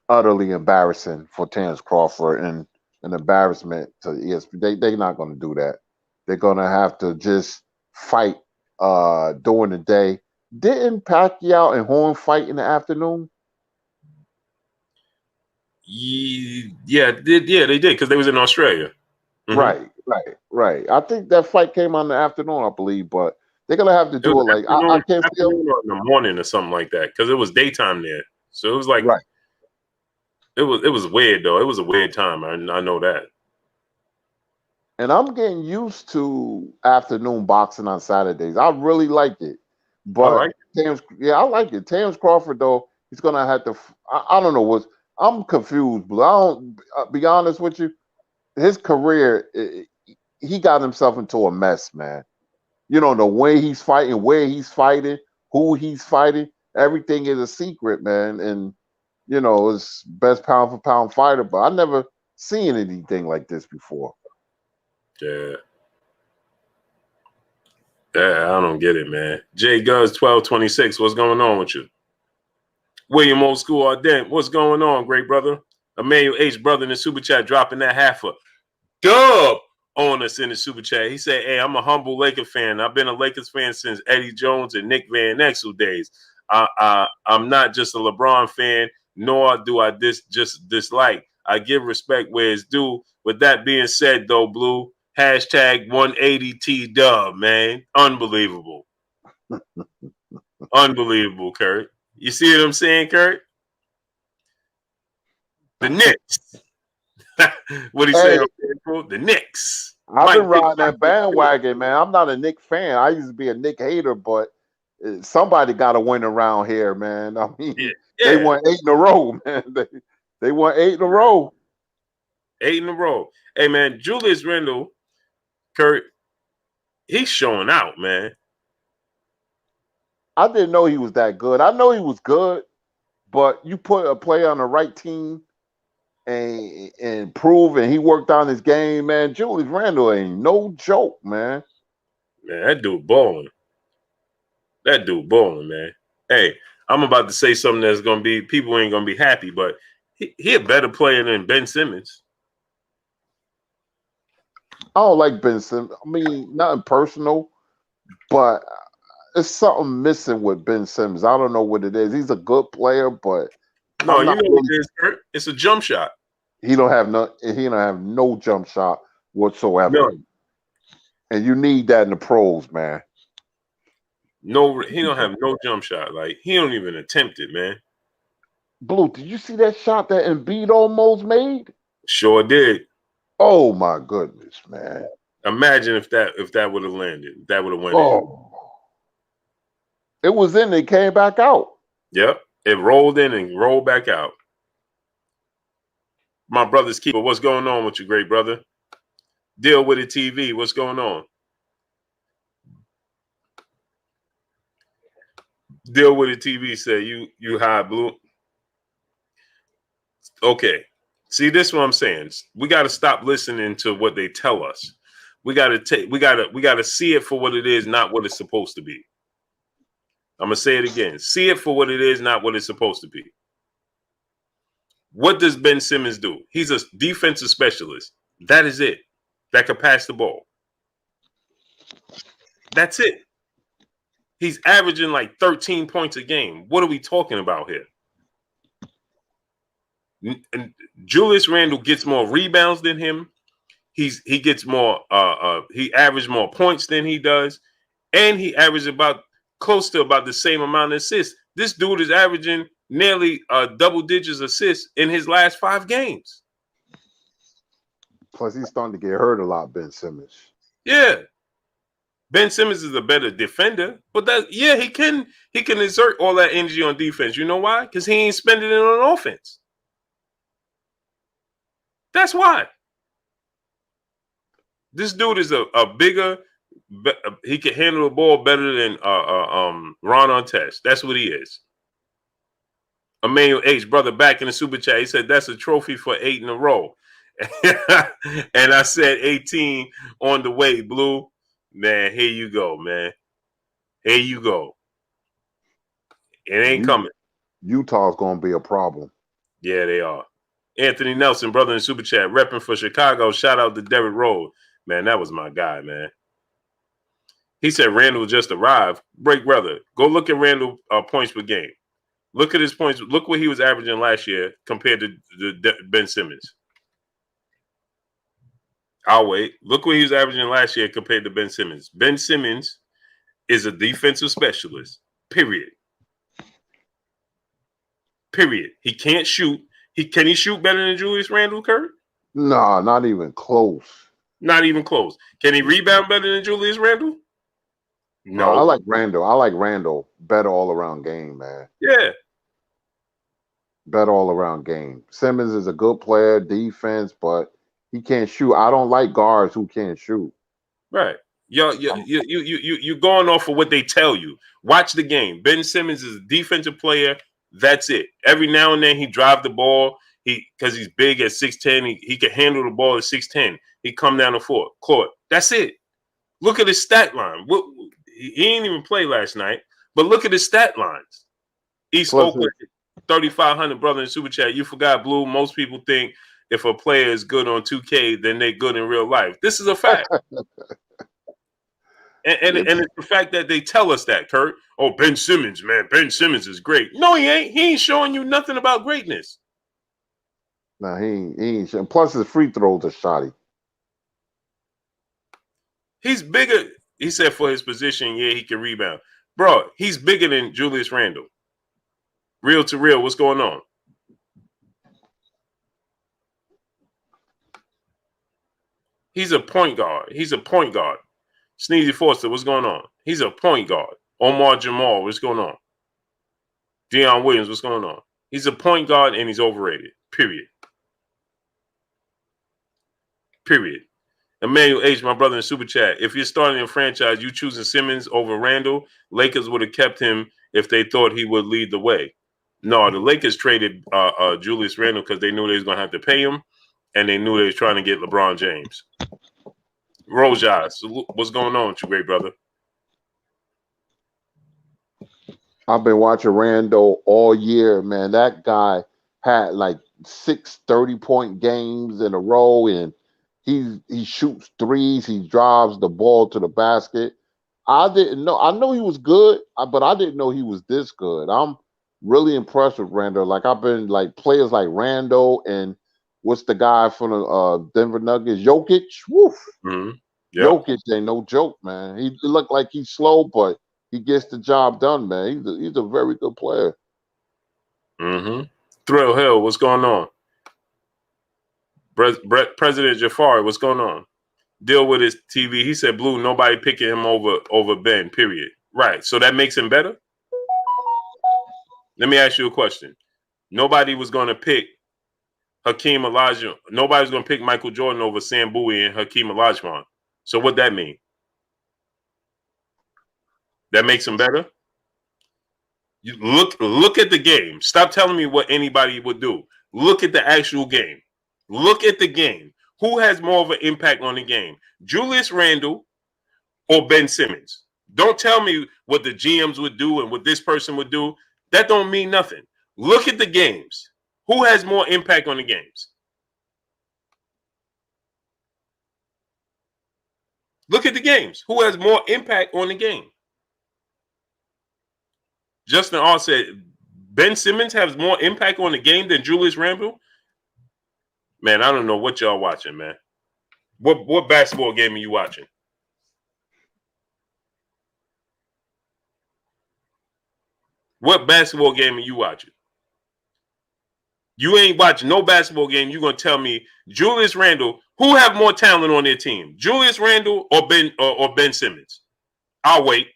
utterly embarrassing for Terence Crawford and an embarrassment to ESPN. They're not going to do that. They're going to have to just fight during the day. Didn't Pacquiao and Horn fight in the afternoon?
Yeah, they did because they was in Australia. Mm-hmm.
Right. I think that fight came on in the afternoon, I believe, but They're gonna have to
It
do
was
it like I can't see them.
afternoon or in the morning or something like that because it was daytime there. So it was like
Right.
it was weird though. It was a weird time. I know that.
And I'm getting used to afternoon boxing on Saturdays. I really like it.
I
But
like
I like it. Terence Crawford though, he's gonna have to. I don't know what. I'm confused, but I don't. Be honest with you, his career, he got himself into a mess, man. You know, the way he's fighting, where he's fighting, who he's fighting, everything is a secret, man. And you know, it's best pound for pound fighter, but I never seen anything like this before.
it. Yeah. Yeah, I don't get it, man. Jay Guz 1226. What's going on with you? William Old School Ardent. What's going on, great brother? Emmanuel H. Brother in the super chat dropping that half a dub on us in the super chat. He said, "Hey, I'm a humble Lakers fan. I've been a Lakers fan since Eddie Jones and Nick Van Exel days. I'm not just a LeBron fan, nor do I just dislike. I give respect where it's due. With that being said, though, Blue, hashtag 180T dub, man. Unbelievable. Unbelievable, Kurt. You see what I'm saying, Kurt? The Knicks. What he say?
Hey,
The Knicks.
I've
Mike
been
Big.
riding that bandwagon, man. I'm not a Nick fan. I used to be a Nick hater, but somebody got to win around here, man. I
Yeah,
mean, they
yeah.
won 8 in a row, man. They won 8 in a row.
8 in a row. Hey, man, Julius Randle, Kurt, he's showing out, man.
I didn't know he was that good. I know he was good, but you put a player on the right team and prove, and he worked on his game, man. Julius Randle ain't no joke, man.
Man, that dude balling. That dude balling, man. Hey, I'm about to say something that's going to be, people ain't going to be happy, but he a better player than Ben Simmons.
I don't like Ben Simmons. I mean, nothing personal, but it's something missing with Ben Simmons. I don't know what it is. He's a good player, but
Oh,
I'm
you
not
know what
really.
it is, Kurt? It's a jump shot.
He don't have no jump shot whatsoever,
None.
and you need that in the pros, man.
No, he don't have no jump shot. Like, he don't even attempt it, man.
Blue, did you see that shot that Embiid almost made?
Sure did.
Oh my goodness, man!
Imagine if that would have landed. If that would have went in.
Oh, it was in. It came back out.
Yep. It rolled in and rolled back out. My brother's keeper, what's going on with you, great brother? Deal with it TV. What's going on? Deal with it TV say you high blue. Okay. See, this is what I'm saying. We got to stop listening to what they tell us. We got to see it for what it is, not what it's supposed to be. I'm gonna say it again. See it for what it is, not what it's supposed to be. What does Ben Simmons do? He's a defensive specialist. That is it. That could pass the ball. That's it. He's averaging like 13 points a game. What are we talking about here? And Julius Randle gets more rebounds than him. He gets more. He averaged more points than he does, and he averaged about close to about the same amount of assists. This dude is averaging nearly double digits assists in his last 5 games.
Plus, he's starting to get hurt a lot, Ben Simmons.
Yeah. Ben Simmons is a better defender, but he can exert all that energy on defense. You know why? Because he ain't spending it on offense. That's why. This dude is a bigger. He can handle the ball better than Ron Artest. That's what he is. Emmanuel H. Brother back in the super chat. He said that's a trophy for 8 in a row, and I said 18 on the way. Blue, man, here you go, man. Here you go. It ain't coming.
Utah's gonna be a problem.
Yeah, they are. Anthony Nelson, brother in super chat, repping for Chicago. Shout out to Derrick Rose. Man, that was my guy, man. He said Randall just arrived. Break brother. Go look at Randall points per game. Look at his points. Look what he was averaging last year compared to Ben Simmons. I'll wait. Look what he was averaging last year compared to Ben Simmons. Ben Simmons is a defensive specialist. Period. Period. He can't shoot. Can he shoot better than Julius Randle, Kurt?
Nah, not even close.
Not even close. Can he rebound better than Julius Randle? No.
I like Randle. I like Randle. Better all around game, man.
Yeah.
Better all around game. Simmons is a good player, defense, but he can't shoot. I don't like guards who can't shoot.
Right. You're going off of what they tell you. Watch the game. Ben Simmons is a defensive player. That's it. Every now and then he drive the ball. Because he's big at 6'10", he can handle the ball at 6'10". He come down the court. That's it. Look at his stat line. He didn't even play last night, but look at his stat lines. East Oakland, 3,500, brother in Super Chat. You forgot, Blue. Most people think if a player is good on 2K, then they're good in real life. This is a fact. And it's the fact that they tell us that, Kurt. Oh, Ben Simmons, man. Ben Simmons is great. No, he ain't. He ain't showing you nothing about greatness.
No, he ain't. Plus, his free throws are shoddy.
He's bigger. He said for his position, yeah, he can rebound. Bro, he's bigger than Julius Randle. Real to real, what's going on? He's a point guard. Sneezy Forster, what's going on? He's a point guard. Omar Jamal, what's going on? Deion Williams, what's going on? He's a point guard and he's overrated. Period. Emmanuel H., my brother in Super Chat. If you're starting a franchise, you choosing Simmons over Randle, Lakers would have kept him if they thought he would lead the way. No, the Lakers traded Julius Randle because they knew they was going to have to pay him, and they knew they was trying to get LeBron James. Rojas, what's going on with you, great brother?
I've been watching Randle all year, man. That guy had like 6 30-point games in a row, and he shoots threes. He drives the ball to the basket. I didn't know. I know he was good, but I didn't know he was this good. I'm really impressed with Randle. Like, I've been like players like Randle and what's the guy from the Denver Nuggets, Jokic. Woof.
Mm-hmm. Yep.
Jokic ain't no joke, man. He looked like he's slow, but he gets the job done, man. He's a very good player.
Mm-hmm. Thrill Hill, what's going on? President Jafari, what's going on? Deal with his TV. He said, Blue, nobody picking him over Ben, period. Right. So that makes him better? Let me ask you a question. Nobody was going to pick Hakeem Olajuwon. Nobody was going to pick Michael Jordan over Sam Bowie and Hakeem Olajuwon. So what that mean? That makes him better? You look at the game. Stop telling me what anybody would do. Look at the actual game. Look at the game. Who has more of an impact on the game? Julius Randle or Ben Simmons? Don't tell me what the GMs would do and what this person would do. That don't mean nothing. Look at the games. Who has more impact on the games? Look at the games. Who has more impact on the game? Justin R said, Ben Simmons has more impact on the game than Julius Randle? Man, I don't know what y'all watching, man. What basketball game are you watching? What basketball game are you watching? You ain't watching no basketball game. You're gonna tell me Julius Randle, who have more talent on their team? Julius Randle or Ben Simmons? I'll wait.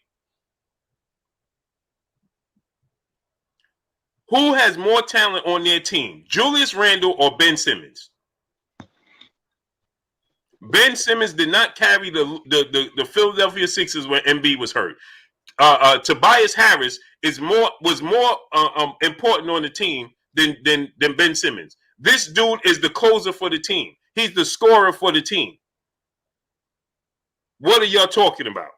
Who has more talent on their team? Julius Randle or Ben Simmons? Ben Simmons did not carry the Philadelphia Sixers when Embiid was hurt. Tobias Harris was more important on the team than Ben Simmons. This dude is the closer for the team. He's the scorer for the team. What are y'all talking about?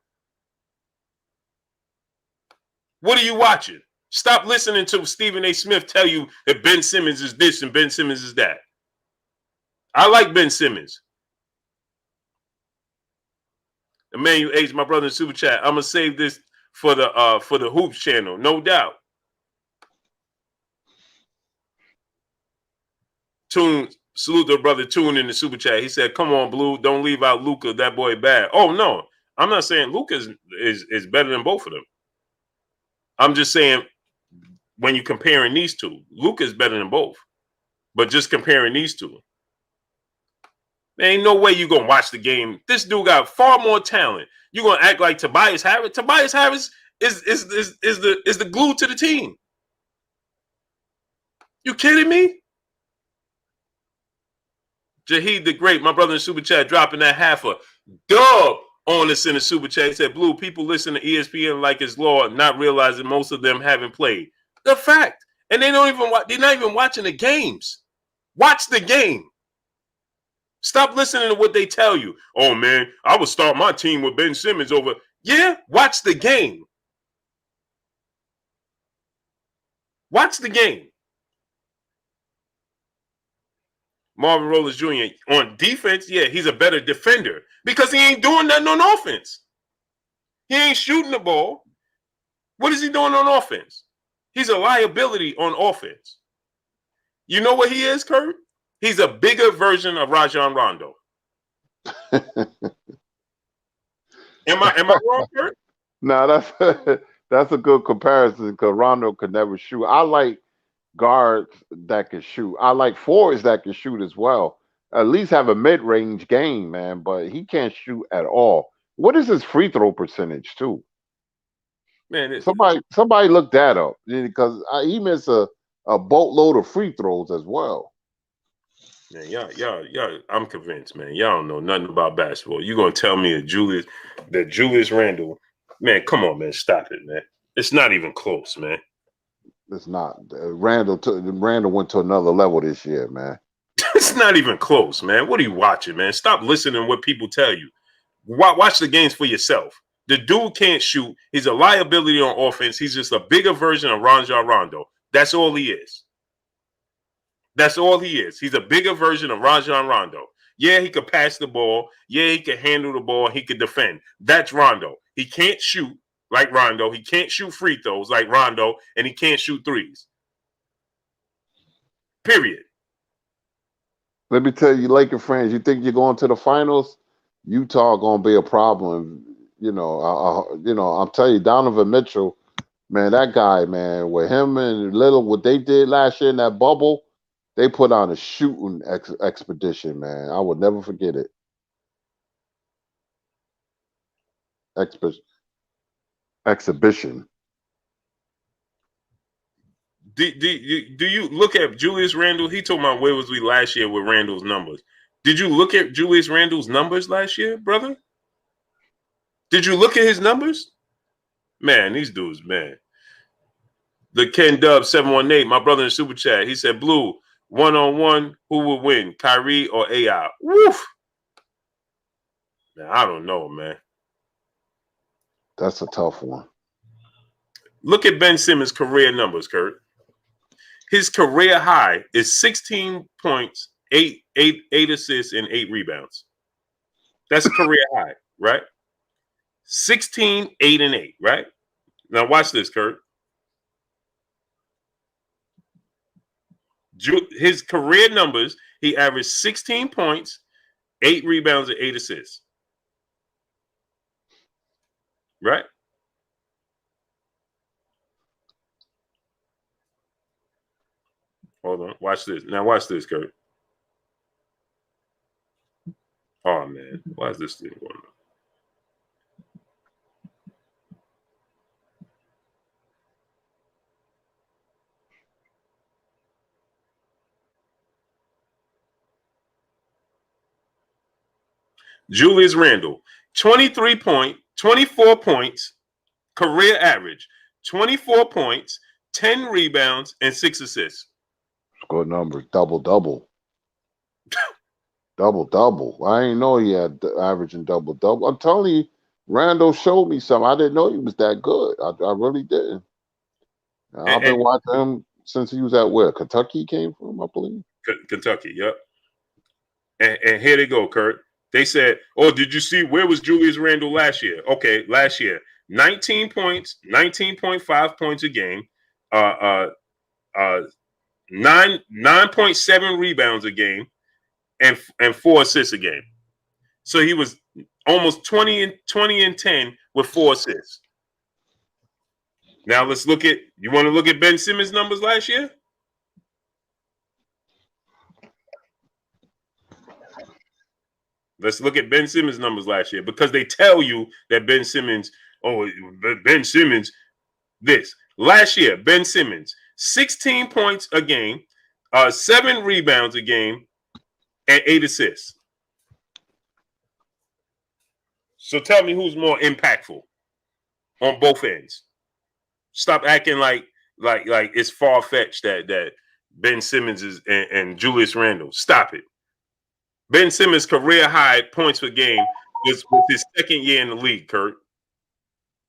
What are you watching? Stop listening to Stephen A. Smith tell you that Ben Simmons is this and Ben Simmons is that. I like Ben Simmons. Emmanuel H., my brother in Super Chat. I'm gonna save this for the Hoops channel, no doubt. Salute to brother Tune in the Super Chat. He said, "Come on, Blue, don't leave out Luka. That boy bad." Oh no, I'm not saying Luke is better than both of them. I'm just saying when you're comparing these two, Luke is better than both. But just comparing these two, there ain't no way you're gonna watch the game. This dude got far more talent. You're gonna act like Tobias Harris. Tobias Harris is the glue to the team. You kidding me? Jaheed the Great, my brother in Super Chat, dropping that half a dub on us in the Super Chat. He said, Blue, people listen to ESPN like it's law, not realizing most of them haven't played. The fact. And they don't even they're not even watching the games. Watch the game. Stop listening to what they tell you. Oh, man, I would start my team with Ben Simmons over. Yeah, watch the game. Watch the game. Marvin Rollins Jr. on defense, yeah, he's a better defender because he ain't doing nothing on offense. He ain't shooting the ball. What is he doing on offense? He's a liability on offense. You know what he is, Kurt? He's a bigger version of Rajon Rondo. Am I wrong, Kurt?
No, that's a good comparison because Rondo could never shoot. I like guards that can shoot. I like forwards that can shoot as well. At least have a mid-range game, man. But he can't shoot at all. What is his free throw percentage too?
Man,
somebody look that up because he missed a boatload of free throws as well.
Man, y'all, I'm convinced, man. Y'all don't know nothing about basketball. You gonna tell me that Julius Randle, man, come on, man, stop it, man. It's not even close, man.
It's not. Randle went to another level this year, man.
It's not even close, man. What are you watching, man? Stop listening to what people tell you. Watch the games for yourself. The dude can't shoot. He's a liability on offense. He's just a bigger version of Rajon Rondo. That's all he is. That's all he is. He's a bigger version of Rajon Rondo. Yeah, he could pass the ball. Yeah, he could handle the ball. He could defend. That's Rondo. He can't shoot like Rondo. He can't shoot free throws like Rondo, and he can't shoot threes. Period.
Let me tell you, Laker fans, you think you're going to the finals? Utah gonna be a problem. You know, I'm telling you, Donovan Mitchell, man, that guy, man, with him and Little, what they did last year in that bubble, they put on a shooting expedition, man. I would never forget it. Exhibition.
Do you look at Julius Randle? He told me where was we last year with Randle's numbers. Did you look at Julius Randle's numbers last year, brother? Did you look at his numbers? Man, these dudes, man. The Ken Dub 718, my brother in Super Chat, he said, Blue, 1-on-1, who will win, Kyrie or AI? Woof. Man, I don't know, man.
That's a tough one.
Look at Ben Simmons' career numbers, Kurt. His career high is 16 points, 8 assists, and 8 rebounds. That's a career high, right? 16, 8, and 8, right? Now watch this, Kurt. His career numbers, he averaged 16 points, 8 rebounds, and 8 assists. Right? Hold on. Watch this. Now watch this, Kurt. Oh, man. Why is this thing going on? Julius Randle, 24 points, career average, 24 points, 10 rebounds, and 6 assists.
Good numbers. Double. Double. I didn't know he had averaging double. I'm telling you, Randall showed me something. I didn't know he was that good. I really didn't. I've been watching him since he was at where? Kentucky he came from, I believe.
Kentucky, yep. And here they go, Kurt. They said, oh, did you see where was Julius Randle last year? Okay, last year, 19 points, 19.5 points a game, 9.7 rebounds a game, and 4 assists a game. So he was almost 20 and 10 with 4 assists. Now let's look at. You want to look at Ben Simmons' numbers last year? Let's look at Ben Simmons' numbers last year because they tell you that Ben Simmons. Oh, Ben Simmons. This last year, Ben Simmons, 16 points a game, 7 rebounds a game, and 8 assists. So tell me who's more impactful on both ends. Stop acting like it's far fetched that Ben Simmons is and Julius Randle. Stop it. Ben Simmons' career high points per game was his second year in the league. Kurt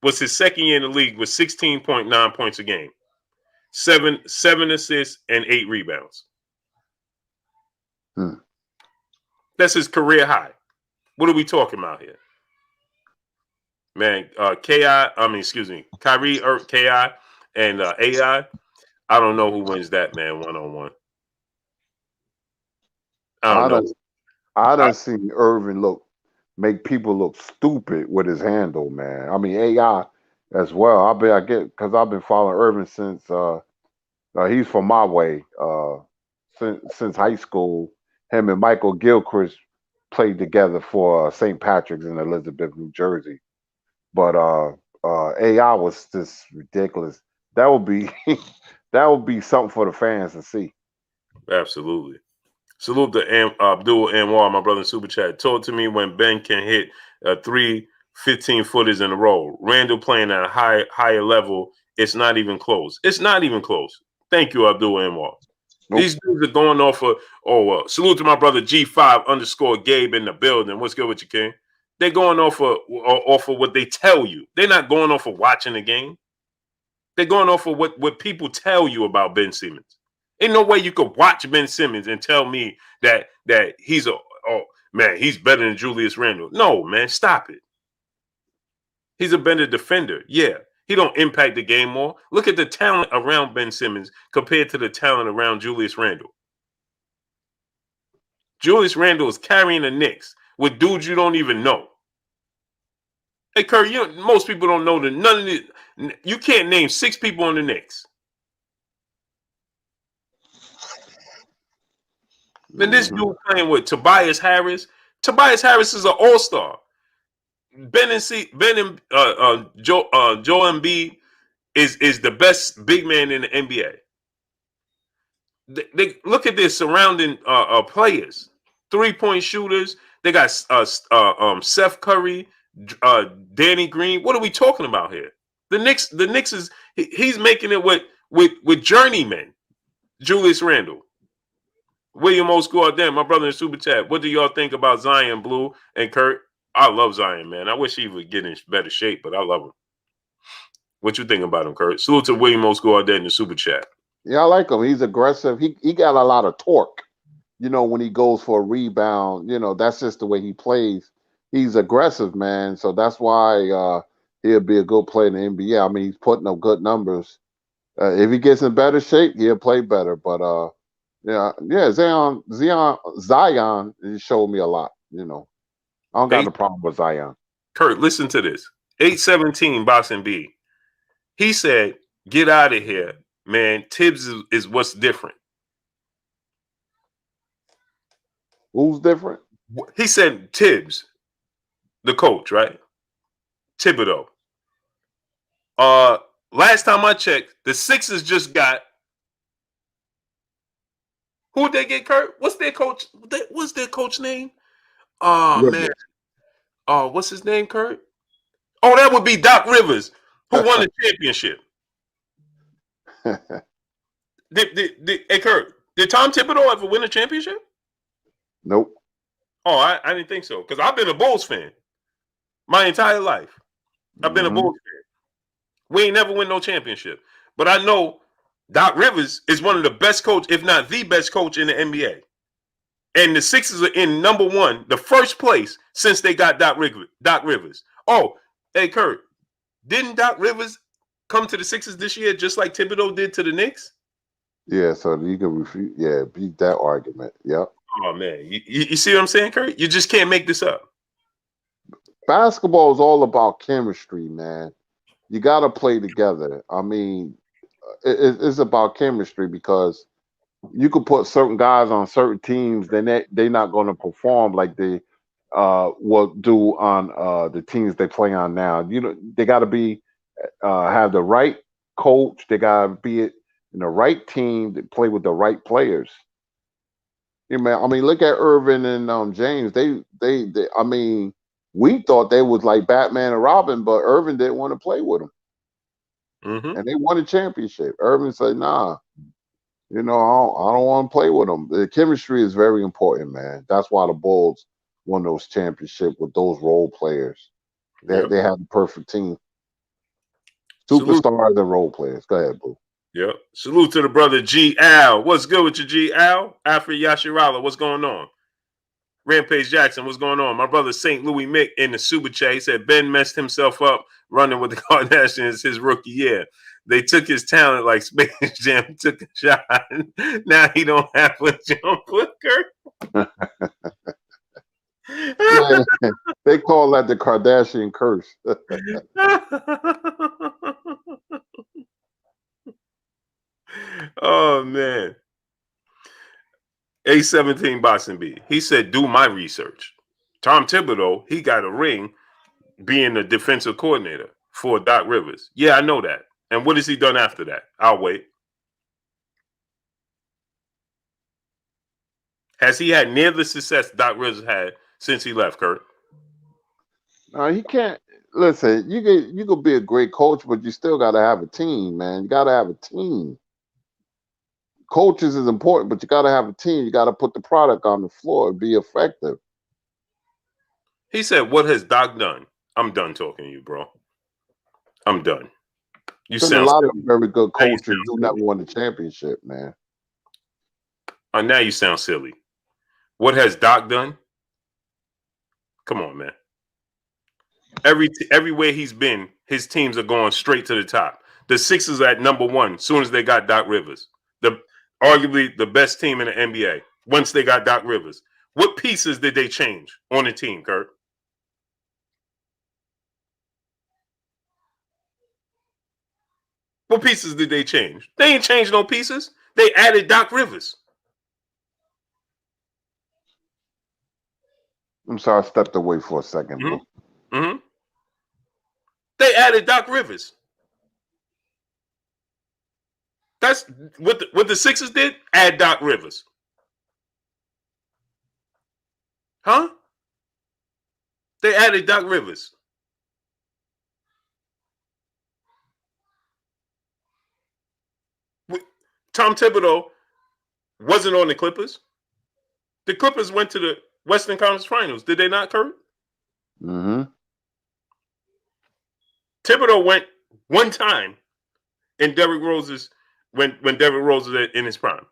was his second year in the league with 16.9 points a game, seven assists and 8 rebounds. That's his career high. What are we talking about here? Man, Kyrie, KI, and AI. I don't know who wins that, man, one-on-one. I don't know.
I done seen Irvin make people look stupid with his handle, man. I mean AI as well. Because I've been following Irvin since he's from my way. Since high school, him and Michael Gilchrist played together for St. Patrick's in Elizabeth, New Jersey. But AI was just ridiculous. That would be that would be something for the fans to see.
Absolutely. Salute to Abdul Anwar, my brother in Super Chat. Told to me when Ben can hit 3 15-footers in a row. Randall playing at a higher level. It's not even close. It's not even close. Thank you, Abdul Anwar. Nope. These dudes are going off of, salute to my brother G5_Gabe in the building. What's good with you, King? They're going off of what they tell you. They're not going off of watching the game. They're going off of what people tell you about Ben Simmons. Ain't no way you could watch Ben Simmons and tell me that he's he's better than Julius Randle. No, man, stop it. He's a better defender. Yeah. He don't impact the game more. Look at the talent around Ben Simmons compared to the talent around Julius Randle. Julius Randle is carrying the Knicks with dudes you don't even know. Hey, Kurt, most people don't know that none of the. You can't name 6 people on the Knicks. Then this dude playing with Tobias Harris. Tobias Harris is an all-star. Ben and Joel Embiid is the best big man in the NBA. They look at their surrounding players, 3-point shooters. They got Seth Curry, Danny Green. What are we talking about here? The Knicks is he's making it with journeymen. Julius Randle, William Osgood, my brother in Super Chat. What do y'all think about Zion, Blue and Kurt? I love Zion, man. I wish he would get in better shape, but I love him. What you think about him, Kurt? Salute to William Osgood in the Super Chat.
Yeah, I like him. He's aggressive. He got a lot of torque. When he goes for a rebound, that's just the way he plays. He's aggressive, man. So that's why he'll be a good player in the NBA. I mean, he's putting up good numbers. If he gets in better shape, he'll play better. But Zion, he showed me a lot. I don't got a problem with Zion.
Kurt, listen to this. 817 Boxing B. He said, "Get out of here, man. Tibbs is what's different."
Who's different?
He said Tibbs, the coach, right? Thibodeau. Last time I checked, the Sixers just got. Who'd they get, Kurt? What's their coach? What's their coach name? Oh, man. Oh, what's his name, Kurt? Oh, that would be Doc Rivers, who won the championship. Hey, Kurt, did Tom Thibodeau ever win a championship?
Nope.
Oh, I didn't think so. Because I've been a Bulls fan my entire life. I've been a Bulls fan. We ain't never win no championship. But I know Doc Rivers is one of the best coach, if not the best coach in the NBA. And the Sixers are in number 1, the first place since they got Doc Rivers. Oh, hey, Kurt, didn't Doc Rivers come to the Sixers this year just like Thibodeau did to the Knicks?
Yeah, so you can beat that argument. Yep.
Oh, man. You see what I'm saying, Kurt? You just can't make this up.
basketball is all about chemistry, man. You got to play together. I mean, it's about chemistry because you could put certain guys on certain teams, then they're not going to perform like they will do on the teams they play on now. You know, they got to be have the right coach. They got to be in the right team to play with the right players. You know, I mean, look at Irvin and James. They. I mean, we thought they was like Batman and Robin, but Irvin didn't want to play with them,
Mm-hmm.
and they won a championship. Irvin said, "Nah, you know, I don't want to play with them." The chemistry is very important, man. That's why the Bulls won those championships with those role players.
Yep.
They had the perfect team.
Salute.
Superstars and role players. Go ahead, Boo.
Yep. Salute to the brother G Al. What's good with you, G Al? Alfred Yashirala, what's going on? Rampage Jackson, what's going on? My brother St. Louis Mick in the super chat. He said Ben messed himself up running with the Kardashians his rookie year. They took his talent like Space Jam took a shot. Now he don't have a jump quicker.
Man, they call that the Kardashian curse.
Oh man. A17 Boston B. He said, do my research. Tom Thibodeau, he got a ring being the defensive coordinator for Doc Rivers. Yeah, I know that. And what has he done after that? I'll wait. Has he had near the success Doc Rivers had since he left, Kurt?
No, he can't. Listen, you could be a great coach, but you still got to have a team, man. You got to have a team. Coaches is important, but you got to have a team. You got to put the product on the floor and be effective.
He said, what has Doc done? I'm done talking to you, bro. I'm done. You
There's a
sound
lot
silly.
of very good
Now you
coaches
sound
who
silly.
never won the championship, man.
Now you sound silly. What has Doc done? Come on, man. Everywhere he's been, his teams are going straight to the top. The Sixers are at number one as soon as they got Doc Rivers. Arguably the best team in the NBA once they got Doc Rivers. What pieces did they change on the team, Kurt? What pieces did they change? They ain't changed no pieces. They added Doc Rivers.
I'm sorry, I stepped away for a second, bro.
Mm-hmm. They added Doc Rivers. That's what the Sixers did. Add Doc Rivers. Huh? They added Doc Rivers. Tom Thibodeau wasn't on the Clippers. The Clippers went to the Western Conference Finals. Did they not, Kurt?
Mm-hmm.
Thibodeau went one time in Derrick Rose's when Derrick Rose was in his prime.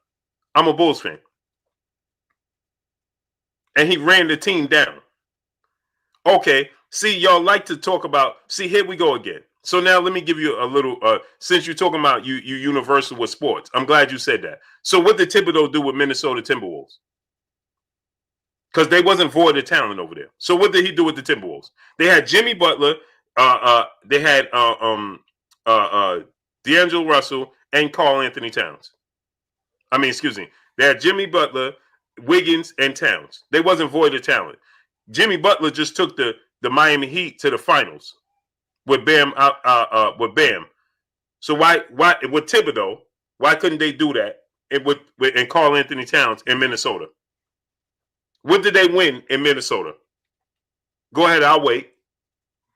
I'm a Bulls fan. And he ran the team down. Okay, see, y'all like to talk about, see, here we go again. So now let me give you a little, since you're talking about you universal with sports, I'm glad you said that. So what did Thibodeau do with Minnesota Timberwolves? Because they wasn't void of talent over there. So what did he do with the Timberwolves? They had Jimmy Butler, they had D'Angelo Russell, and Karl Anthony Towns. I mean, excuse me. They had Jimmy Butler, Wiggins, and Towns. They wasn't void of talent. Jimmy Butler just took the Miami Heat to the finals with Bam. With Bam. So why with Thibodeau? Why couldn't they do that? And with Karl Anthony Towns in Minnesota? What did they win in Minnesota? Go ahead, I'll wait.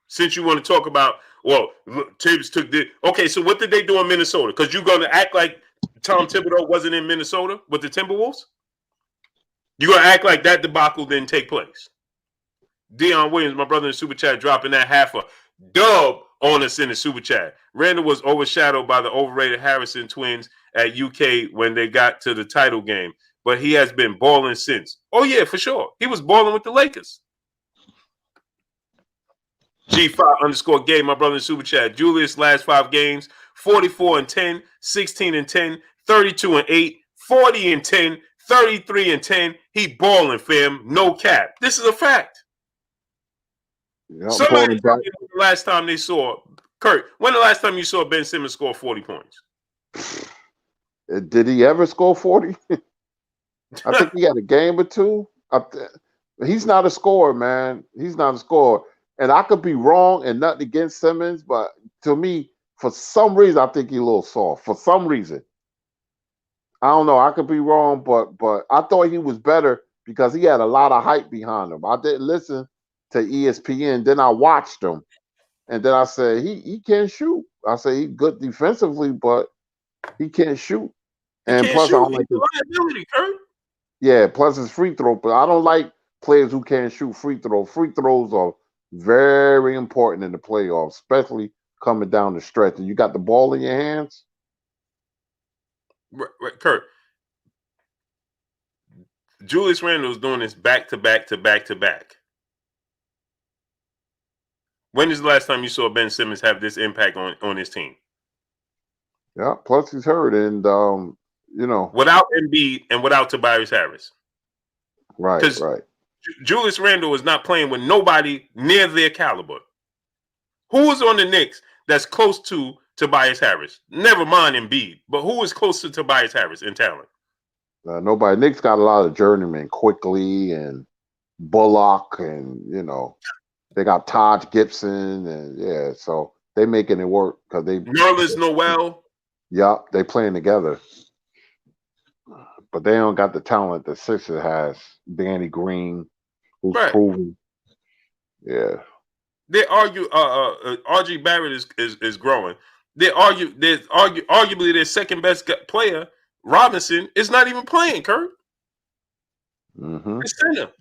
Since you want to talk about, well, Tibbs took the. Okay, so what did they do in Minnesota? Because you're going to act like Tom Thibodeau wasn't in Minnesota with the Timberwolves? You're going to act like that debacle didn't take place. Dion Williams, my brother in the super chat, dropping that half a dub on us in the super chat. Randall was overshadowed by the overrated Harrison twins at UK when they got to the title game, but he has been balling since. Oh, yeah, for sure. He was balling with the Lakers. G5_game, my brother in super chat. Julius, last 5 games, 44-10, 16-10, 32-8, 40-10, 33-10. He balling, fam. No cap. This is a fact.
Yeah,
Somebody
brought him
tell
back.
me when the last time they saw Kurt. When the last time you saw Ben Simmons score 40 points?
Did he ever score 40? I think he had a game or two. He's not a scorer, man. He's not a scorer. And I could be wrong and nothing against Simmons, but to me, for some reason, I think he's a little soft. For some reason. I don't know. I could be wrong, but I thought he was better because he had a lot of hype behind him. I didn't listen to ESPN. Then I watched him. And then I said, he can't shoot. I said he's good defensively, but he can't shoot.
He
And
can't
plus, I
shoot.
don't
He's
like
a
this.
liability, Kurt.
Yeah, plus his free throw. But I don't like players who can't shoot free throw. Free throws are very important in the playoffs, especially coming down the stretch. And you got the ball in your hands.
Kurt, Julius Randle's doing this back to back to back to back. When is the last time you saw Ben Simmons have this impact on his team?
Yeah, plus he's hurt. And,
Without Embiid and without Tobias Harris.
right.
Because Julius Randle is not playing with nobody near their caliber. Who is on the Knicks that's close to Tobias Harris? Never mind Embiid, but who is close to Tobias Harris in talent?
Nobody. Knicks got a lot of journeymen, Quickly and Bullock, and they got Todd Gibson, and so they making it work because
Nerlens Noel.
Yup, they playing together, but they don't got the talent that Sixers has. Danny Green, who's proven. Yeah.
They argue. RG Barrett is growing. Arguably their second best player, Robinson, is not even playing. Kurt.
Mm-hmm.
The center.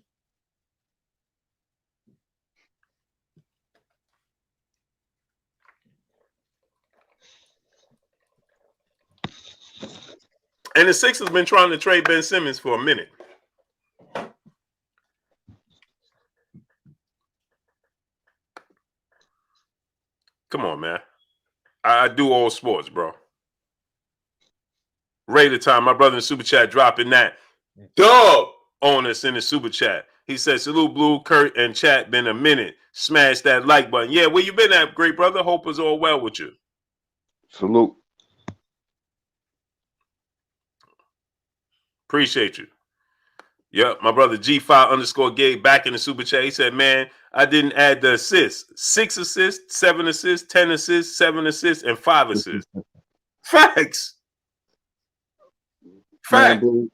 And the Sixers been trying to trade Ben Simmons for a minute. Come on, man. I do all sports, bro. Raider time. My brother in the super chat dropping that dub on us in the super chat. He said, salute Blue, Kurt, and chat. Been a minute. Smash that like button. Yeah, where you been at, great brother? Hope it's all well with you.
Salute.
Appreciate you. Yep, my brother G5_Gabe back in the super chat. He said, man, I didn't add the assists. 6 assists, 7 assists, 10 assists, 7 assists, and 5 assists. Facts.
Man, Blue,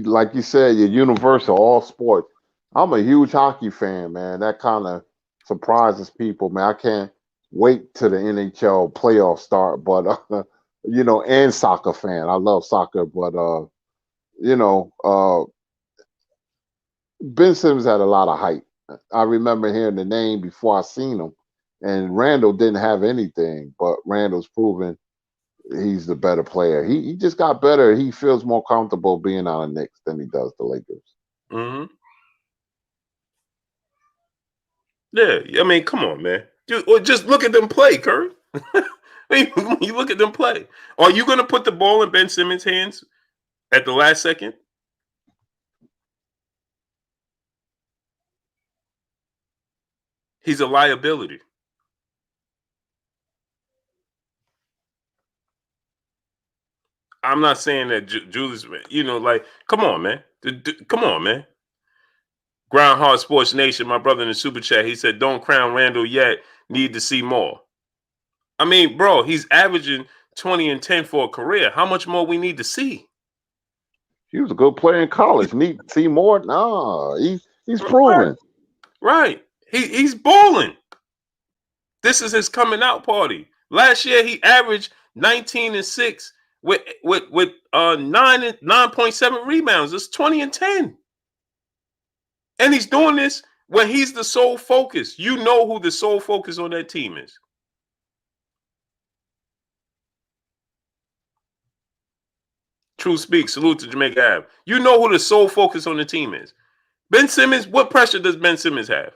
like you said, you're universal, all sports. I'm a huge hockey fan, man. That kind of surprises people, man. I can't wait till the NHL playoffs start, but and soccer fan. I love soccer, but Ben Simmons had a lot of hype. I remember hearing the name before I seen him, and Randall didn't have anything, but Randall's proven he's the better player. He just got better. He feels more comfortable being on the Knicks than he does the Lakers.
Mm-hmm. Yeah, I mean, come on, man. Just look at them play, Kurt. You look at them play. Are you going to put the ball in Ben Simmons' hands at the last second? He's a liability. I'm not saying that Julius, come on, man. Come on, man. Groundhog Sports Nation, my brother in the super chat, he said, don't crown Randall yet. Need to see more. I mean, bro, he's averaging 20 and 10 for a career. How much more we need to see?
He was a good player in college. Need to see more? No, he's proven.
Right. He's balling. This is his coming out party. Last year he averaged 19 and 6 with 9.7 rebounds. It's 20 and 10. And he's doing this when he's the sole focus. You know who the sole focus on that team is. True speak. Salute to Jamaica Ave. You know who the sole focus on the team is. Ben Simmons, what pressure does Ben Simmons have?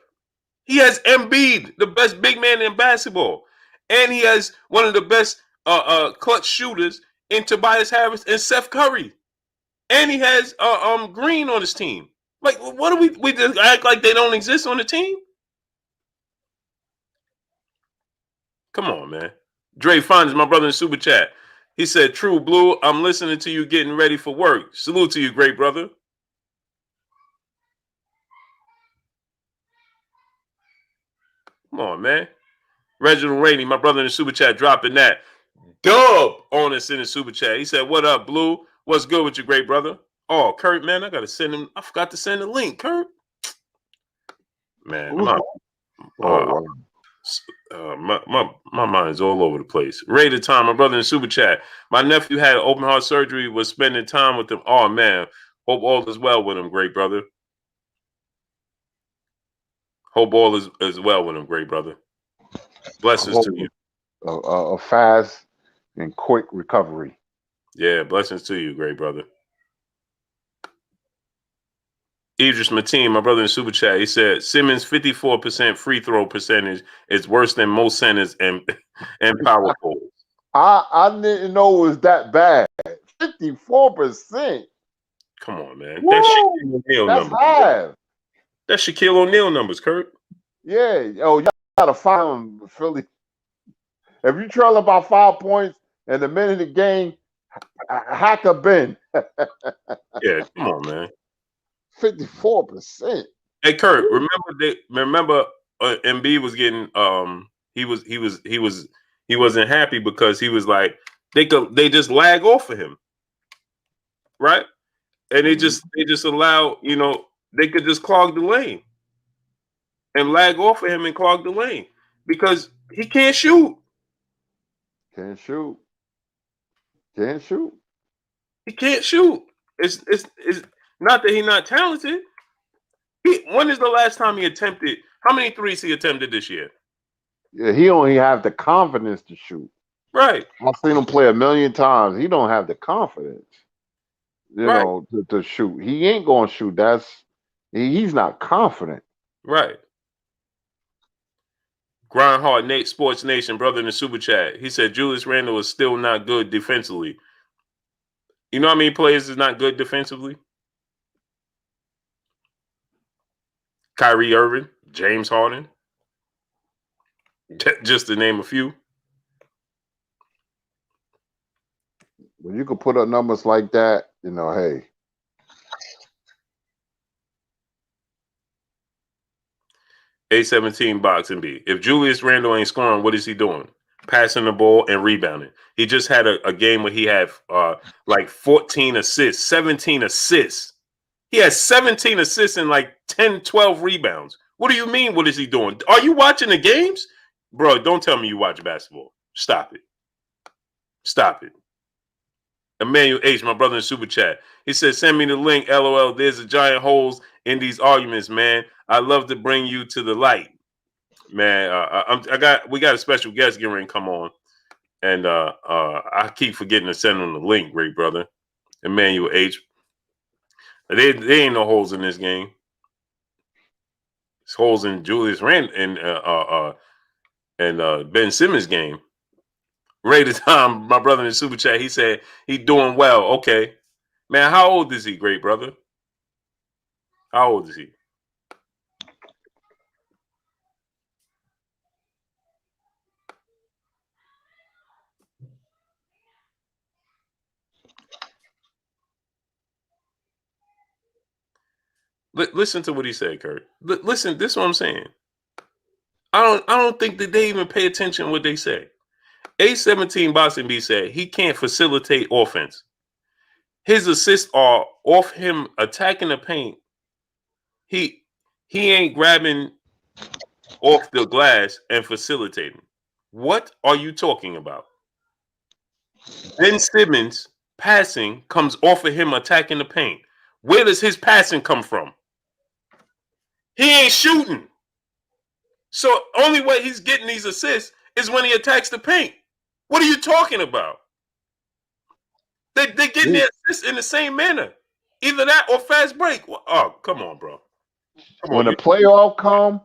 He has Embiid, the best big man in basketball. And he has one of the best clutch shooters in Tobias Harris and Seth Curry. And he has Green on his team. Like, what do we just act like they don't exist on the team? Come on, man. Dre Fonz, my brother in Super Chat. He said, "True Blue, I'm listening to you getting ready for work. Salute to you, great brother." Come on, man. Reginald Rainey, my brother in the Super Chat, dropping that. Dub on us in the Super Chat. He said, "What up, Blue? What's good with you, great brother?" Oh, Kurt, man, I gotta send him. I forgot to send the link, Kurt. Man,
Who's oh wow.
my mind is all over the place. Ray the Time, my brother in the Super Chat. My nephew had open heart surgery. Was spending time with him. Oh man, hope all is well with him, great brother. Hope all is well with him, great brother. Blessings to you.
A fast and quick recovery.
Yeah, blessings to you, great brother. Idris Mateen, my brother in Super Chat, he said Simmons' 54% free throw percentage is worse than most centers and power forwards.
I didn't know it was that bad. 54%.
Come on, man.
Woo!
That's Shaquille O'Neal
That's
numbers.
high.
That's Shaquille O'Neal numbers, Kurt.
Yeah. Oh, y'all gotta find him, Philly. If you trail about 5 points in the minute of the game, hack a bin.
Yeah, come on, man.
54%.
Hey, Kurt, remember Embiid was getting he wasn't happy because he was like they just lag off of him, right? And they just allow, they could just clog the lane and lag off of him and clog the lane because he can't shoot.
Can't shoot. Can't shoot.
He can't shoot. It's not that he's not talented. When is the last time he attempted? How many threes he attempted this year?
Yeah, he only have the confidence to shoot.
Right.
I've seen him play a million times. He don't have the confidence,
Right.
to shoot. He ain't gonna shoot. He's not confident.
Right. Grindhard Nate Sports Nation, brother in the Super Chat. He said Julius Randle is still not good defensively. You know how many players is not good defensively? Kyrie Irving, James Harden, just to name a few.
When you can put up numbers like that, hey.
A17 boxing B. If Julius Randle ain't scoring, what is he doing? Passing the ball and rebounding. He just had a game where he had like 14 assists, 17 assists. He has 17 assists and like 10, 12 rebounds. What do you mean? What is he doing? Are you watching the games? Bro, don't tell me you watch basketball. Stop it. Stop it. Emmanuel H., my brother in Super Chat. He said, send me the link, LOL. There's a giant holes in these arguments, man. I love to bring you to the light. Man, we got a special guest getting ready to come on. And I keep forgetting to send him the link, great brother. Emmanuel H. There ain't no holes in this game. It's holes in Julius Randle and Ben Simmons' game. Ray the Time, my brother in the Super Chat, he said he doing well. Okay. Man, how old is he, great brother? How old is he? Listen to what he said, Kurt. Listen, this is what I'm saying. I don't think that they even pay attention to what they say. A17 Boxing B said he can't facilitate offense. His assists are off him attacking the paint. He ain't grabbing off the glass and facilitating. What are you talking about? Ben Simmons passing comes off of him attacking the paint. Where does his passing come from? He ain't shooting. So only way he's getting these assists is when he attacks the paint. What are you talking about? They're getting their assists in the same manner. Either that or fast break. Oh, come on, bro.
When the playoff come,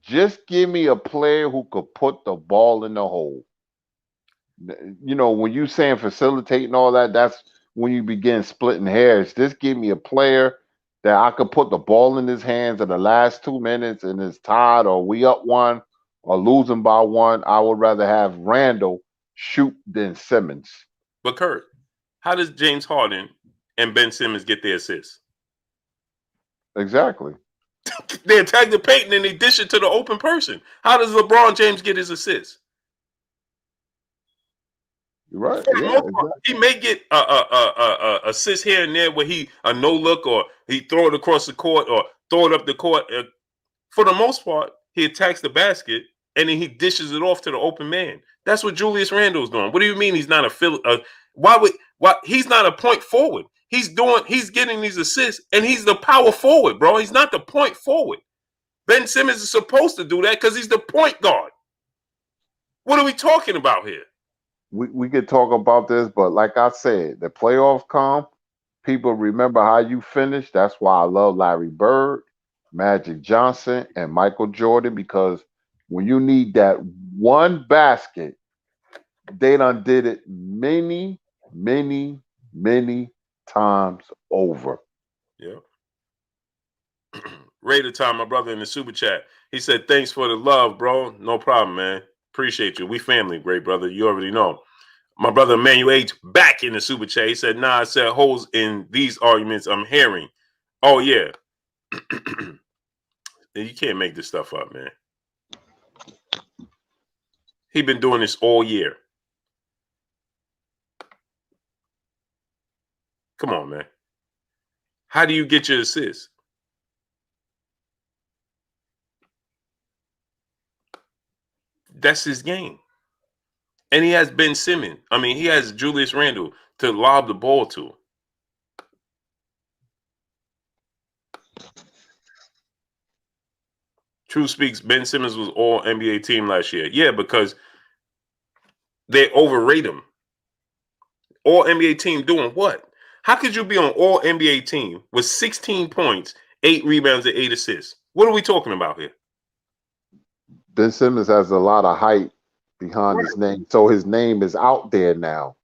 just give me a player who could put the ball in the hole. When you saying facilitate and all that, that's when you begin splitting hairs. Just give me a player that I could put the ball in his hands in the last 2 minutes and it's tied or we up one or losing by one, I would rather have Randall shoot than Simmons.
But Kurt, how does James Harden and Ben Simmons get their assists?
Exactly.
They attack the paint and then they dish it to the open person. How does LeBron James get his assists?
You're right.
For the
Yeah,
most part,
exactly.
he may get a assist here and there where he a no look or he throw it across the court or throw it up the court. For the most part, he attacks the basket and then he dishes it off to the open man. That's what Julius Randle's doing. What do you mean he's not why he's not a point forward? He's getting these assists and he's the power forward, bro. He's not the point forward. Ben Simmons is supposed to do that because he's the point guard. What are we talking about here?
We could talk about this, but like I said, the playoffs come. People remember how you finished. That's why I love Larry Bird, Magic Johnson, and Michael Jordan, because when you need that one basket, they done did it many, many, many times over.
Yeah. Raider Time, my brother in the super chat. He said, thanks for the love, bro. No problem, man. Appreciate you. We family, great brother. You already know. My brother Emmanuel H back in the super chat. He said, nah, I said holes in these arguments I'm hearing. Oh, yeah. You can't make this stuff up, man. He been doing this all year. Come on, man. How do you get your assists? That's his game. And he has Ben Simmons. I mean, he has Julius Randle to lob the ball to. True speaks, Ben Simmons was all NBA team last year. Yeah, because they overrate him. All NBA team doing what? How could you be on all NBA team with 16 points, 8 rebounds, and 8 assists? What are we talking about here?
Ben Simmons has a lot of hype behind
Right.
his name, so his name is out there now.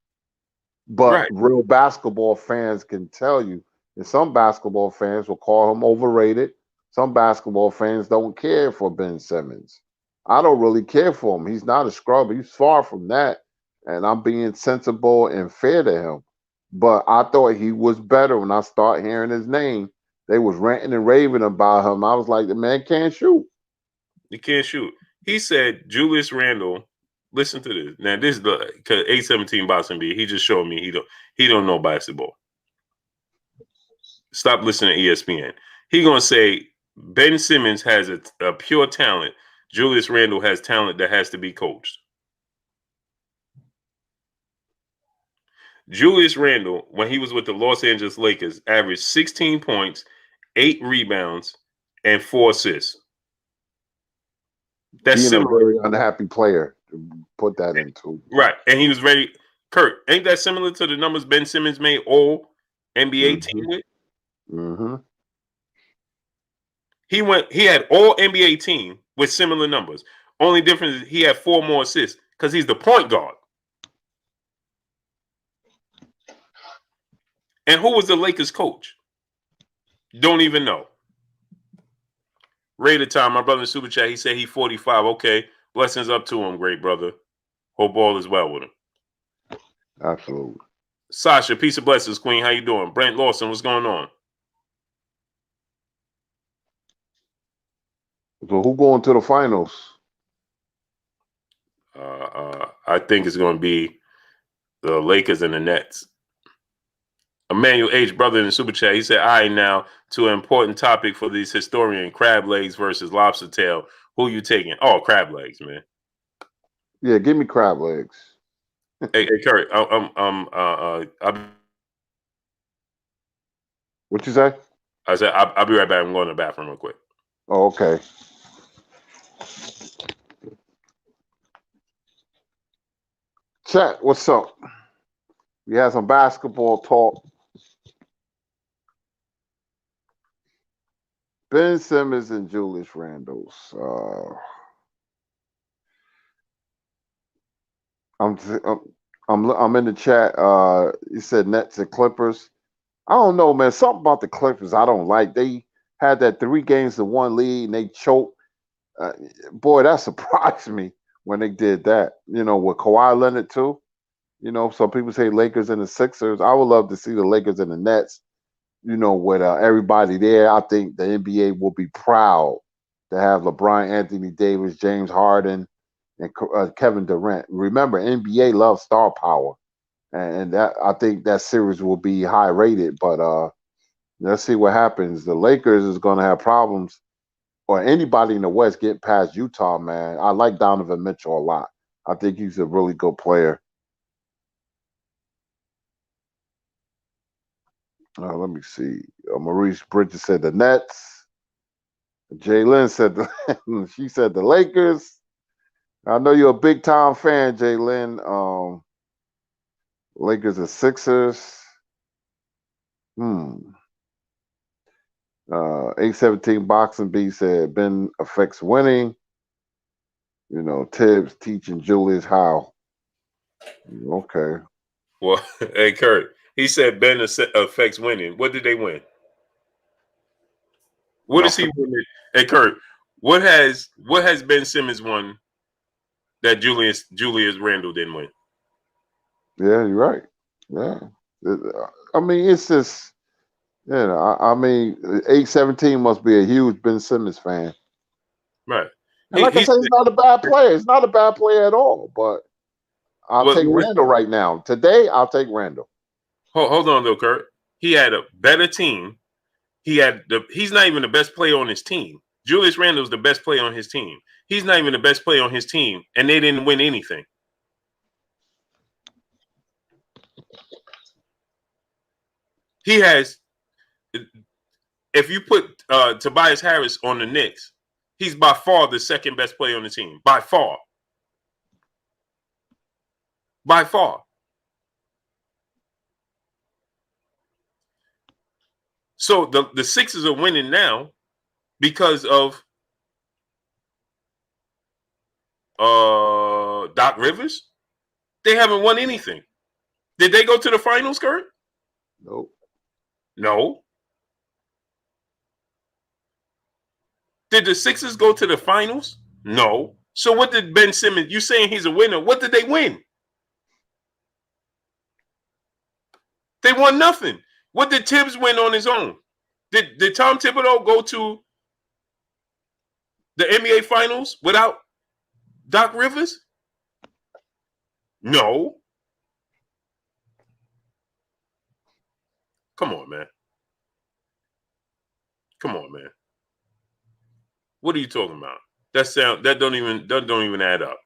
But
Right.
real basketball fans can tell you, and some basketball fans will call him overrated. Some basketball fans don't care for Ben Simmons. I don't really care for him. He's not a scrub. He's far from that. And I'm being sensible and fair to him. But I thought he was better when I started hearing his name. They was ranting and raving about him. I was like, the man can't shoot.
He can't shoot. He said Julius Randle. Listen to this. Now this is the 817 Boston B. He just showed me he don't know basketball. Stop listening to ESPN. He gonna say Ben Simmons has a pure talent. Julius Randle has talent that has to be coached. Julius Randle, when he was with the Los Angeles Lakers, averaged 16 points, 8 rebounds, and 4 assists. That's
Being
similar.
a very unhappy player, to put that into.
Right. And he was very Kurt, ain't that similar to the numbers Ben Simmons made all NBA team with?
Mm-hmm.
He had all NBA team with similar numbers. Only difference is he had 4 more assists because he's the point guard. And who was the Lakers coach? Don't even know. Raider Time, my brother in Super Chat, he said he 45. Okay. Blessings up to him, great brother. Hope all is well with him.
Absolutely.
Sasha, peace of blessings, Queen. How you doing? Brent Lawson, what's going on?
So who going to the finals?
I think it's going to be the Lakers and the Nets. Emmanuel H. brother in the super chat, he said, all right, now to an important topic for these historian, crab legs versus lobster tail. Who you taking? Oh, crab legs, man.
Yeah, give me crab legs.
Hey, Curry,
What you say?
I said, I'll be right back. I'm going to the bathroom real quick.
Oh, okay. Chat, what's up? We had some basketball talk. Ben Simmons and Julius Randle. I'm in the chat. He said Nets and Clippers. I don't know, man. Something about the Clippers I don't like. They had that 3 games to 1 lead and they choked. Uh, Boy, that surprised me when they did that. With Kawhi Leonard too. Some people say Lakers and the Sixers. I would love to see the Lakers and the Nets. With everybody there, I think the NBA will be proud to have LeBron, Anthony Davis, James Harden, and Kevin Durant. Remember, NBA loves star power, and that I think that series will be high rated. But let's see what happens. The Lakers is going to have problems, or anybody in the West get past Utah. Man, I like Donovan Mitchell a lot. I think he's a really good player. Let me see. Maurice Bridges said the Nets. Jalen said she said the Lakers. I know you're a big time fan, Jalen. Lakers and Sixers. 817 Boxing B said Ben affects winning. Tibbs teaching Julius how. Okay.
Well, hey Kurt, he said Ben affects winning. What did they win? What is he winning? Hey Kurt, what has Ben Simmons won that Julius Randle didn't win?
Yeah, you're right. Yeah. I mean, it's just, I mean, 817 must be a huge Ben Simmons fan.
Right.
And like I said, he's not a bad player. He's not a bad player at all. But I'll take Randall right now. Today, I'll take Randall.
Hold on, though, Kurt. He had a better team. He's not even the best player on his team. Julius Randle's the best player on his team. He's not even the best player on his team, and they didn't win anything. He has, if you put Tobias Harris on the Knicks, he's by far the second best player on the team. By far. By far. So the Sixers are winning now because of Doc Rivers. They haven't won anything. Did they go to the finals, Kurt?
Nope.
No. Did the Sixers go to the finals? No. So what did Ben Simmons? You saying he's a winner? What did they win? They won nothing. What did Tibbs win on his own? Did Tom Thibodeau go to the NBA finals without Doc Rivers? No. Come on, man. Come on, man. What are you talking about? That don't even add up.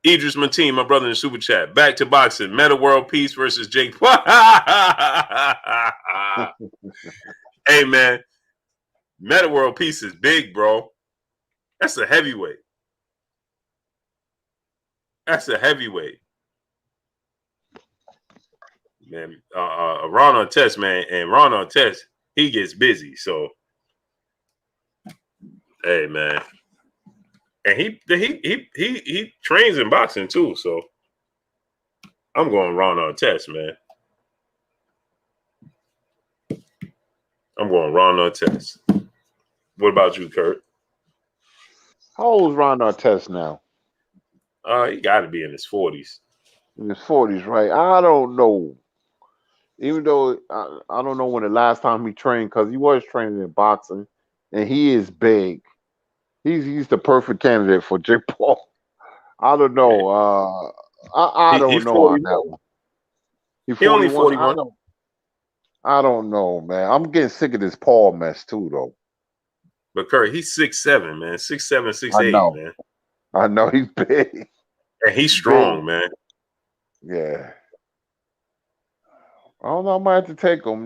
Idris Mateen, my brother in the super chat. Back to boxing. Meta World Peace versus Jake. Hey man, Meta World Peace is big, bro. That's a heavyweight. That's a heavyweight. Man, Ron Artest, man, and Ron Artest, he gets busy. So, hey, man, and he trains in boxing too. So, I'm going Ron Artest, man. I'm going Ron Artest. What about you, Kurt?
How old is Ron Artest now?
He got to be in his 40s.
In his 40s, right? I don't know. Even though I don't know when the last time he trained, because he was training in boxing, and he is big. He's the perfect candidate for Jake Paul. I don't know. I don't know on that one.
He only 41.
I don't know, man. I'm getting sick of this Paul mess too, though.
But Kurt, he's 6'7", man. 6'7", 6'8", man.
I know he's big.
And he's strong, man.
Yeah. I don't know. I might have to take him.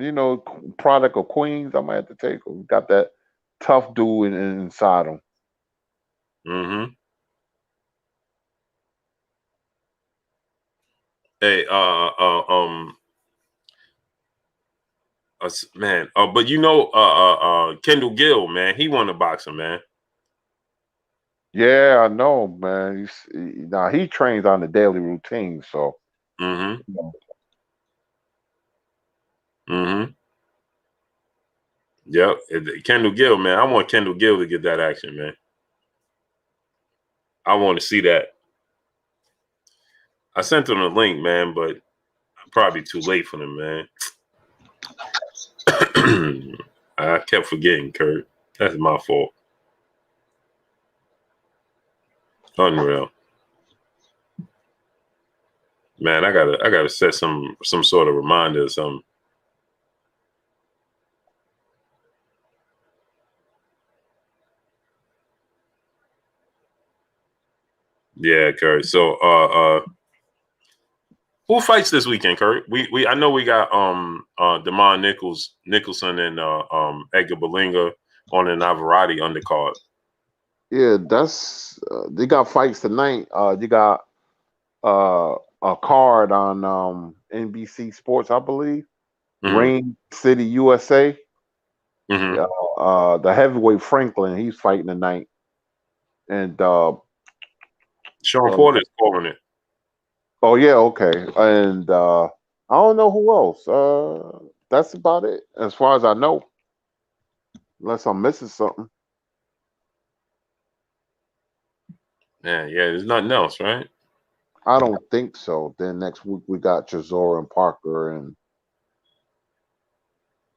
Product of Queens. I might have to take him. Got that tough dude inside him.
Mm-hmm. Hey, man. But Kendall Gill, man, he won the boxing, man.
Yeah, I know, man. He trains on the daily routine, so.
Mm-hmm. Mm-hmm. Yep. Kendall Gill, man. I want Kendall Gill to get that action, man. I want to see that. I sent him the link, man, but I'm probably too late for them, man. I kept forgetting, Kurt. That's my fault. Unreal. Man, I gotta set some sort of reminder or something. Yeah, Kurt. So who fights this weekend, Kurt? We I know we got Damon Nicholson and Edgar Berlanga on an Navarrete undercard.
Yeah, that's they got fights tonight. You got a card on NBC Sports, I believe. Rain City, USA. The heavyweight Franklin, he's fighting tonight, and
Sean Porter is calling it.
Oh yeah, okay, and I don't know who else. That's about it as far as I know, unless I'm missing something.
Yeah, there's nothing else, right?
I don't think so. Then next week we got Chisora and Parker, and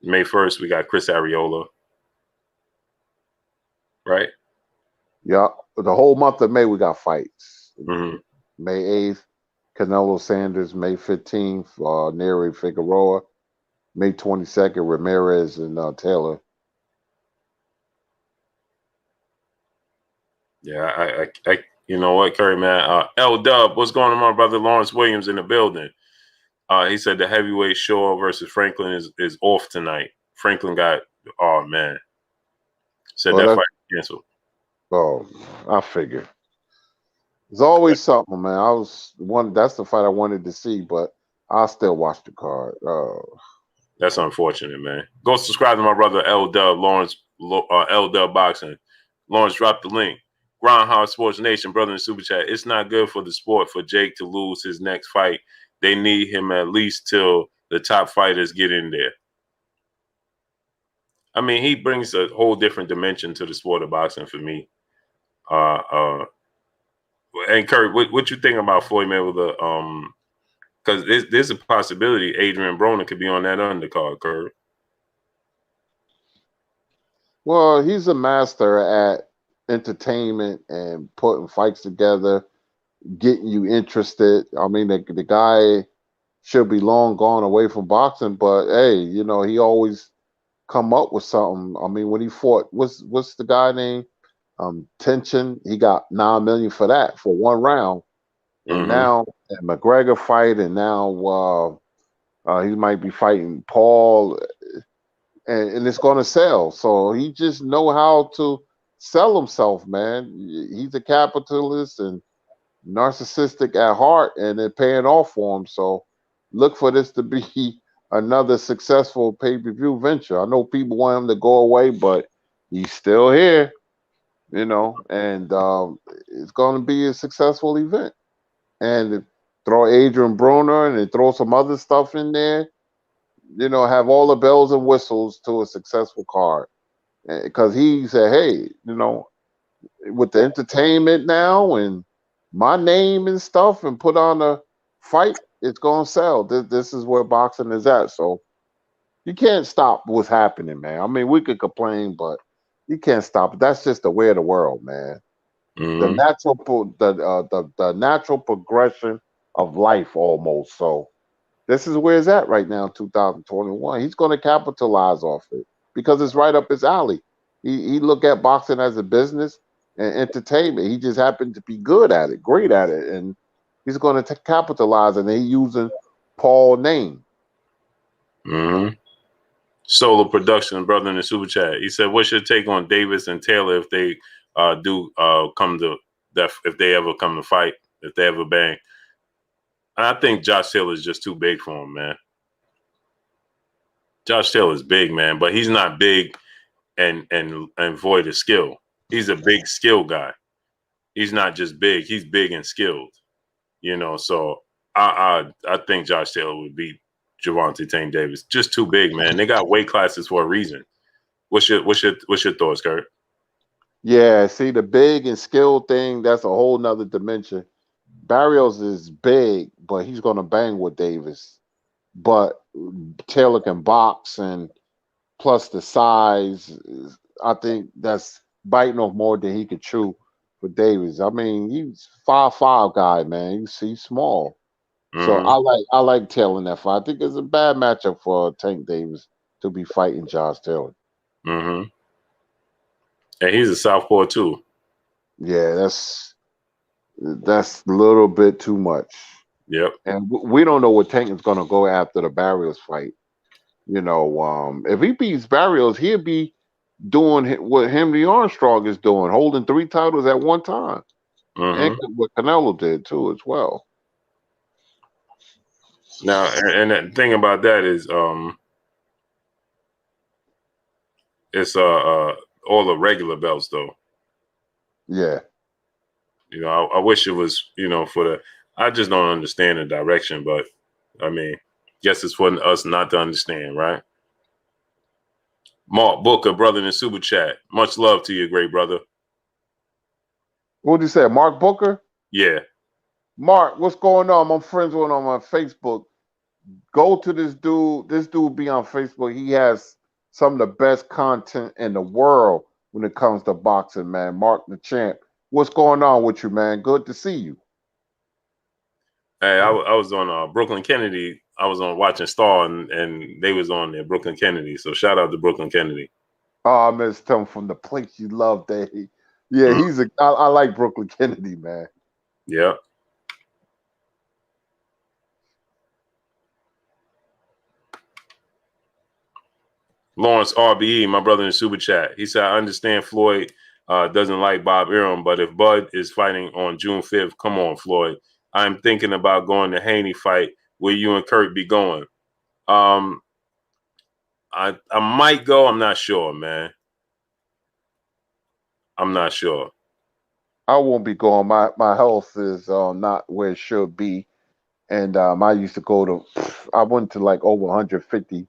May 1st we got Chris Arreola, right?
Yeah, the whole month of May we got fights.
Mm-hmm.
May 8th, Canelo Sanders. May 15th, Neri Figueroa. May 22nd, Ramirez and Taylor.
Yeah, I you know what, Curry, man. L Dub, what's going on, my brother Lawrence Williams in the building? He said the heavyweight Shaw versus Franklin is off tonight. Franklin got, oh man, said that fight canceled.
Oh, I figured. There's always something, man. That's the fight I wanted to see, but I'll still watch the card.
That's unfortunate, man. Go subscribe to my brother L Dub Lawrence, L Dub Boxing. Lawrence, drop the link. Groundhog Sports Nation, brother in Super Chat. It's not good for the sport for Jake to lose his next fight. They need him at least till the top fighters get in there. I mean, he brings a whole different dimension to the sport of boxing for me. And Kurt, what you think about Floyd Mayweather? Because there's a possibility Adrien Broner could be on that undercard, Kurt.
Well, he's a master at entertainment and putting fights together, getting you interested. I mean, the guy should be long gone away from boxing, but hey, he always come up with something. I mean, when he fought, what's the guy name? Tension. He got $9 million for that for one round, and now McGregor fight, and now he might be fighting Paul, and it's going to sell. So he just know how to sell himself, man. He's a capitalist and narcissistic at heart, and they're paying off for him. So look for this to be another successful pay-per-view venture. I know people want him to go away, but he's still here, and it's going to be a successful event. And throw Adrien Broner and throw some other stuff in there, have all the bells and whistles to a successful card. Because he said, hey, with the entertainment now and my name and stuff and put on a fight, it's going to sell. This is where boxing is at. So you can't stop what's happening, man. I mean, we could complain, but you can't stop it. That's just the way of the world, man. The natural progression of life almost. So this is where it's at right now, 2021. He's going to capitalize off it because it's right up his alley. He look at boxing as a business and entertainment. He just happened to be good at it, great at it, and he's going to capitalize. And he's using Paul's name.
Solo production, brother in the super chat. He said, "What's your take on Davis and Taylor if they do come to that? If they ever come to fight, if they ever bang?" I think Josh Taylor is just too big for him, man. Josh Taylor's big, man, but he's not big and void of skill. He's a big skill guy. He's not just big; he's big and skilled. So I think Josh Taylor would beat Gervonta Tank Davis. Just too big, man. They got weight classes for a reason. What's your thoughts, Kurt?
Yeah, see the big and skill thing, that's a whole nother dimension. Barrios is big, but he's gonna bang with Davis. But Taylor can box, and plus the size, I think that's biting off more than he could chew for Davis. I mean, he's 5'5" guy, man. He's small. So
Mm-hmm.
I like Taylor in that fight. I think it's a bad matchup for Tank Davis to be fighting Josh Taylor.
Mm-hmm. And he's a southpaw too.
Yeah, that's a little bit too much.
Yep.
And we don't know what Tank is going to go after the Barrios fight. You know, if he beats Barrios, he'll be doing what Henry Armstrong is doing, holding 3 titles at one time, and
Mm-hmm.
what Canelo did too as well.
Now, and the thing about that is, it's all the regular belts though.
Yeah,
You know, I wish it was, you know, for the. I just don't understand the direction, but I mean, guess it's for us not to understand, right? Mark Booker, brother in the super chat. Much love to you, great brother.
what did you say, Mark Booker?
Yeah.
Mark, what's going on? I'm friends with him on my Facebook. Go to this dude. This dude be on Facebook. He has some of the best content in the world when it comes to boxing, man. Mark the Champ. What's going on with you, man? Good to see you.
Hey, I was on Brooklyn Kennedy. I was on watching Star, and they was on there, Brooklyn Kennedy. So shout out to Brooklyn Kennedy.
Oh, I missed him from the place you love, that yeah,
Mm,
I like Brooklyn Kennedy, man.
yeah. Lawrence RBE, my brother in super chat. He said, I understand Floyd doesn't like Bob Arum, but if Bud is fighting on June 5th, come on, Floyd. I'm thinking about going to Haney fight where you and Kurt be going. I might go. I'm not sure, man. I'm not sure.
I won't be going. My health is not where it should be, and I used to go to. I went to like over 150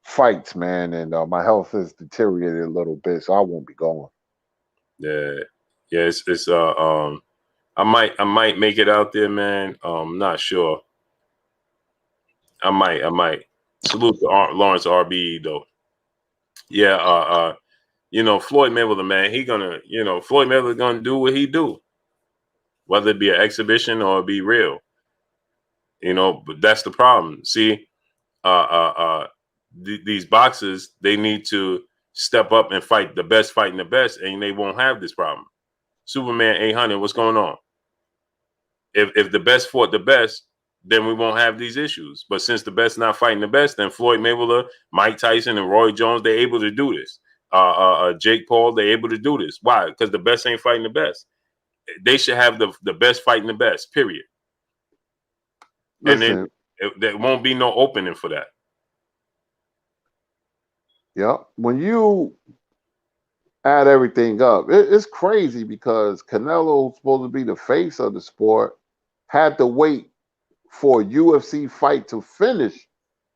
fights, man, and my health has deteriorated a little bit, so I won't be going.
Yeah. Yeah, it's I might make it out there, man. Not sure. I might. Salute to Lawrence RBE though. Yeah, you know, Floyd Mayweather, man, Floyd Mayweather gonna do what he do, whether it be an exhibition or it be real. You know, but that's the problem. See, these boxers, they need to step up and fight the best, fighting the best, and they won't have this problem. Superman 800, what's going on? If the best fought the best, then we won't have these issues. But since the best not fighting the best, then Floyd Mayweather, Mike Tyson, and Roy Jones, they're able to do this. Jake Paul, they're able to do this. Why? Because the best ain't fighting the best. They should have the best fighting the best, period. And then
Listen,
there won't be no opening for that.
yeah, when you add everything up, it's crazy because Canelo's supposed to be the face of the sport, had to wait for a UFC fight to finish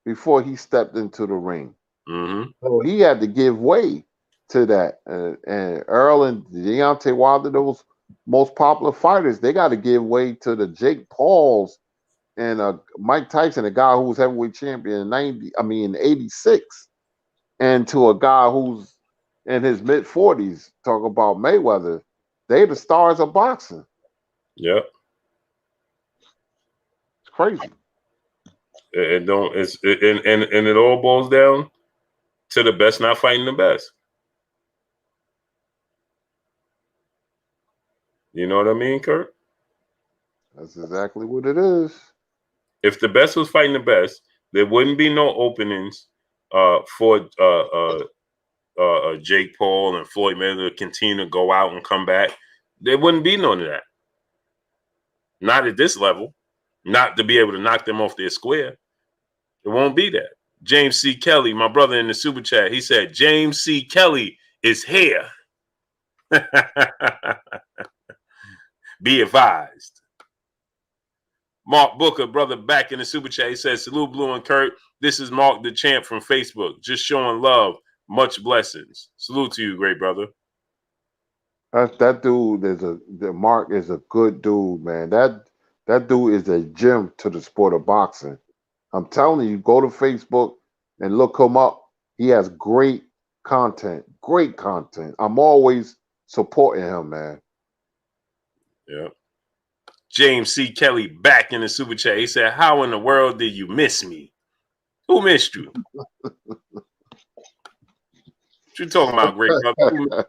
before he stepped into the ring.
Mm-hmm.
So he had to give way to that. And Earl and Deontay Wilder, those most popular fighters, they got to give way to the Jake Pauls and Mike Tyson, a guy who was heavyweight champion in in '86, and to a guy who's in his mid 40s. Talk about Mayweather, they the stars of boxing.
Yep.
It's crazy.
It don't. And it all boils down to the best not fighting the best. You know what I mean, Kurt?
That's exactly what it is.
If the best was fighting the best, there wouldn't be no openings for Jake Paul and Floyd Mayweather to continue to go out and come back. There wouldn't be none of that. Not at this level. Not to be able to knock them off their square. It won't be that. James C. Kelly, my brother in the super chat, he said, James C. Kelly is here. Be advised. Mark Booker, brother, back in the super chat, he says, salute Blue and Kurt. This is Mark the Champ from Facebook. Just showing love. Much blessings. Salute to you, great brother.
That dude the Mark is a good dude, man. That dude is a gem to the sport of boxing. I'm telling you, go to Facebook and look him up. He has great content. Great content. I'm always supporting him, man.
Yeah. James C. Kelly back in the super chat. He said, "How in the world did you miss me? Who missed you? What you talking about, great brother?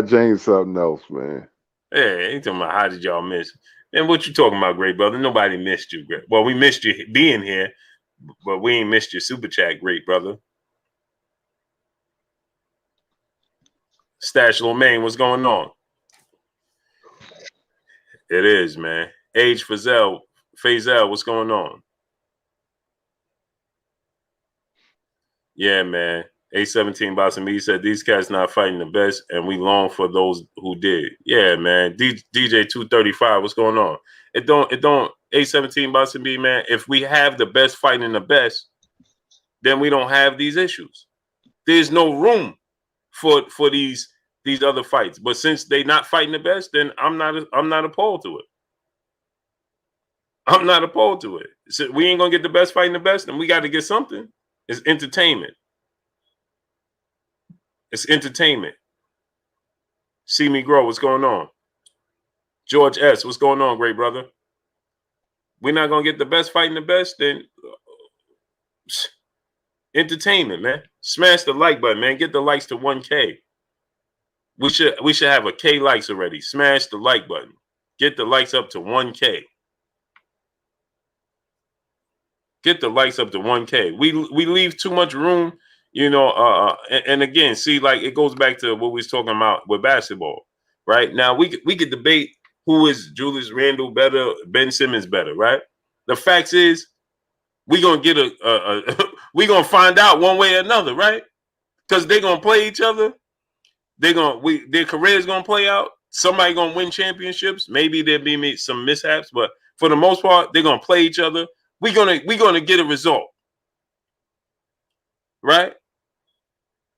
James something else, man.
Hey, ain't talking about how did y'all miss? And what you talking about, great brother? Nobody missed you, great. Well, we missed you being here, but we ain't missed your super chat, great brother. Stash Lomain, what's going on? It is, man. Age Fazel, what's going on? Yeah, man. A17 Bossing Me said these cats not fighting the best, and we long for those who did. Yeah, man. DJ 235, what's going on? It don't A17 Bossing Me, man. If we have the best fighting the best, then we don't have these issues. There's no room for these other fights. But since they not fighting the best, then I'm not opposed to it. I'm not opposed to it. So we ain't gonna get the best fighting the best, and we got to get something. It's entertainment. It's entertainment. See me grow. What's going on? George S. What's going on, great brother? We're not gonna get the best fighting the best, then entertainment, man. Smash the like button, man. Get the likes to 1K. We should have a K likes already. Smash the like button. Get the likes up to 1K. Get the likes up to 1K. We leave too much room, and again, see, like it goes back to what we was talking about with basketball, right? Now we could debate who is Julius Randle better, Ben Simmons better, right? The fact is, we're gonna get we're gonna find out one way or another, right? Because they're gonna play each other. Their career's gonna play out. Somebody gonna win championships. Maybe there'll be some mishaps, but for the most part, they're gonna play each other. We're gonna get a result, right?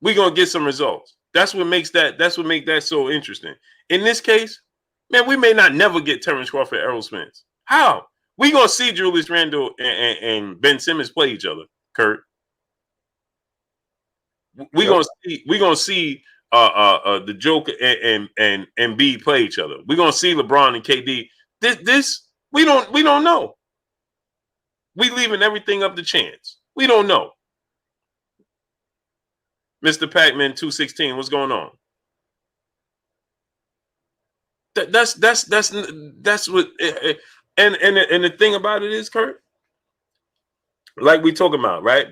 We're gonna get some results. That's what makes that so interesting. In this case, man, we may not never get Terence Crawford, Errol Spence. How? We gonna see Julius Randle and Ben Simmons play each other, Kurt. We gonna see the Joker and B play each other. We're gonna see LeBron and KD. This we don't know. We leaving everything up to chance. We don't know. Mr. Pac-Man 216, what's going on? That's what. And the thing about it is, Kurt, like we talking about, right?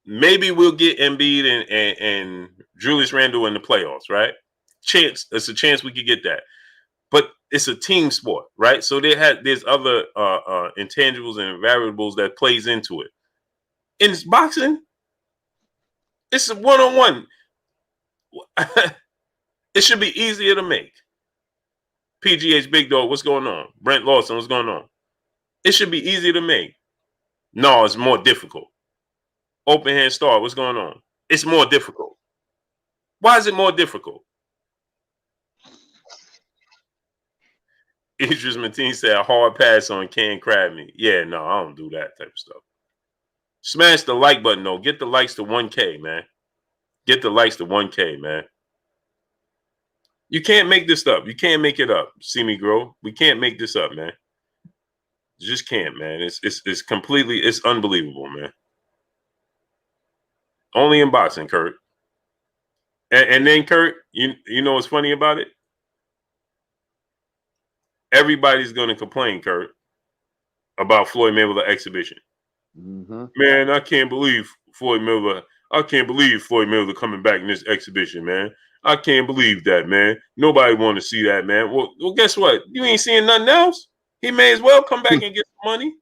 Maybe we'll get Embiid and Julius Randle in the playoffs, right? It's a chance we could get that. But it's a team sport, right? So there's other intangibles and variables that plays into it. In boxing, it's a one-on-one. It should be easier to make. PGH Big Dog, what's going on? Brent Lawson, what's going on? It should be easier to make. No, it's more difficult. Open Hand Star, what's going on? It's more difficult. Why is it more difficult? Idris Mateen said a hard pass on Can Crab Me. Yeah, no, I don't do that type of stuff. Smash the like button, though. Get the likes to 1K, man. Get the likes to 1K, man. You can't make this up. You can't make it up. See me grow. We can't make this up, man. You just can't, man. It's completely, it's unbelievable, man. Only in boxing, Kurt. And then, Kurt, you know what's funny about it? Everybody's going to complain, Kurt, about Floyd Mayweather exhibition.
Mm-hmm.
Man, I can't believe Floyd Mayweather coming back in this exhibition, man. I can't believe that, man. Nobody want to see that, man. Well, guess what? You ain't seeing nothing else. He may as well come back and get some money.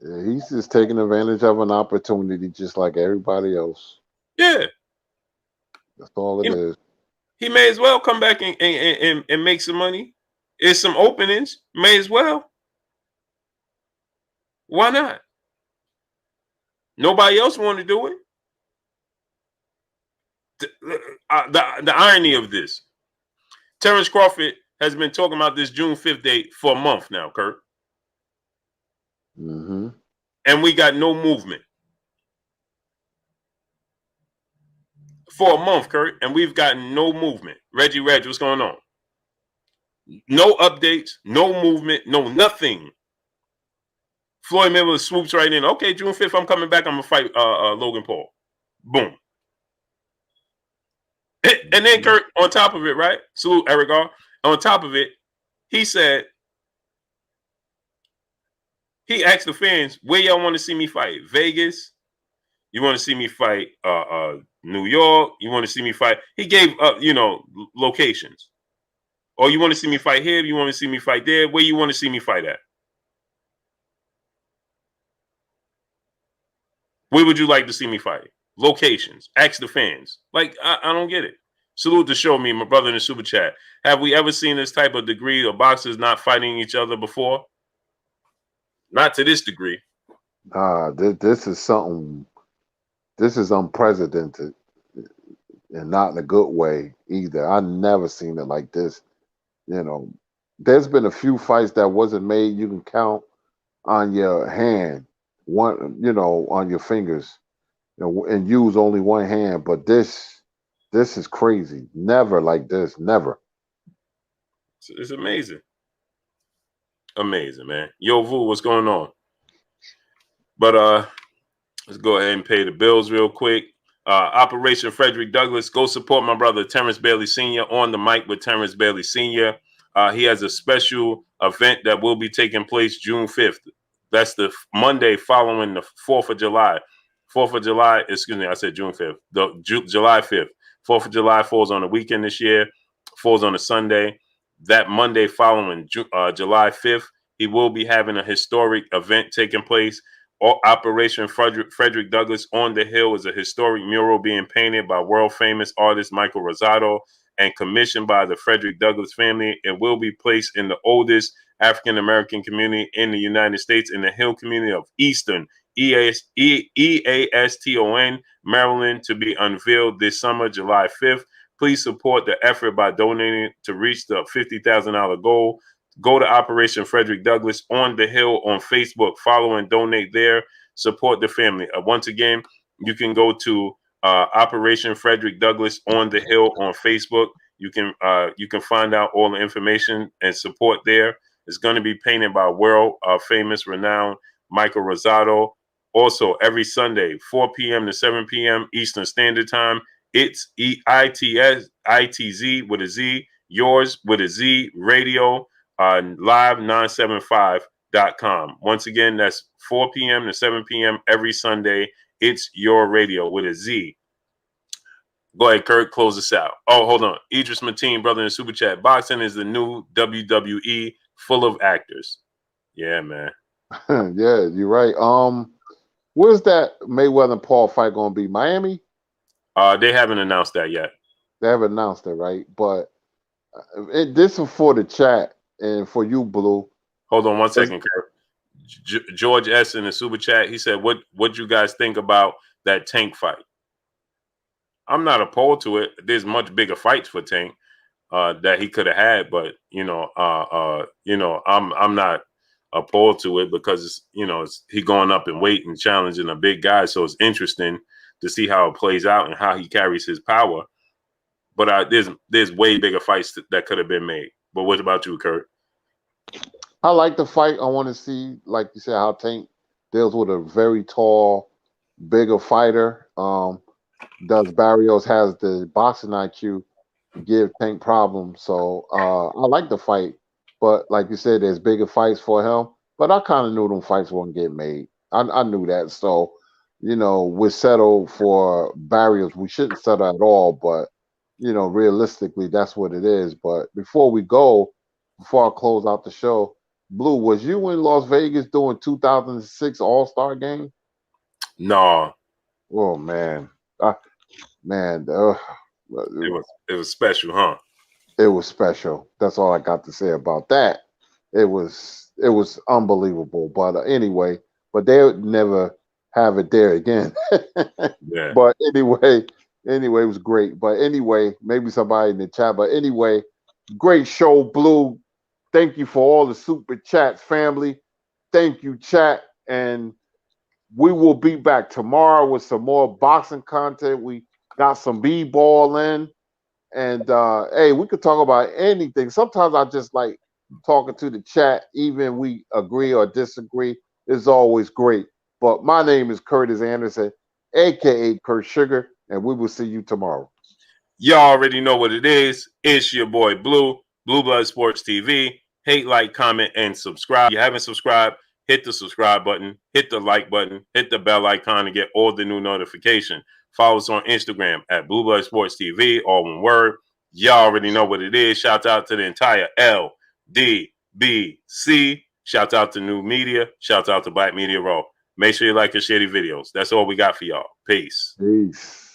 Yeah, he's just taking advantage of an opportunity just like everybody else.
Yeah.
That's all it is.
He may as well come back and make some money. There's some openings. May as well. Why not? Nobody else want to do it. The irony of this, Terence Crawford has been talking about this June 5th date for a month now, Kurt.
Mm-hmm.
And we got no movement. For a month, Kurt, and we've gotten no movement. Reggie Reg, what's going on? No updates, no movement, no nothing. Floyd Mayweather swoops right in. Okay, June 5th, I'm coming back. I'm going to fight Logan Paul. Boom. And then Kurt, on top of it, right? Salute Eric R. On top of it, he said, he asked the fans, where y'all want to see me fight? Vegas? You want to see me fight New York? You want to see me fight? He gave locations. Or you want to see me fight here? You want to see me fight there? Where you want to see me fight at? Where would you like to see me fight? Locations. Ask the fans. Like, I don't get it. Salute to Show Me, my brother in the super chat. Have we ever seen this type of degree of boxers not fighting each other before? Not to this degree.
This is something. This is unprecedented, and not in a good way either. I never seen it like this. You know, there's been a few fights that wasn't made. You can count on your hand, on your fingers, and use only one hand. But this is crazy. Never like this. Never.
It's amazing. Amazing, man. Yo, Vu, what's going on? But let's go ahead and pay the bills real quick. Operation Frederick Douglass. Go support my brother Terence Bailey Sr. on the mic with Terence Bailey Sr. He has a special event that will be taking place June 5th. That's the Monday following the 4th of July. 4th of July, excuse me, I said June 5th. July 5th. 4th of July falls on a weekend this year, falls on a Sunday. That Monday following July 5th, he will be having a historic event taking place. Operation Frederick Douglass on the Hill is a historic mural being painted by world famous artist Michael Rosado and commissioned by the Frederick Douglass family. It will be placed in the oldest African American community in the United States, in the Hill community of Easton, EASTON, Maryland, to be unveiled this summer, July 5th. Please support the effort by donating to reach the $50,000 goal. Go to Operation Frederick Douglass on the Hill on Facebook. Follow and donate there. Support the family. Once again, you can go to Operation Frederick Douglass on the Hill on Facebook. You can find out all the information and support there. It's going to be painted by world famous, renowned Michael Rosado. Also, every Sunday, 4 p.m. to 7 p.m. Eastern Standard Time. It's ITZ with a Z, yours with a Z, radio. Live975.com. Once again, that's 4 p.m. to 7 p.m. every Sunday. It's your radio with a Z. Go ahead, Kurt, close this out. Oh, hold on. Idris Mateen, brother in the super chat. Boxing is the new WWE, full of actors. Yeah, man.
Yeah, you're right. Where's that Mayweather and Paul fight going to be? Miami?
They haven't announced that yet.
They haven't announced it, right? But this is for the chat. And for you, Blue.
Hold on 1 second, Kurt. George S. in the super chat, he said, what you guys think about that Tank fight? I'm not opposed to it. There's much bigger fights for Tank that he could have had, but I'm not opposed to it because it's he going up in weight and challenging a big guy, so it's interesting to see how it plays out and how he carries his power. But there's way bigger fights that could have been made. But what about you, Kurt?
I like the fight. I want to see, like you said, how Tank deals with a very tall, bigger fighter. Does Barrios has the boxing IQ to give Tank problems? So I like the fight. But like you said, there's bigger fights for him. But I kind of knew them fights wouldn't get made. I knew that. So, we're settled for Barrios. We shouldn't settle at all. But, realistically, that's what it is. But before I close out the show, Blue, was you in Las Vegas doing 2006 All-Star game?
No.
Oh, man. It
was special, huh?
It was special. That's all I got to say about that. It was unbelievable. But anyway, but they would never have it there again.
Yeah.
But anyway, Anyway, it was great. But anyway, maybe somebody in the chat. But anyway, great show, Blue. Thank you for all the super chats, family. Thank you, chat. And we will be back tomorrow with some more boxing content. We got some b-ball in. And hey, we could talk about anything. Sometimes I just like talking to the chat, even we agree or disagree. It's always great. But my name is Curtis Anderson, aka Kurt Sugar, and we will see you tomorrow.
Y'all already know what it is. It's your boy Blue, Blue Blood Sports TV. Hate, like, comment, and subscribe. If you haven't subscribed, hit the subscribe button, hit the like button, hit the bell icon to get all the new notifications. Follow us on Instagram at Blue Blood Sports TV, all one word. Y'all already know what it is. Shout out to the entire LDBC. Shout out to New Media. Shout out to Black Media Raw. Make sure you like and share the videos. That's all we got for y'all. Peace.
Peace.